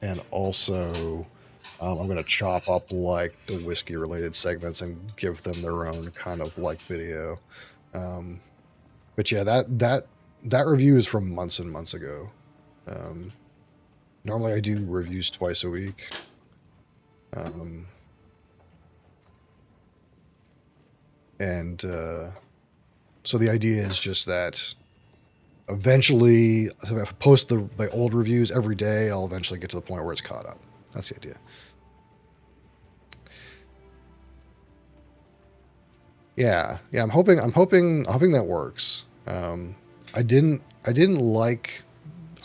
And also, I'm going to chop up like the whiskey related segments and give them their own kind of like video. But yeah, that review is from months and months ago. Normally I do reviews twice a week. So the idea is just that eventually, if I post my old reviews every day, I'll eventually get to the point where it's caught up. That's the idea. Yeah, I'm hoping that works. I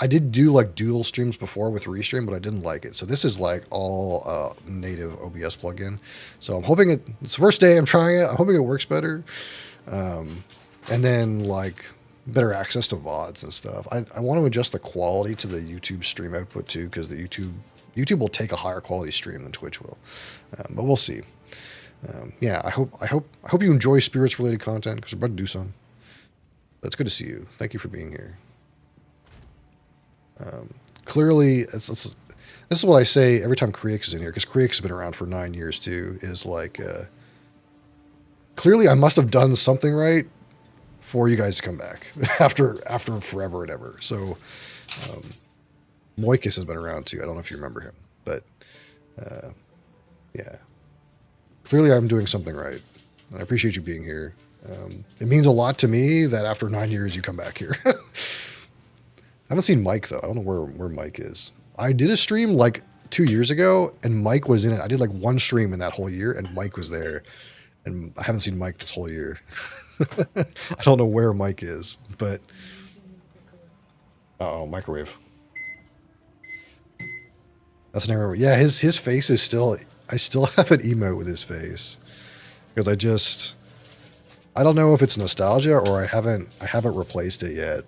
did do like dual streams before with Restream, but I didn't like it. So this is like all native OBS plugin. So I'm hoping it's the first day I'm trying it. I'm hoping it works better. And then like better access to VODs and stuff. I want to adjust the quality to the YouTube stream output too, because the YouTube will take a higher quality stream than Twitch will. But we'll see. Yeah, I hope you enjoy spirits related content because we're about to do some. But it's good to see you. Thank you for being here. Clearly, this is what I say every time Creax is in here, because Creax has been around for 9 years too, is like, clearly I must have done something right for you guys to come back after forever and ever. So, Moikis has been around too. I don't know if you remember him, but, yeah, clearly I'm doing something right. And I appreciate you being here. It means a lot to me that after 9 years you come back here. I haven't seen Mike, though. I don't know where Mike is. I did a stream like 2 years ago, and Mike was in it. I did like one stream in that whole year, and Mike was there. And I haven't seen Mike this whole year. I don't know where Mike is, but... Uh-oh, microwave. That's an error. Yeah, his face is still... I still have an emote with his face. Because I don't know if it's nostalgia or I haven't replaced it yet.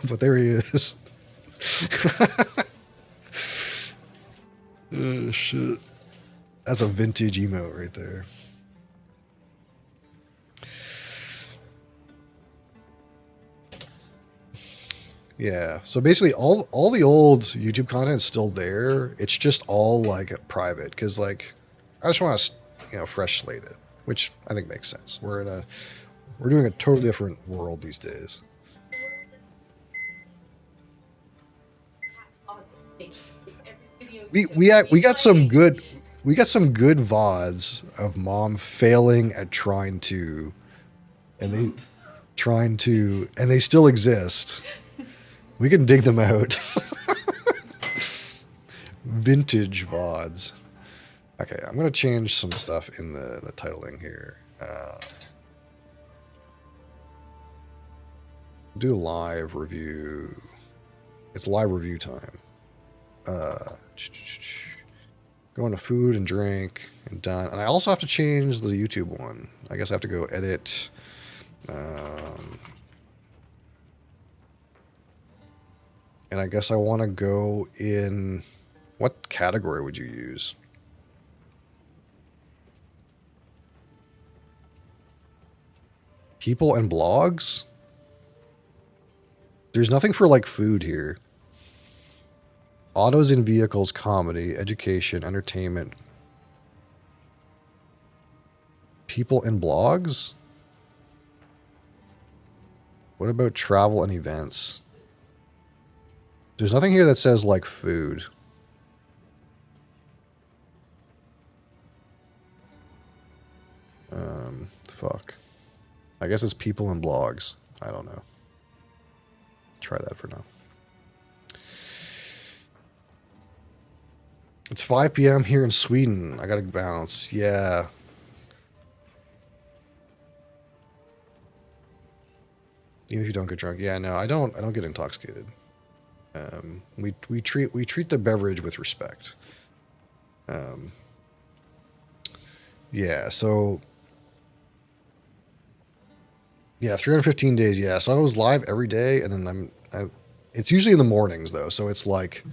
But there he is. Oh, shit. That's a vintage emote right there. Yeah, so basically all the old YouTube content is still there. It's just all like private because like I just want to fresh slate it, which I think makes sense. We're doing a totally different world these days. We got some good VODs of mom failing at trying to, and they still exist. We can dig them out. Vintage VODs. Okay, I'm gonna change some stuff in the titling here. Do a live review. It's live review time. Go into food and drink and done. And I also have to change the YouTube one. I guess I have to go edit. And I guess I want to go in... What category would you use? People and blogs? There's nothing for like food here. Autos and vehicles, comedy, education, entertainment. People and blogs? What about travel and events? There's nothing here that says like food. Fuck. I guess it's people and blogs. I don't know. Try that for now. It's 5 p.m. here in Sweden. I gotta bounce. Yeah. Even if you don't get drunk. Yeah, no, I don't get intoxicated. We treat the beverage with respect. Yeah, so yeah, 315 days. Yeah, so I was live every day, and then it's usually in the mornings though, so it's like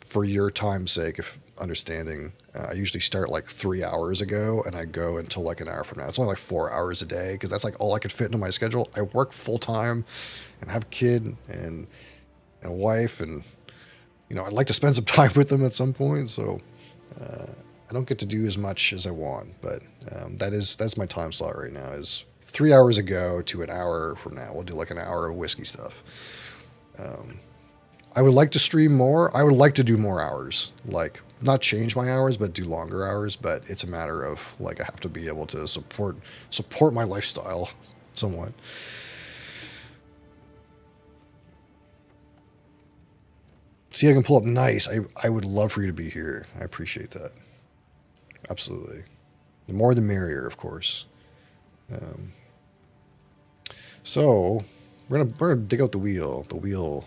for your time's sake, if understanding, I usually start like 3 hours ago, and I go until like an hour from now. It's only like 4 hours a day because that's like all I could fit into my schedule. I work full time, and have a kid and a wife, and you know I'd like to spend some time with them at some point. So I don't get to do as much as I want, but that's my time slot right now. Is 3 hours ago to an hour from now. We'll do like an hour of whiskey stuff. I would like to stream more. I would like to do more hours. Like, not change my hours, but do longer hours. But it's a matter of, like, I have to be able to support my lifestyle somewhat. See, I can pull up nice. I would love for you to be here. I appreciate that. Absolutely. The more the merrier, of course. So we're gonna dig out the wheel. The wheel.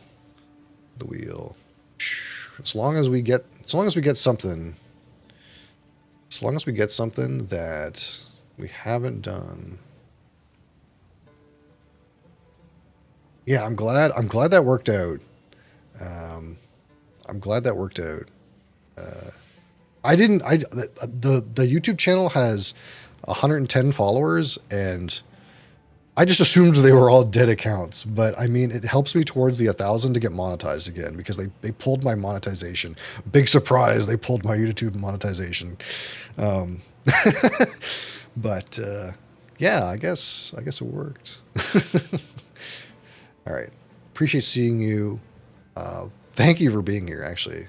As long as we get something. As long as we get something that we haven't done. Yeah, I'm glad that worked out. I'm glad that worked out. The YouTube channel has 110 followers, and I just assumed they were all dead accounts. But I mean, it helps me towards the 1,000 to get monetized again, because they pulled my monetization. Big surprise, they pulled my YouTube monetization. But yeah, I guess it worked. All right, appreciate seeing you. Thank you for being here. Actually,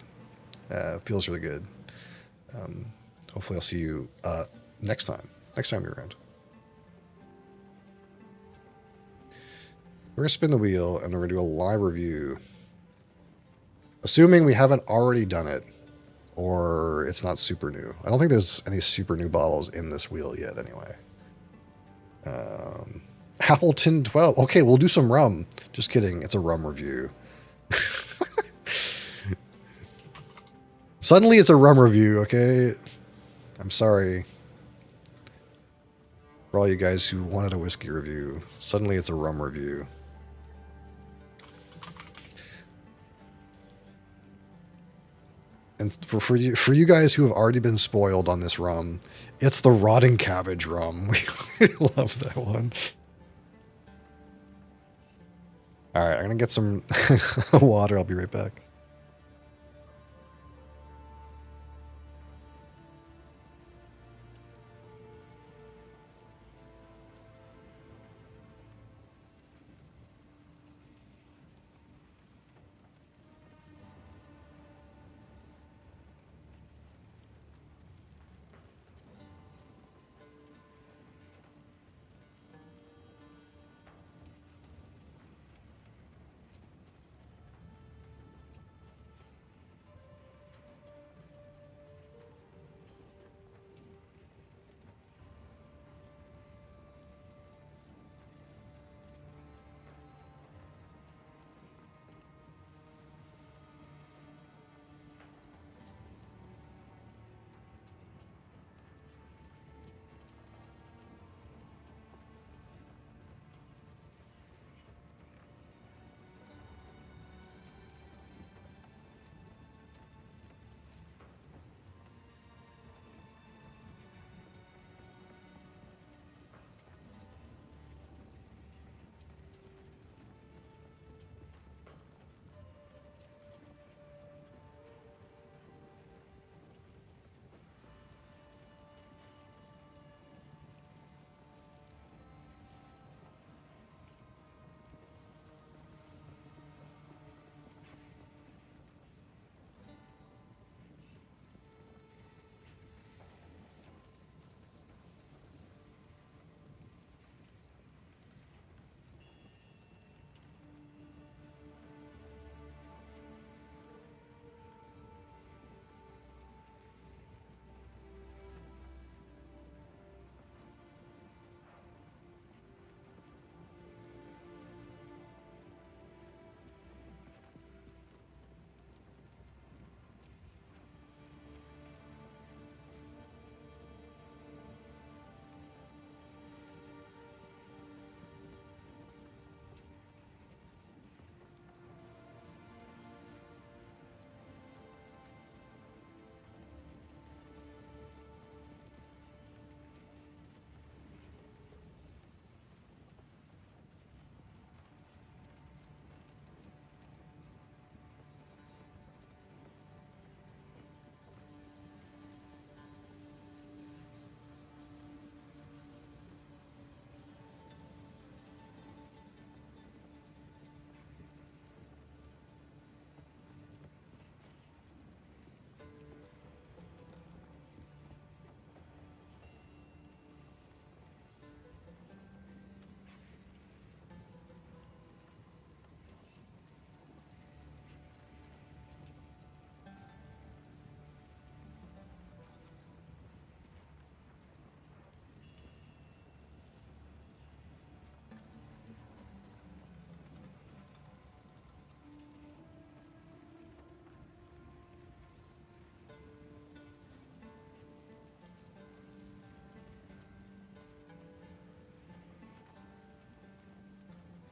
feels really good. Hopefully, I'll see you next time you're around. We're gonna spin the wheel and we're gonna do a live review. Assuming we haven't already done it, or it's not super new. I don't think there's any super new bottles in this wheel yet anyway. Appleton 12. Okay, we'll do some rum. Just kidding, it's a rum review. Suddenly it's a rum review, okay? I'm sorry. For all you guys who wanted a whiskey review, suddenly it's a rum review. And for you guys who have already been spoiled on this rum, it's the rotting cabbage rum. We love that one. All right, I'm gonna get some water. I'll be right back.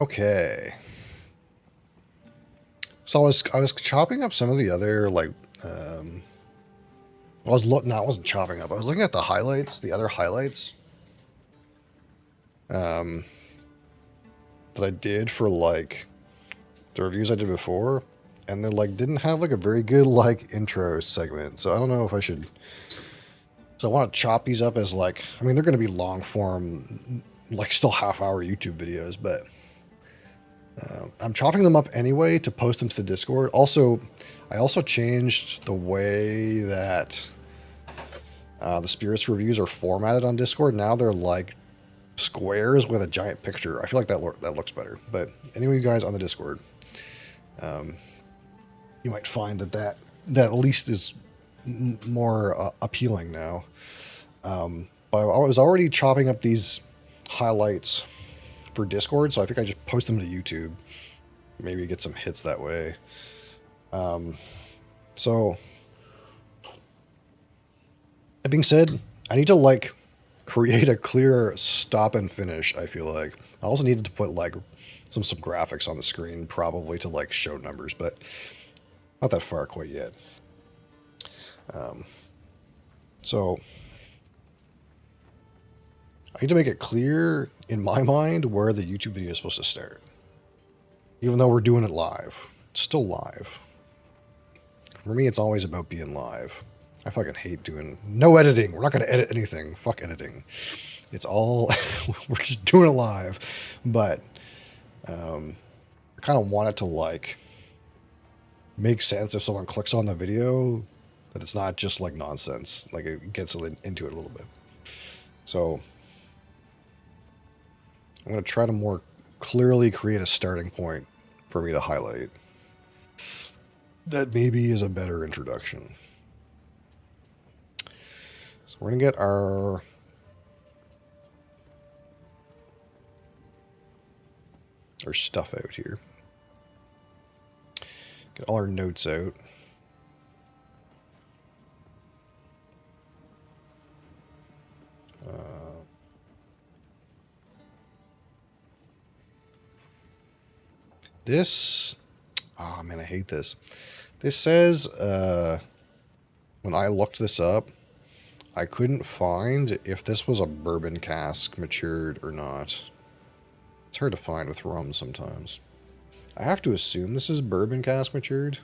Okay. So I was chopping up some of the other like I wasn't chopping up. I was looking at the highlights, the other highlights that I did for like the reviews I did before, and they like didn't have like a very good like intro segment. So I don't know if I should. So I want to chop these up as like, I mean, they're going to be long form, like still half-hour YouTube videos, but I'm chopping them up anyway to post them to the Discord. Also, I also changed the way that the Spirits reviews are formatted on Discord. Now they're like squares with a giant picture. I feel like that looks better. But anyway, you guys on the Discord, you might find that at least is more appealing now. But I was already chopping up these highlights for Discord, so I think I just post them to YouTube. Maybe get some hits that way. So that being said, I need to like create a clear stop and finish. I feel like I also needed to put like some graphics on the screen, probably to like show numbers, but not that far quite yet. So I need to make it clear in my mind where the YouTube video is supposed to start. Even though we're doing it live. It's still live. For me, it's always about being live. I fucking hate doing... No editing. We're not going to edit anything. Fuck editing. It's all... we're just doing it live. But I kind of want it to, like, make sense if someone clicks on the video, that it's not just, like, nonsense. Like, it gets into it a little bit. So I'm going to try to more clearly create a starting point for me to highlight. That maybe is a better introduction. So we're going to get our stuff out here. Get all our notes out. This, oh man, I hate this. This says, when I looked this up, I couldn't find if this was a bourbon cask matured or not. It's hard to find with rum sometimes. I have to assume this is bourbon cask matured.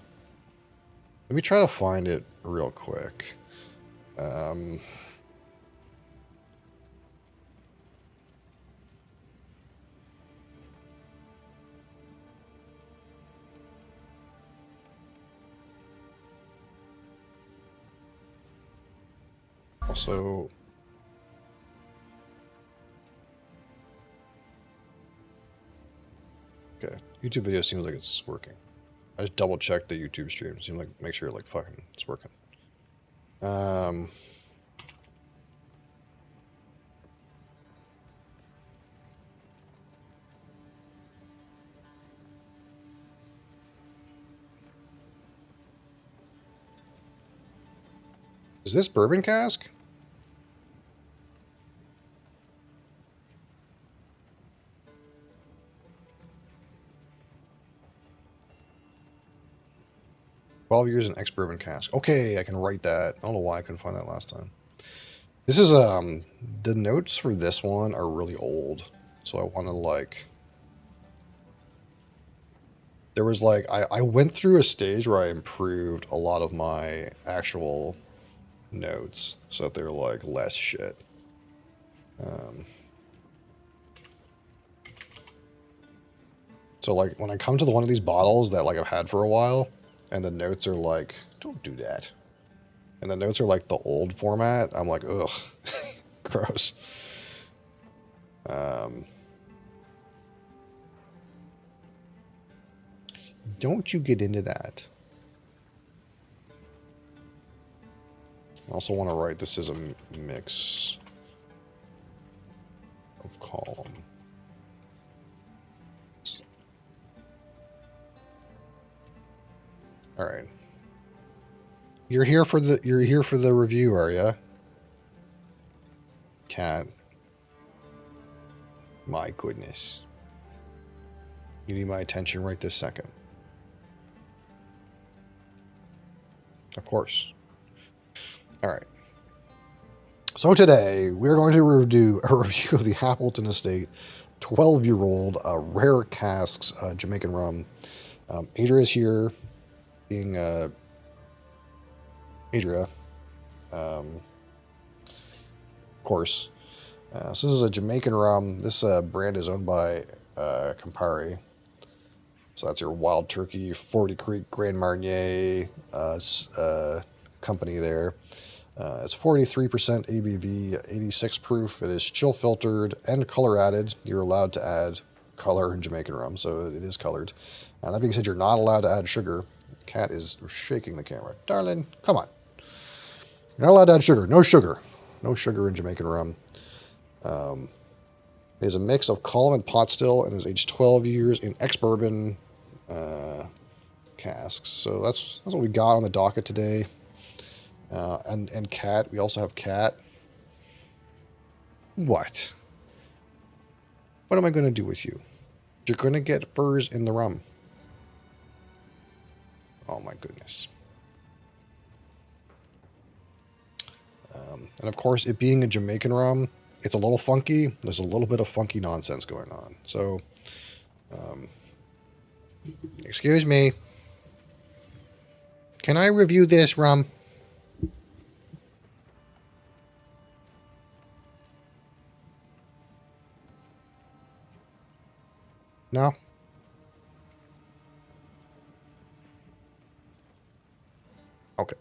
Let me try to find it real quick. Also, okay, YouTube video seems like it's working. I just double checked the YouTube stream. Seems like make sure like fucking it's working. Is this bourbon cask? $12 in ex-bourbon cask. Okay, I can write that. I don't know why I couldn't find that last time. This is, the notes for this one are really old. So I want to, like... There was, like, I went through a stage where I improved a lot of my actual notes. So that they're, like, less shit. So, like, when I come to one of these bottles that, like, I've had for a while... And the notes are like, don't do that. And the notes are like the old format. I'm like, ugh, gross. Don't you get into that. I also want to write this as a mix of column. All right. You're here for the review, are ya? Cat. My goodness. You need my attention right this second. Of course. All right. So today we're going to do a review of the Appleton Estate 12-year-old rare casks Jamaican rum. Adria is here, being Adria, of course. So this is a Jamaican rum. This brand is owned by Campari. So that's your Wild Turkey, 40 Creek, Grand Marnier company there. It's 43% ABV, 86 proof. It is chill filtered and color added. You're allowed to add color in Jamaican rum, so it is colored. That being said, you're not allowed to add sugar. Cat is shaking the camera. Darling, come on. You're not allowed to add sugar. No sugar. No sugar in Jamaican rum. It is a mix of column and pot still and is aged 12 years in ex-bourbon casks. So that's what we got on the docket today. And Cat. We also have Cat. What? What am I going to do with you? You're going to get furs in the rum. Oh my goodness. And of course, it being a Jamaican rum, it's a little funky. There's a little bit of funky nonsense going on. So, excuse me. Can I review this rum? No? Okay.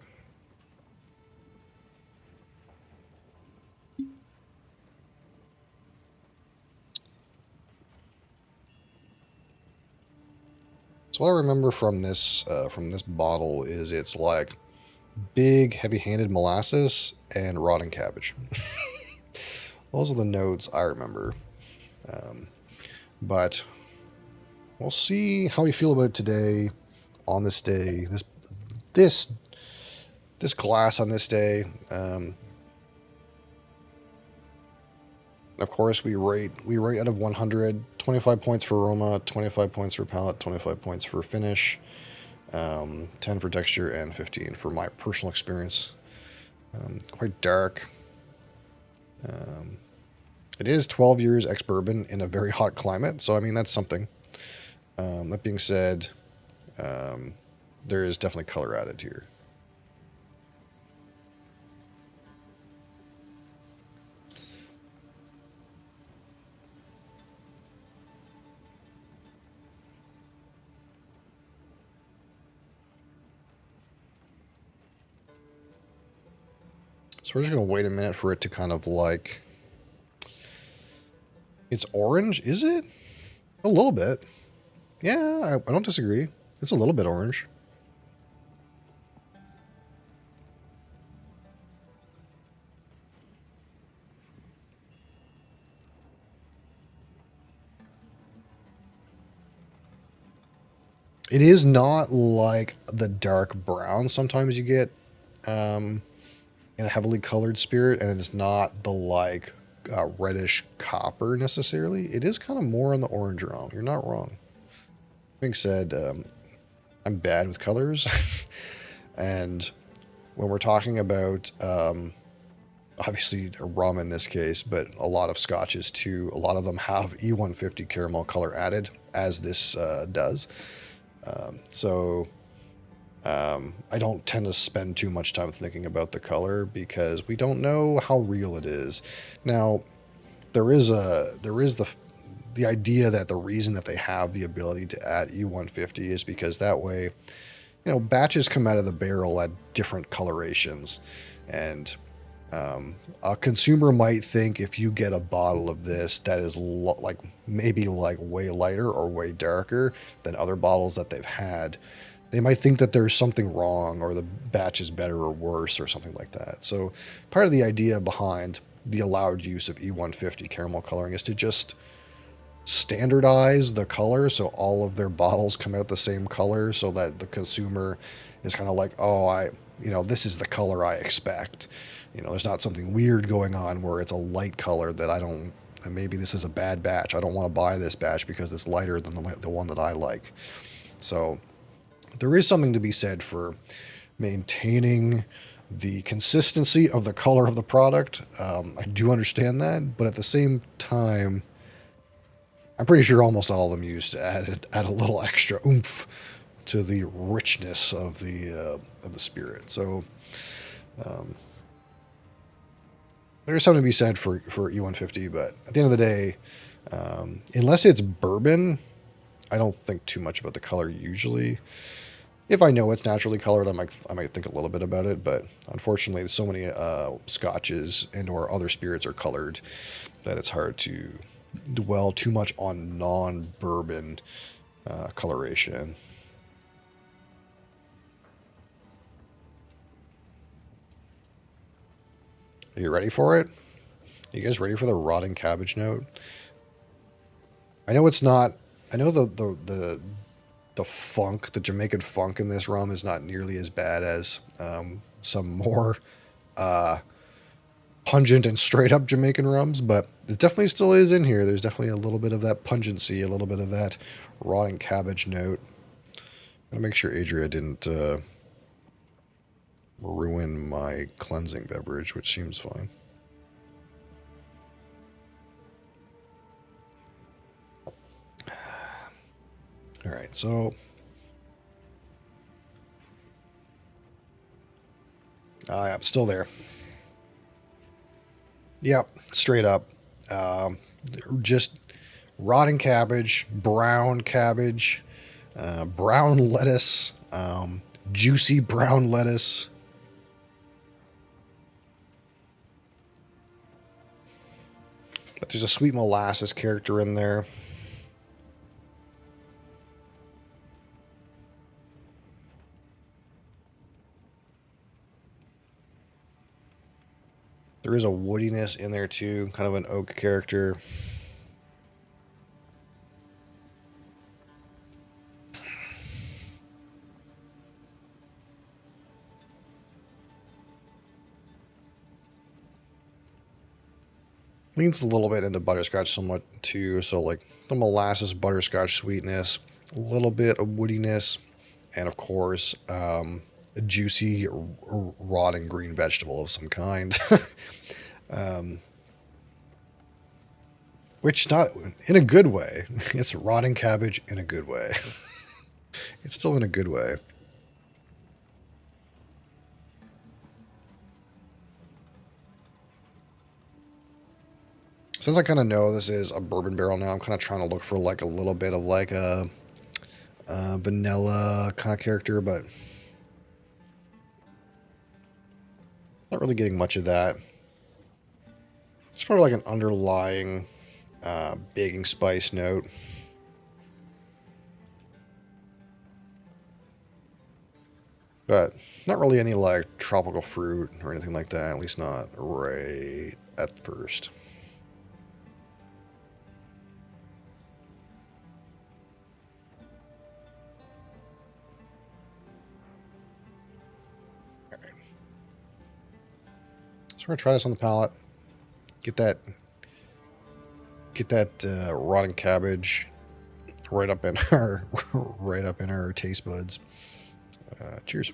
So what I remember from this bottle is it's like big, heavy-handed molasses and rotting cabbage. Those are the notes I remember. But we'll see how we feel about it today, on this day, this glass on this day. Of course, we rate out of 100, 25 points for aroma, 25 points for palate, 25 points for finish, 10 for texture, and 15 for my personal experience. Quite dark. It is 12 years ex-bourbon in a very hot climate, so I mean, that's something. That being said, there is definitely color added here. So we're just going to wait a minute for it to kind of like... It's orange, is it? A little bit. Yeah, I don't disagree. It's a little bit orange. It is not like the dark brown sometimes you get in a heavily colored spirit, and it's not the like reddish copper necessarily. It is kind of more on the orange realm. You're not wrong. Being said, I'm bad with colors, and when we're talking about obviously a rum in this case, but a lot of scotches too, a lot of them have E150 caramel color added, as this does. I don't tend to spend too much time thinking about the color because we don't know how real it is. Now, there is the idea that the reason that they have the ability to add E150 is because that way, you know, batches come out of the barrel at different colorations, and a consumer might think if you get a bottle of this that is maybe way lighter or way darker than other bottles that they've had, they might think that there's something wrong or the batch is better or worse or something like that. So part of the idea behind the allowed use of E150 caramel coloring is to just standardize the color so all of their bottles come out the same color, so that the consumer is kind of like, oh, this is the color I expect. You know, there's not something weird going on where it's a light color that I don't And maybe this is a bad batch. I don't want to buy this batch because it's lighter than the one that I like. So there is something to be said for maintaining the consistency of the color of the product. I do understand that, but at the same time, I'm pretty sure almost all of them used to add a little extra oomph to the richness of the spirit. So there's something to be said for E150, but at the end of the day, unless it's bourbon, I don't think too much about the color usually. If I know it's naturally colored, I might think a little bit about it, but unfortunately, so many scotches and or other spirits are colored that it's hard to dwell too much on non-bourbon coloration. Are you ready for it? Are you guys ready for the rotting cabbage note? I know it's not. I know the funk, the Jamaican funk in this rum is not nearly as bad as some more pungent and straight up Jamaican rums, but it definitely still is in here. There's definitely a little bit of that pungency, a little bit of that rotting cabbage note. I'm gonna make sure Adria didn't ruin my cleansing beverage, which seems fine. All right, so yeah, still there. Yep, straight up. Just rotting cabbage, brown lettuce, juicy brown lettuce. But there's a sweet molasses character in there. There is a woodiness in there too, kind of an oak character. Leans a little bit into butterscotch somewhat too, so like the molasses butterscotch sweetness, a little bit of woodiness, and of course a juicy rotting green vegetable of some kind. Which not in a good way. It's rotting cabbage in a good way. It's still in a good way. Since I kind of know this is a bourbon barrel now, I'm kind of trying to look for like a little bit of like a vanilla kind of character, but not really getting much of that. It's probably like an underlying baking spice note. But not really any like tropical fruit or anything like that, at least not right at first. All right. So we're gonna try this on the palate. Get that rotting cabbage right up in our taste buds. Cheers.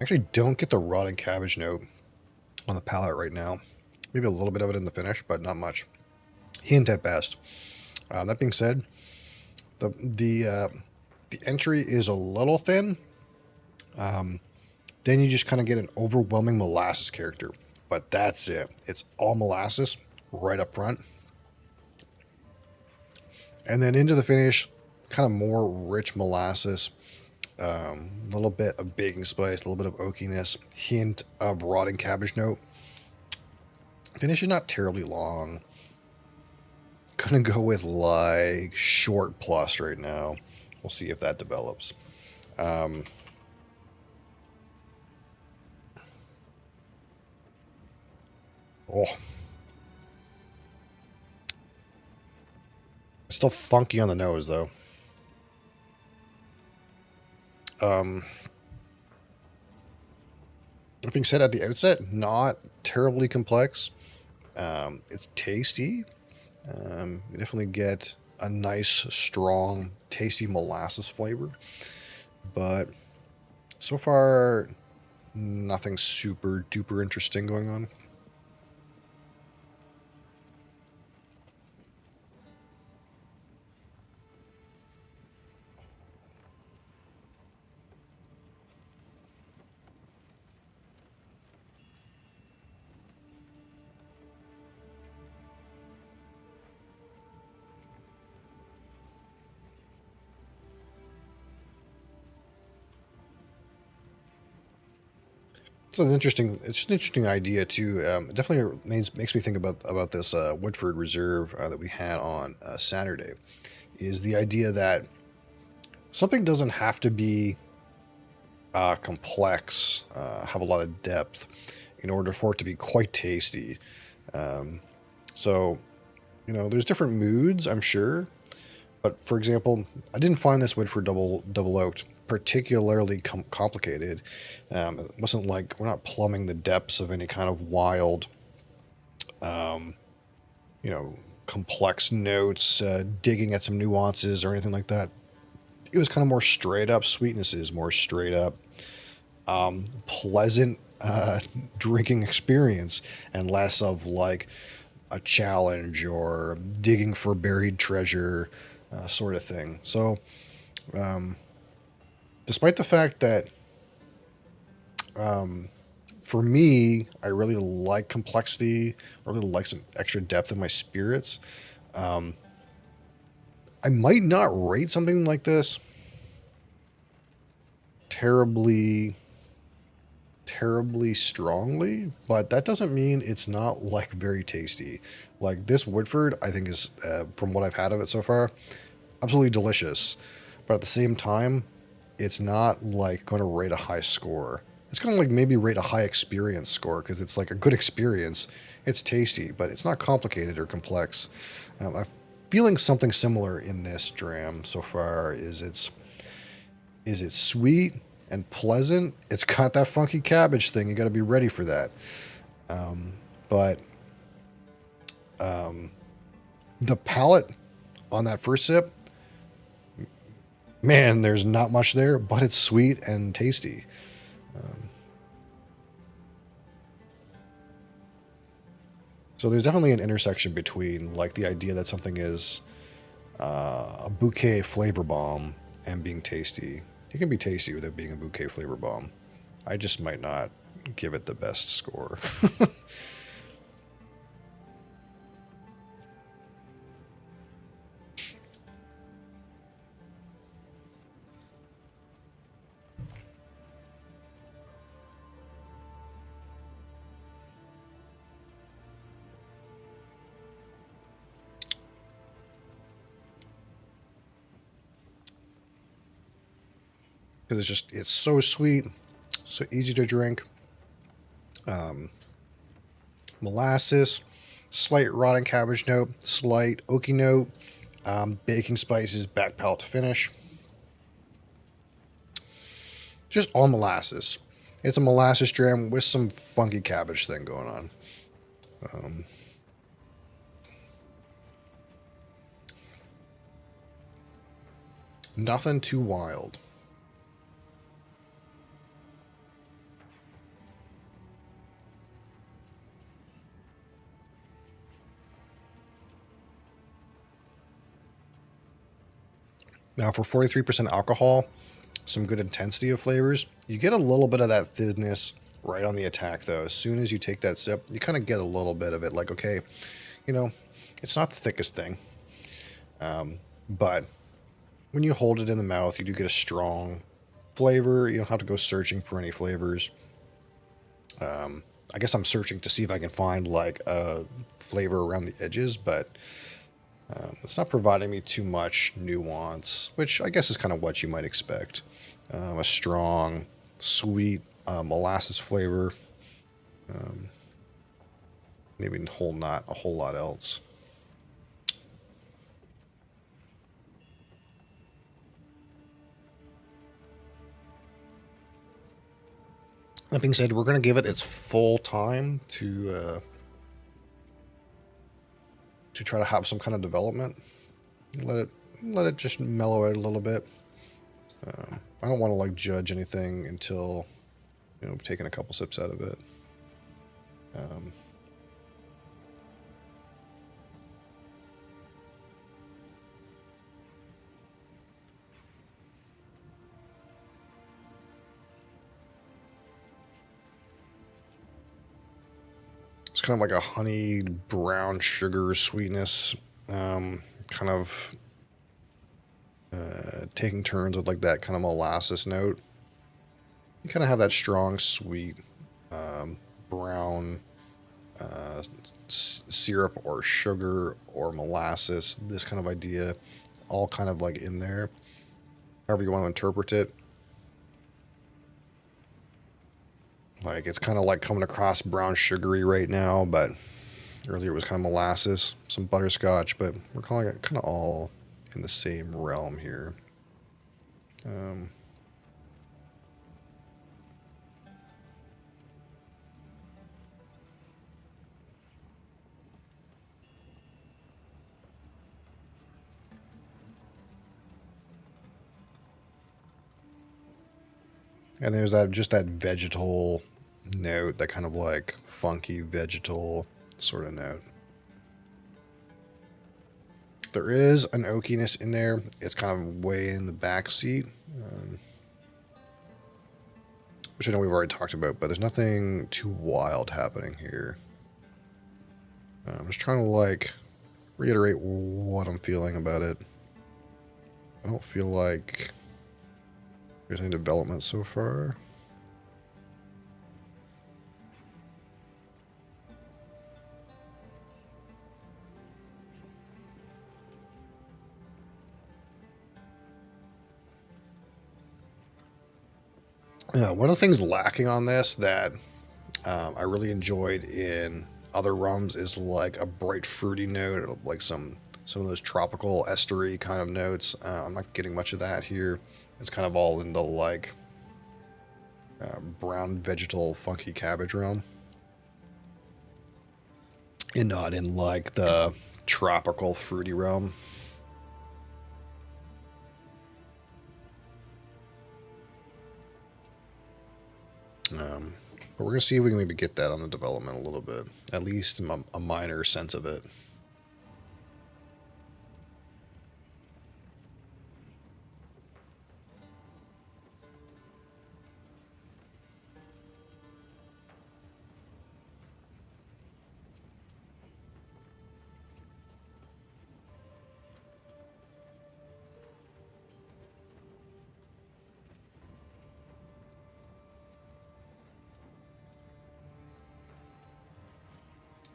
Actually don't get the rotting cabbage note on the palate right now. Maybe a little bit of it in the finish, but not much. Hint at best. That being said, the entry is a little thin. Then you just kind of get an overwhelming molasses character, but that's it. It's all molasses right up front. And then into the finish, kind of more rich molasses. A little bit of baking spice, a little bit of oakiness, hint of rotting cabbage note. Finish is not terribly long. Gonna go with like short plus right now. We'll see if that develops. Oh. It's still funky on the nose, though. That being said, at the outset, not terribly complex. It's tasty. You definitely get a nice, strong, tasty molasses flavor. But so far, nothing super duper interesting going on. It's an interesting idea too. It definitely makes me think about this Woodford Reserve that we had on Saturday. Is the idea that something doesn't have to be complex, have a lot of depth, in order for it to be quite tasty. So, there's different moods, I'm sure. But for example, I didn't find this Woodford double oaked particularly complicated. It wasn't like we're not plumbing the depths of any kind of wild, complex notes, digging at some nuances or anything like that. It was kind of more straight up sweetnesses, more straight up pleasant drinking experience, and less of like a challenge or digging for buried treasure sort of thing. So, despite the fact that for me, I really like complexity, I really like some extra depth in my spirits. I might not rate something like this terribly strongly, but that doesn't mean it's not like very tasty. Like this Woodford, I think is, from what I've had of it so far, absolutely delicious. But at the same time, it's not like going to rate a high score. It's going to like maybe rate a high experience score because it's like a good experience. It's tasty, but it's not complicated or complex. I'm feeling something similar in this dram so far. Is it's sweet and pleasant. It's got that funky cabbage thing. You got to be ready for that. But the palate on that first sip, man, there's not much there, but it's sweet and tasty. So there's definitely an intersection between like the idea that something is a bouquet flavor bomb and being tasty. It can be tasty without being a bouquet flavor bomb. I just might not give it the best score. Because it's so sweet, so easy to drink. Molasses, slight rotten cabbage note, slight oaky note, baking spices, back palate to finish. Just all molasses. It's a molasses dram with some funky cabbage thing going on. Nothing too wild. Now for 43% alcohol, some good intensity of flavors. You get a little bit of that thinness right on the attack though. As soon as you take that sip, you kind of get a little bit of it. Like, okay, it's not the thickest thing. But when you hold it in the mouth, you do get a strong flavor. You don't have to go searching for any flavors. I guess I'm searching to see if I can find like a flavor around the edges, but it's not providing me too much nuance, which I guess is kind of what you might expect. A strong, sweet molasses flavor. Maybe not a whole lot else. That being said, we're going to give it its full time to try to have some kind of development. Let it just mellow out a little bit. I don't want to like judge anything until, you know, taking a couple sips out of it. It's kind of like a honey brown sugar sweetness, kind of taking turns with like that kind of molasses note. You kind of have that strong, sweet brown syrup or sugar or molasses, this kind of idea, all kind of like in there, however you want to interpret it. Like, it's kind of like coming across brown sugary right now, but earlier it was kind of molasses, some butterscotch, but we're calling it kind of all in the same realm here. And there's that, just that vegetal note, that kind of like funky vegetal sort of note. There is an oakiness in there. It's kind of way in the back seat, which I know we've already talked about, but there's nothing too wild happening here. I'm just trying to like reiterate what I'm feeling about it. I don't feel like there's any development so far. Yeah, one of the things lacking on this that I really enjoyed in other rums is like a bright fruity note, like some of those tropical estery kind of notes. I'm not getting much of that here. It's kind of all in the like brown vegetal funky cabbage realm, and not in like the tropical fruity realm. But we're going to see if we can maybe get that on the development a little bit. At least a minor sense of it.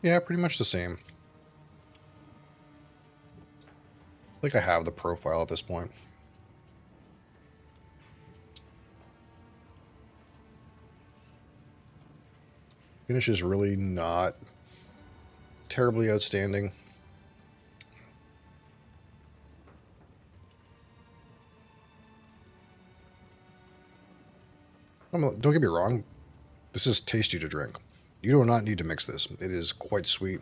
Yeah, pretty much the same. I think I have the profile at this point. Finish is really not terribly outstanding. Don't get me wrong, this is tasty to drink. You do not need to mix this. It is quite sweet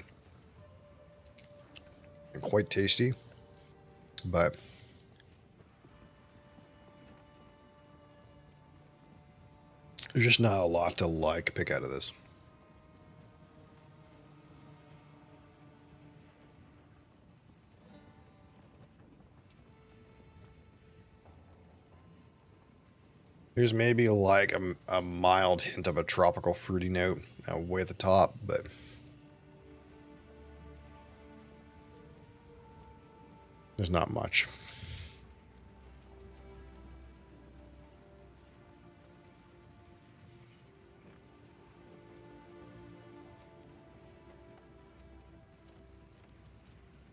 and quite tasty, but there's just not a lot to like pick out of this. There's maybe like a mild hint of a tropical fruity note way at the top, but there's not much.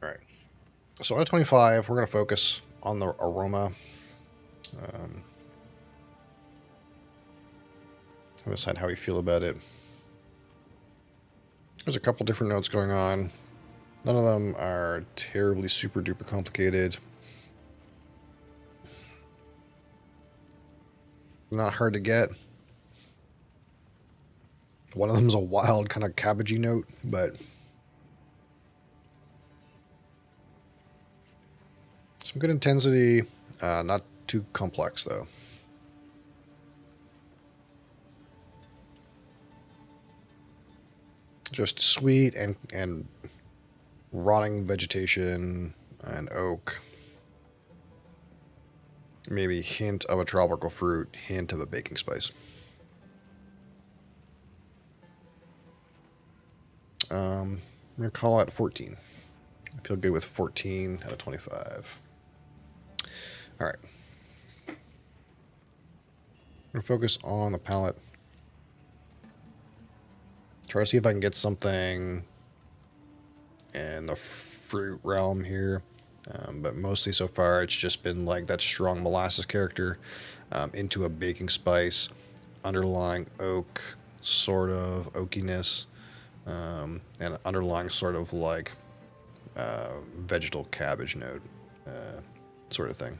All right. So out of 25, we're going to focus on the aroma. Decide how we feel about it. There's a couple different notes going on. None of them are terribly super duper complicated. Not hard to get. One of them's a wild kind of cabbagey note, but some good intensity. Not too complex though. Just sweet and rotting vegetation and oak. Maybe hint of a tropical fruit, hint of a baking spice. I'm going to call it 14. I feel good with 14 out of 25. All right. I'm going to focus on the palette. Try to see if I can get something in the fruit realm here. But mostly so far, it's just been like that strong molasses character into a baking spice, underlying oak, sort of oakiness, and underlying sort of like vegetal cabbage note sort of thing.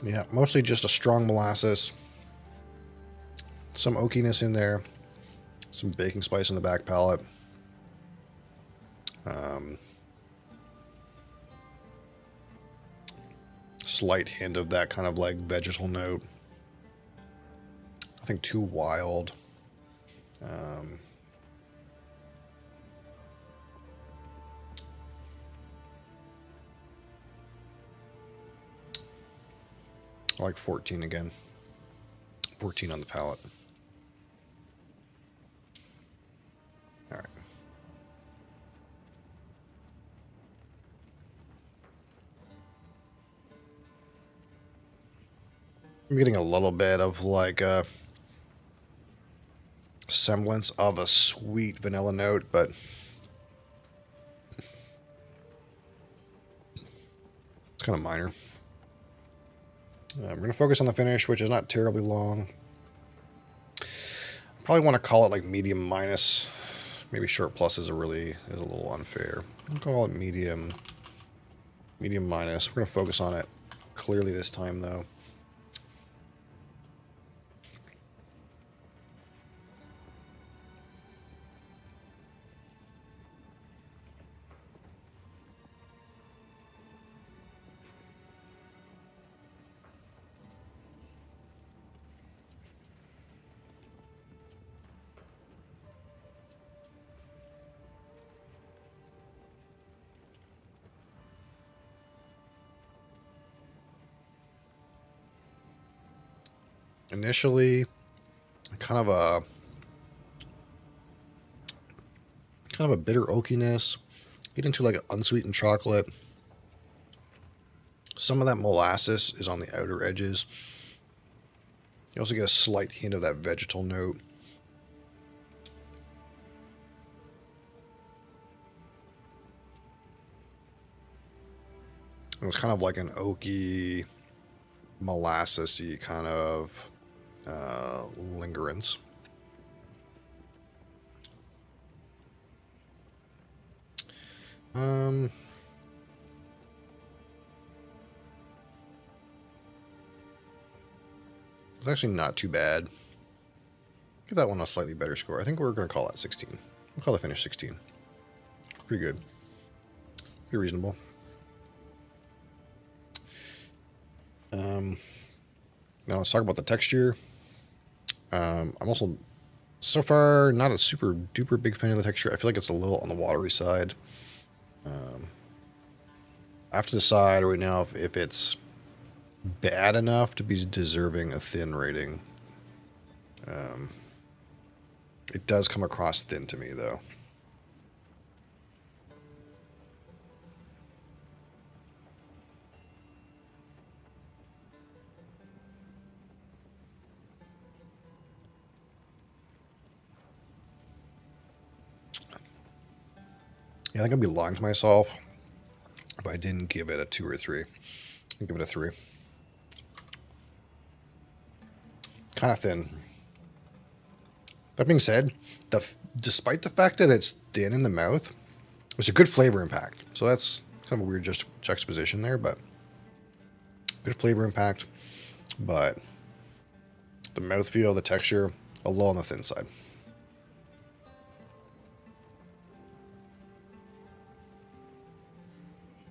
Yeah, mostly just a strong molasses, some oakiness in there, some baking spice in the back palate. Slight hint of that kind of like vegetal note. Nothing too wild. I like 14 again. 14 on the palette. All right. I'm getting a little bit of like a semblance of a sweet vanilla note, but it's kind of minor. I'm going to focus on the finish, which is not terribly long. Probably want to call it like medium minus. Maybe short plus is a little unfair. I'll call it medium minus. We're going to focus on it clearly this time, though. Initially, kind of a bitter oakiness. Get into like an unsweetened chocolate. Some of that molasses is on the outer edges. You also get a slight hint of that vegetal note. And it's kind of like an oaky, molassesy kind of lingerance. It's actually not too bad. Give that one a slightly better score. I think we're going to call that 16. We'll call the finish 16. Pretty good. Pretty reasonable. Now let's talk about the texture. I'm also, so far, not a super duper big fan of the texture. I feel like it's a little on the watery side. I have to decide right now if it's bad enough to be deserving a thin rating. It does come across thin to me, though. Yeah, I think I'd be lying to myself if I didn't give it a 2 or 3. I'd give it a 3. Kind of thin. That being said, despite the fact that it's thin in the mouth, it's a good flavor impact. So that's kind of a weird juxtaposition there, but good flavor impact. But the mouthfeel, the texture, a little on the thin side.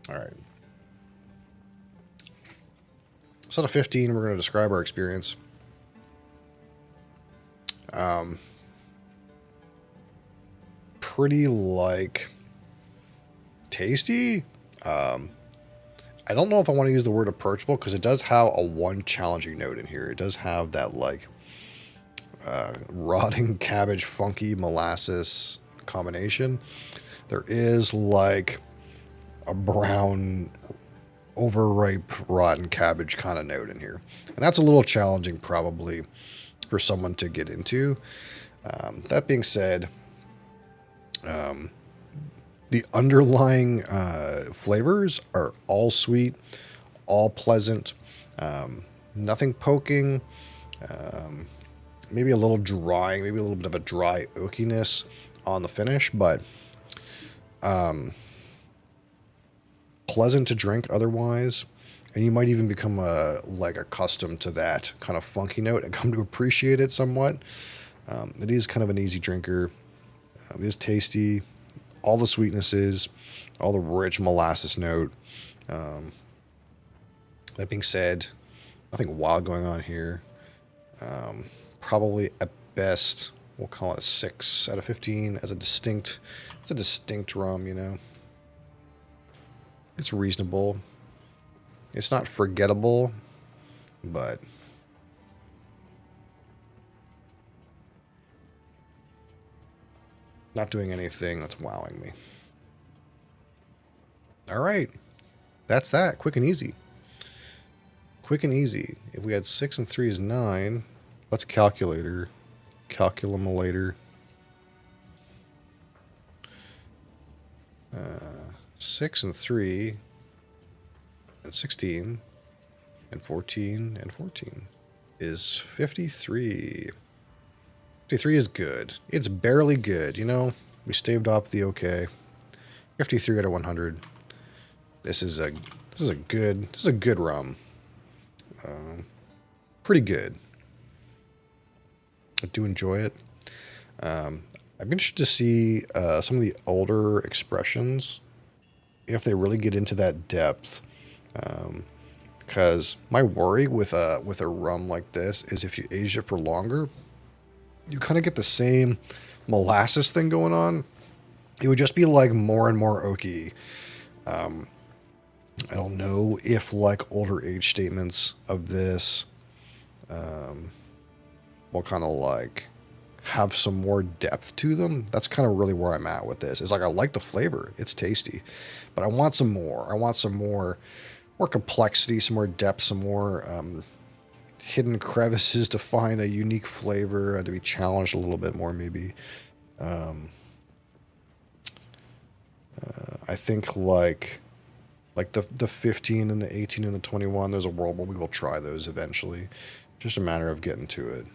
All right. So out of 15, we're going to describe our experience. Pretty like tasty. I don't know if I want to use the word approachable because it does have a one challenging note in here. It does have that like rotting cabbage, funky molasses combination. There is like a brown, overripe, rotten cabbage kind of note in here. And that's a little challenging probably for someone to get into. That being said, the underlying flavors are all sweet, all pleasant, nothing poking, maybe a little drying, maybe a little bit of a dry oakiness on the finish, but pleasant to drink otherwise. And you might even become like accustomed to that kind of funky note and come to appreciate it somewhat. It is kind of an easy drinker. It is tasty. All the sweetnesses, all the rich molasses note. That being said, nothing wild going on here. Probably at best, we'll call it a 6 out of 15 as it's a distinct rum, you know. It's reasonable. It's not forgettable, but not doing anything that's wowing me. All right. That's that. Quick and easy. Quick and easy. If we had 6 and 3 is 9, let's calculator. Calculumulator. 6 and 3 and 16 and 14 and 14 is 53. 53 is good. It's barely good, you know. We staved off the okay. 53 out of 100. This is a good rum. Pretty good. I do enjoy it. I'm interested to see some of the older expressions if they really get into that depth. Because my worry with a rum like this is if you age it for longer, you kind of get the same molasses thing going on. It would just be like more and more oaky. I don't know if like older age statements of this will kind of like have some more depth to them. That's kind of really where I'm at with this. It's like I like the flavor. It's tasty. But I want some more. I want some more complexity, some more depth, some more hidden crevices to find a unique flavor, to be challenged a little bit more maybe. I think like the 15 and the 18 and the 21, there's a world where we will try those eventually. Just a matter of getting to it.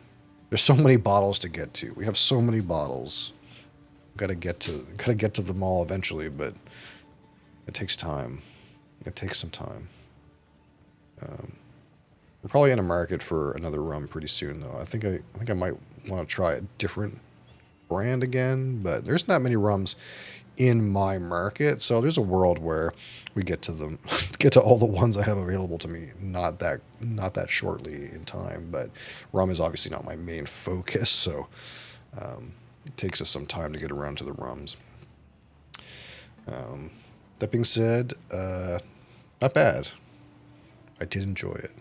There's so many bottles to get to. We have so many bottles. Gotta get to them all eventually, but it takes time. It takes some time. We're probably in a market for another rum pretty soon, though. I think I might want to try a different brand again, but there's not many rums in my market, so there's a world where we get to them, get to all the ones I have available to me. Not that shortly in time, but rum is obviously not my main focus, so it takes us some time to get around to the rums. That being said, not bad. I did enjoy it.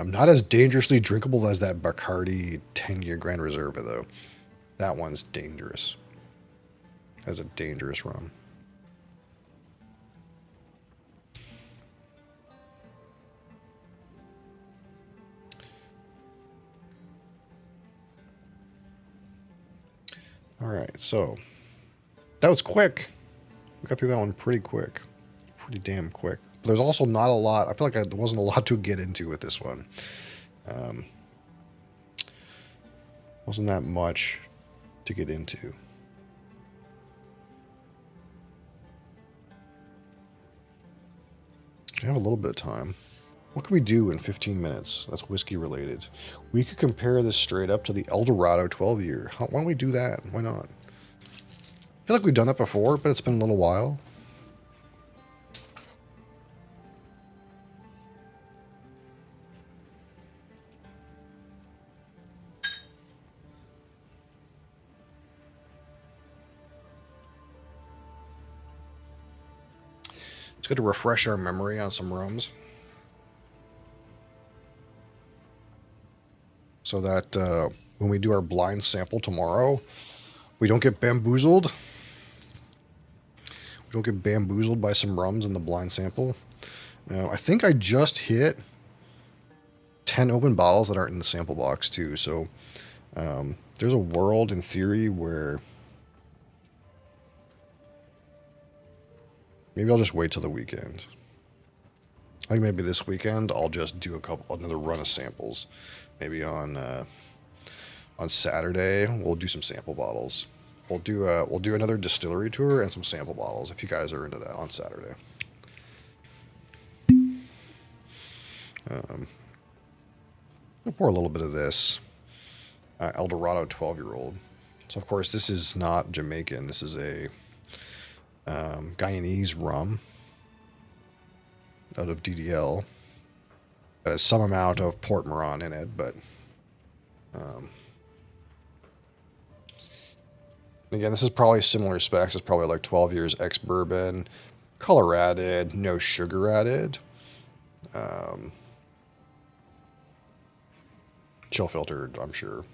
Not as dangerously drinkable as that Bacardi 10-year Grand Reserva, though. That one's dangerous. That's a dangerous rum. All right, so That was quick. We got through that one pretty quick. Pretty damn quick. But there's also not a lot. I feel like there wasn't a lot to get into with this one. Wasn't that much to get into. We have a little bit of time. What can we do in 15 minutes? That's whiskey related. We could compare this straight up to the Eldorado 12 year. Why don't we do that? Why not? I feel like we've done that before, but it's been a little while. It's good to refresh our memory on some rums. So that when we do our blind sample tomorrow, we don't get bamboozled. We don't get bamboozled by some rums in the blind sample. I think I just hit 10 open bottles that aren't in the sample box too. So there's a world in theory where maybe I'll just wait till the weekend. I think maybe this weekend I'll just do another run of samples. Maybe on Saturday we'll do some sample bottles. We'll do another distillery tour and some sample bottles if you guys are into that on Saturday. I'll pour a little bit of this Eldorado 12-year-old. So of course this is not Jamaican. This is a Guyanese rum out of DDL. It has some amount of Port Moran in it, but again, this is probably similar specs. It's probably like 12 years ex-bourbon, color added, no sugar added, chill filtered, I'm sure.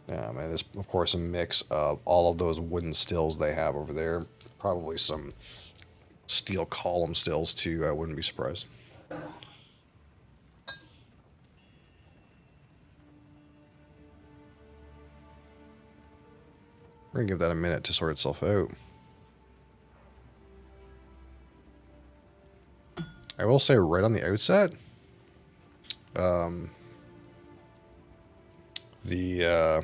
And it's, of course, a mix of all of those wooden stills they have over there. Probably some steel column stills, too. I wouldn't be surprised. We're going to give that a minute to sort itself out. I will say right on the outset, the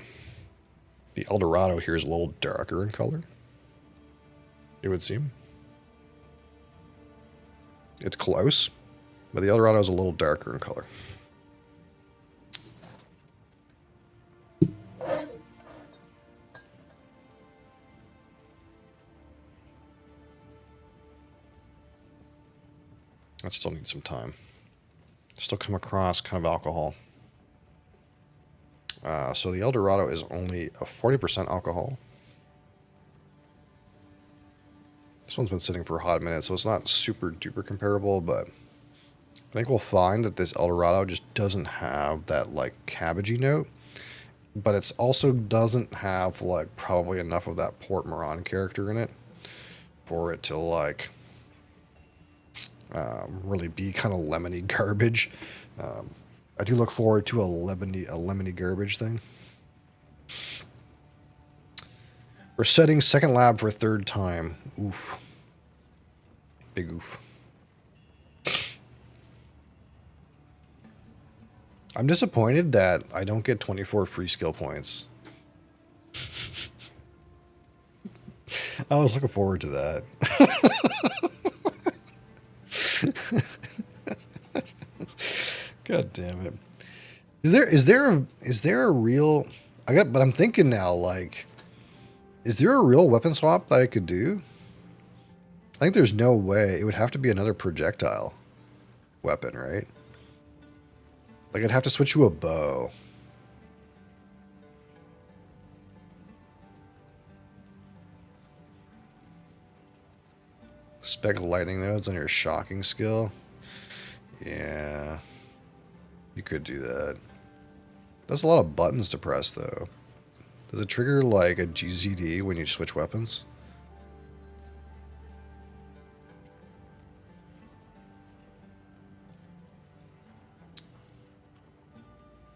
Eldorado here is a little darker in color, it would seem. It's close, but the Eldorado is a little darker in color. That still needs some time. Still come across kind of alcohol. So the Eldorado is only a 40% alcohol. This one's been sitting for a hot minute, so it's not super duper comparable, but I think we'll find that this Eldorado just doesn't have that like cabbagey note, but it's also doesn't have like probably enough of that Port Moran character in it for it to like really be kind of lemony garbage. I do look forward to a lemony garbage thing. We're setting second lab for a third time. Oof. Big oof. I'm disappointed that I don't get 24 free skill points. I was looking forward to that. God damn it. Is there a real but I'm thinking now, like, is there a real weapon swap that I could do? I think there's no way. It would have to be another projectile weapon, right? Like, I'd have to switch to a bow. Spec lightning nodes on your shocking skill. Yeah. You could do that. That's a lot of buttons to press, though. Does it trigger, like, a GZD when you switch weapons?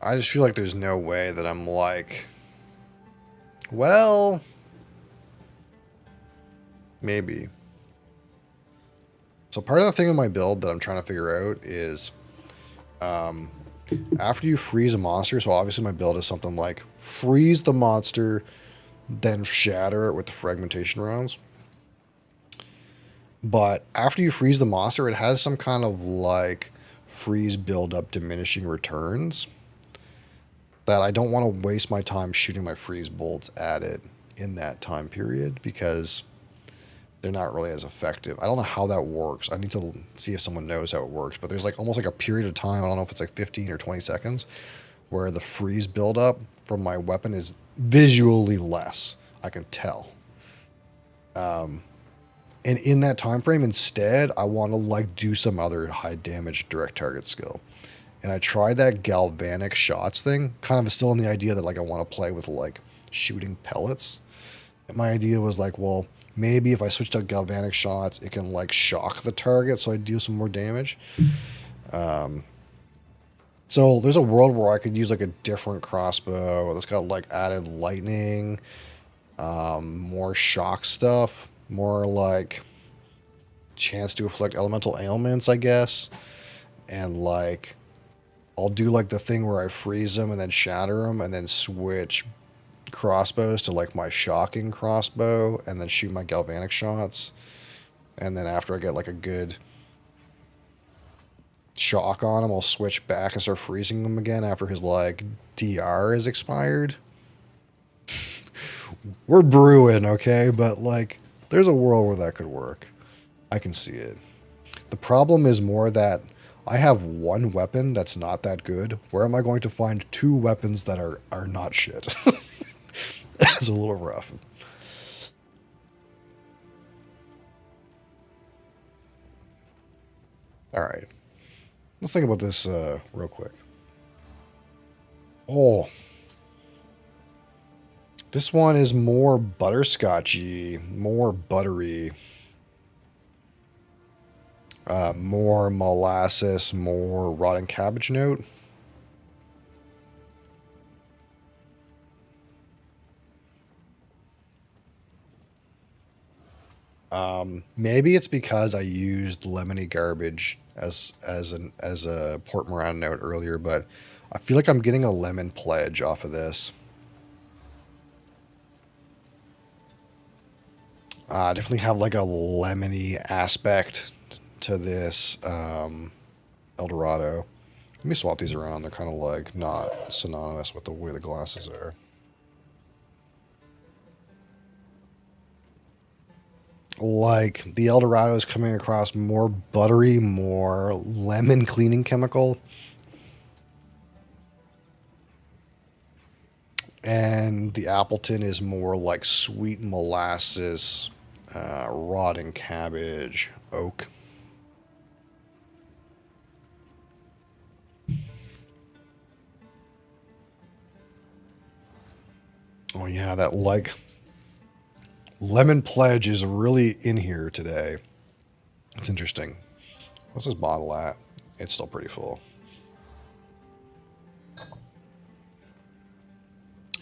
I just feel like there's no way that I'm like, well, Maybe. So part of the thing in my build that I'm trying to figure out is after you freeze a monster, so obviously my build is something like freeze the monster, then shatter it with the fragmentation rounds. But after you freeze the monster, it has some kind of like freeze build up diminishing returns that I don't want to waste my time shooting my freeze bolts at it in that time period because they're not really as effective. I don't know how that works. I need to see if someone knows how it works, but there's like almost like a period of time, I don't know if it's like 15 or 20 seconds, where the freeze buildup from my weapon is visually less. I can tell. And in that time frame, instead, I want to like do some other high damage direct target skill. And I tried that galvanic shots thing, kind of still in the idea that like I want to play with like shooting pellets. And my idea was like, well, maybe if I switched out galvanic shots, it can like shock the target, so I deal some more damage. So there's a world where I could use like a different crossbow that's got like added lightning, more shock stuff, more like chance to afflict elemental ailments, I guess. And like I'll do like the thing where I freeze them and then shatter them and then switch crossbows to like my shocking crossbow and then shoot my galvanic shots. And then after I get like a good shock on him, I'll switch back and start freezing him again after his like DR is expired. We're brewing, okay? But like there's a world where that could work. I can see it. The problem is more that I have one weapon that's not that good. Where am I going to find two weapons that are not shit? It's a little rough. All right. Let's think about this real quick. Oh. This one is more butterscotchy, more buttery. More molasses, more rotten cabbage note. Maybe it's because I used lemony garbage as a Port Moran note earlier, but I feel like I'm getting a lemon pledge off of this. Definitely have like a lemony aspect to this El Dorado. Let me swap these around. They're kind of like not synonymous with the way the glasses are. Like the El Dorado is coming across more buttery, more lemon cleaning chemical. And the Appleton is more like sweet molasses, rotting cabbage, oak. Oh yeah, that like lemon pledge is really in here today. It's interesting. What's this bottle at? It's still pretty full.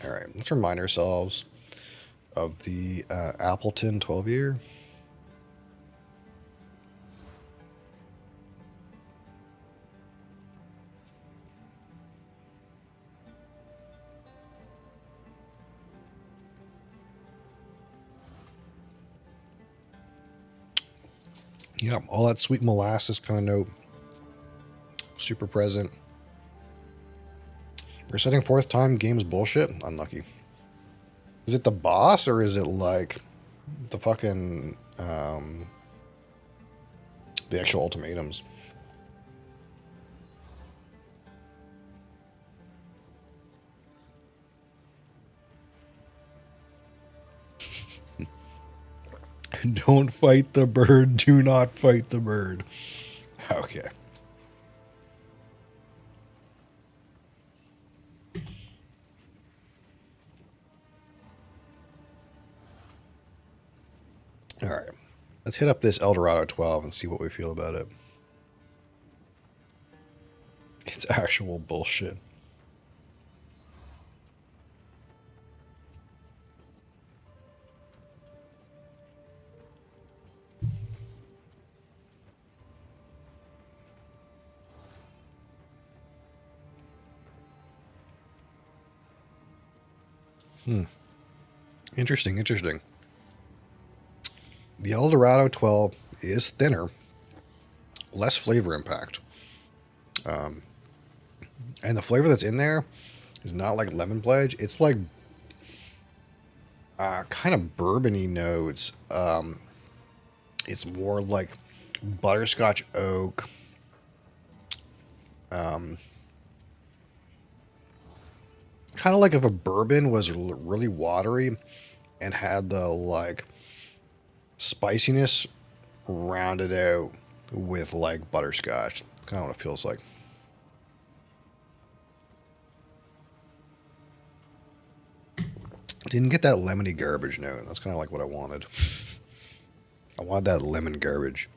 All right, let's remind ourselves of the Appleton 12-year. Yeah, all that sweet molasses kind of note. Super present. Resetting fourth time, game's bullshit. Unlucky. Is it the boss or is it like the fucking the actual ultimatums? Don't fight the bird. Do not fight the bird. Okay. All right. Let's hit up this El Dorado 12 and see what we feel about it. It's actual bullshit. Interesting, interesting. The El Dorado 12 is thinner, less flavor impact. And the flavor that's in there is not like lemon pledge. It's like kind of bourbony notes. It's more like butterscotch oak. Kind of like if a bourbon was really watery and had the like spiciness rounded out with like butterscotch. Kind of what it feels like. Didn't get that lemony garbage note. That's kind of like what I wanted. I wanted that lemon garbage.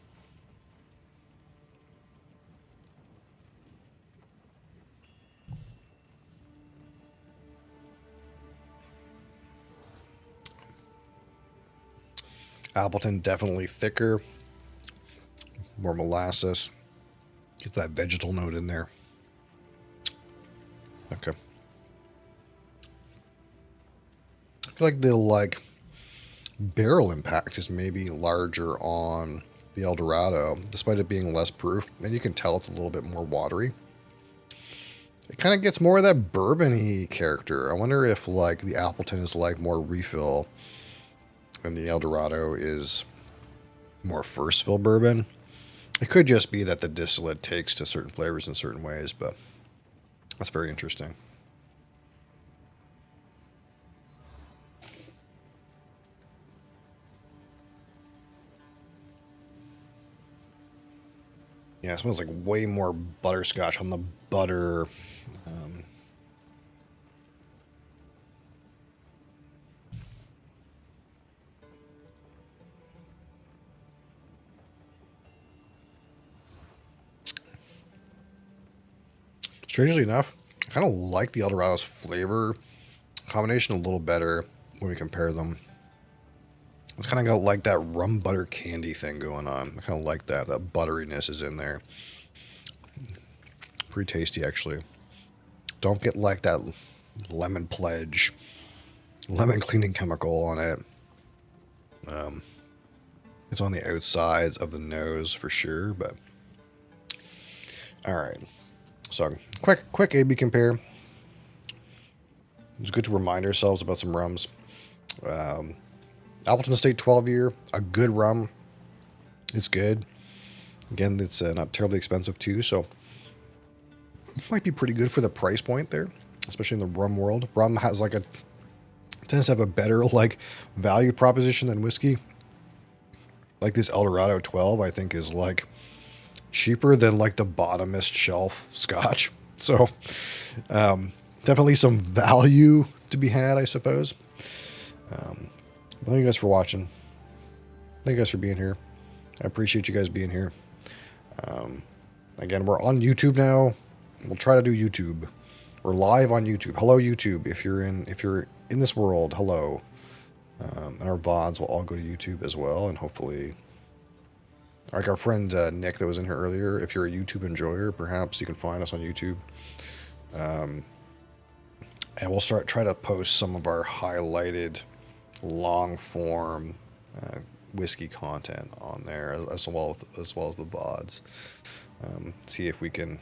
Appleton definitely thicker, more molasses. Get that vegetal note in there. Okay. I feel like the barrel impact is maybe larger on the El Dorado, despite it being less proof, and you can tell it's a little bit more watery. It kind of gets more of that bourbon-y character. I wonder if like the Appleton is like more refill and the El Dorado is more first fill bourbon. It could just be that the distillate takes to certain flavors in certain ways, but that's very interesting. Yeah, it smells like way more butterscotch on the butter. Strangely enough, I kind of like the El Dorado's flavor combination a little better when we compare them. It's kind of got like that rum butter candy thing going on. I kind of like that. That butteriness is in there. Pretty tasty, actually. Don't get like that lemon pledge, lemon cleaning chemical on it. It's on the outsides of the nose for sure, but all right. So quick A/B compare. It's good to remind ourselves about some rums. Appleton Estate 12 year, a good rum. It's good. Again, it's not terribly expensive too, so might be pretty good for the price point there, especially in the rum world. Rum has like tends to have a better like value proposition than whiskey. Like this El Dorado 12, I think is like cheaper than like the bottomest shelf scotch. So definitely some value to be had, I suppose. Thank you guys for watching. Thank you guys for being here. I appreciate you guys being here. Again, we're on YouTube now. We'll try to do YouTube. We're live on YouTube. Hello, YouTube. If you're in this world, hello. And our VODs will all go to YouTube as well, and hopefully, like our friend Nick that was in here earlier, if you're a YouTube enjoyer, perhaps you can find us on YouTube. And we'll try to post some of our highlighted, long-form whiskey content on there, as well as the VODs. See if we can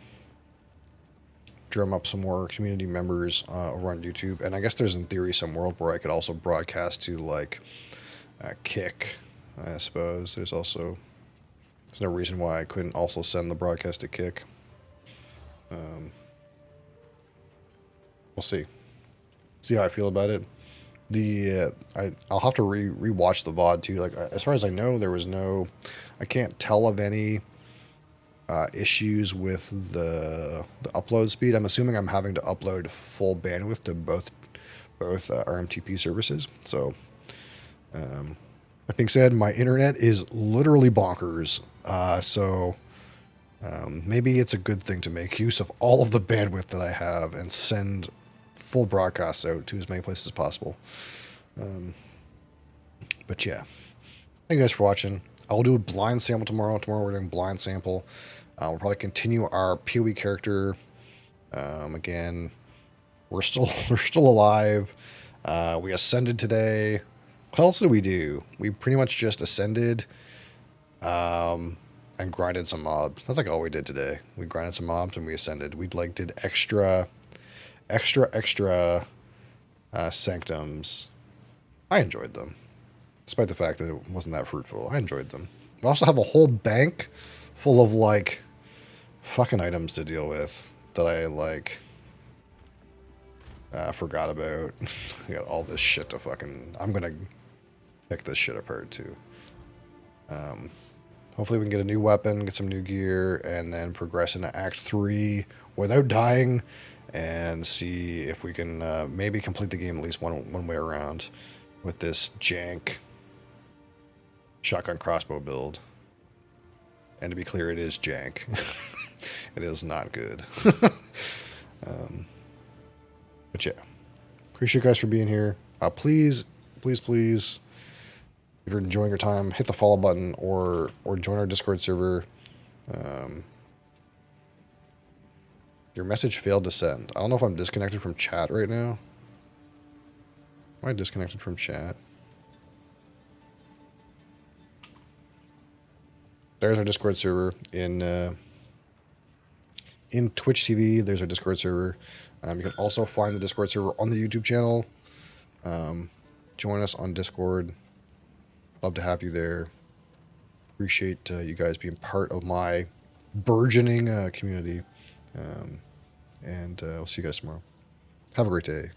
drum up some more community members over on YouTube. And I guess there's in theory some world where I could also broadcast to like Kick, I suppose. There's no reason why I couldn't also send the broadcast to Kick. We'll see how I feel about it. I'll have to rewatch the VOD too. Like as far as I know, I can't tell of any issues with the upload speed. I'm assuming I'm having to upload full bandwidth to both RMTP services. So, that being said, my internet is literally bonkers. So maybe it's a good thing to make use of all of the bandwidth that I have and send full broadcasts out to as many places as possible. But yeah, thank you guys for watching. I will do a blind sample tomorrow. Tomorrow we're doing blind sample. We'll probably continue our POE character. Again, we're still alive. We ascended today. What else did we do? We pretty much just ascended and grinded some mobs. That's like all we did today. We grinded some mobs and we ascended. We like did extra sanctums. I enjoyed them, despite the fact that it wasn't that fruitful. I enjoyed them. We also have a whole bank full of like fucking items to deal with that I like forgot about. I got all this shit to fucking... I'm gonna pick this shit apart too. Hopefully we can get a new weapon, get some new gear, and then progress into Act 3 without dying, and see if we can maybe complete the game at least one way around with this jank shotgun crossbow build. And to be clear, it is jank. It is not good. But yeah, appreciate you guys for being here. Please, if you're enjoying your time, hit the follow button or join our Discord server. Your message failed to send. I don't know if I'm disconnected from chat right now. Am I disconnected from chat? There's our Discord server in Twitch TV. There's our Discord server. You can also find the Discord server on the YouTube channel. Join us on Discord. Love to have you there. Appreciate you guys being part of my burgeoning community. And we'll see you guys tomorrow. Have a great day.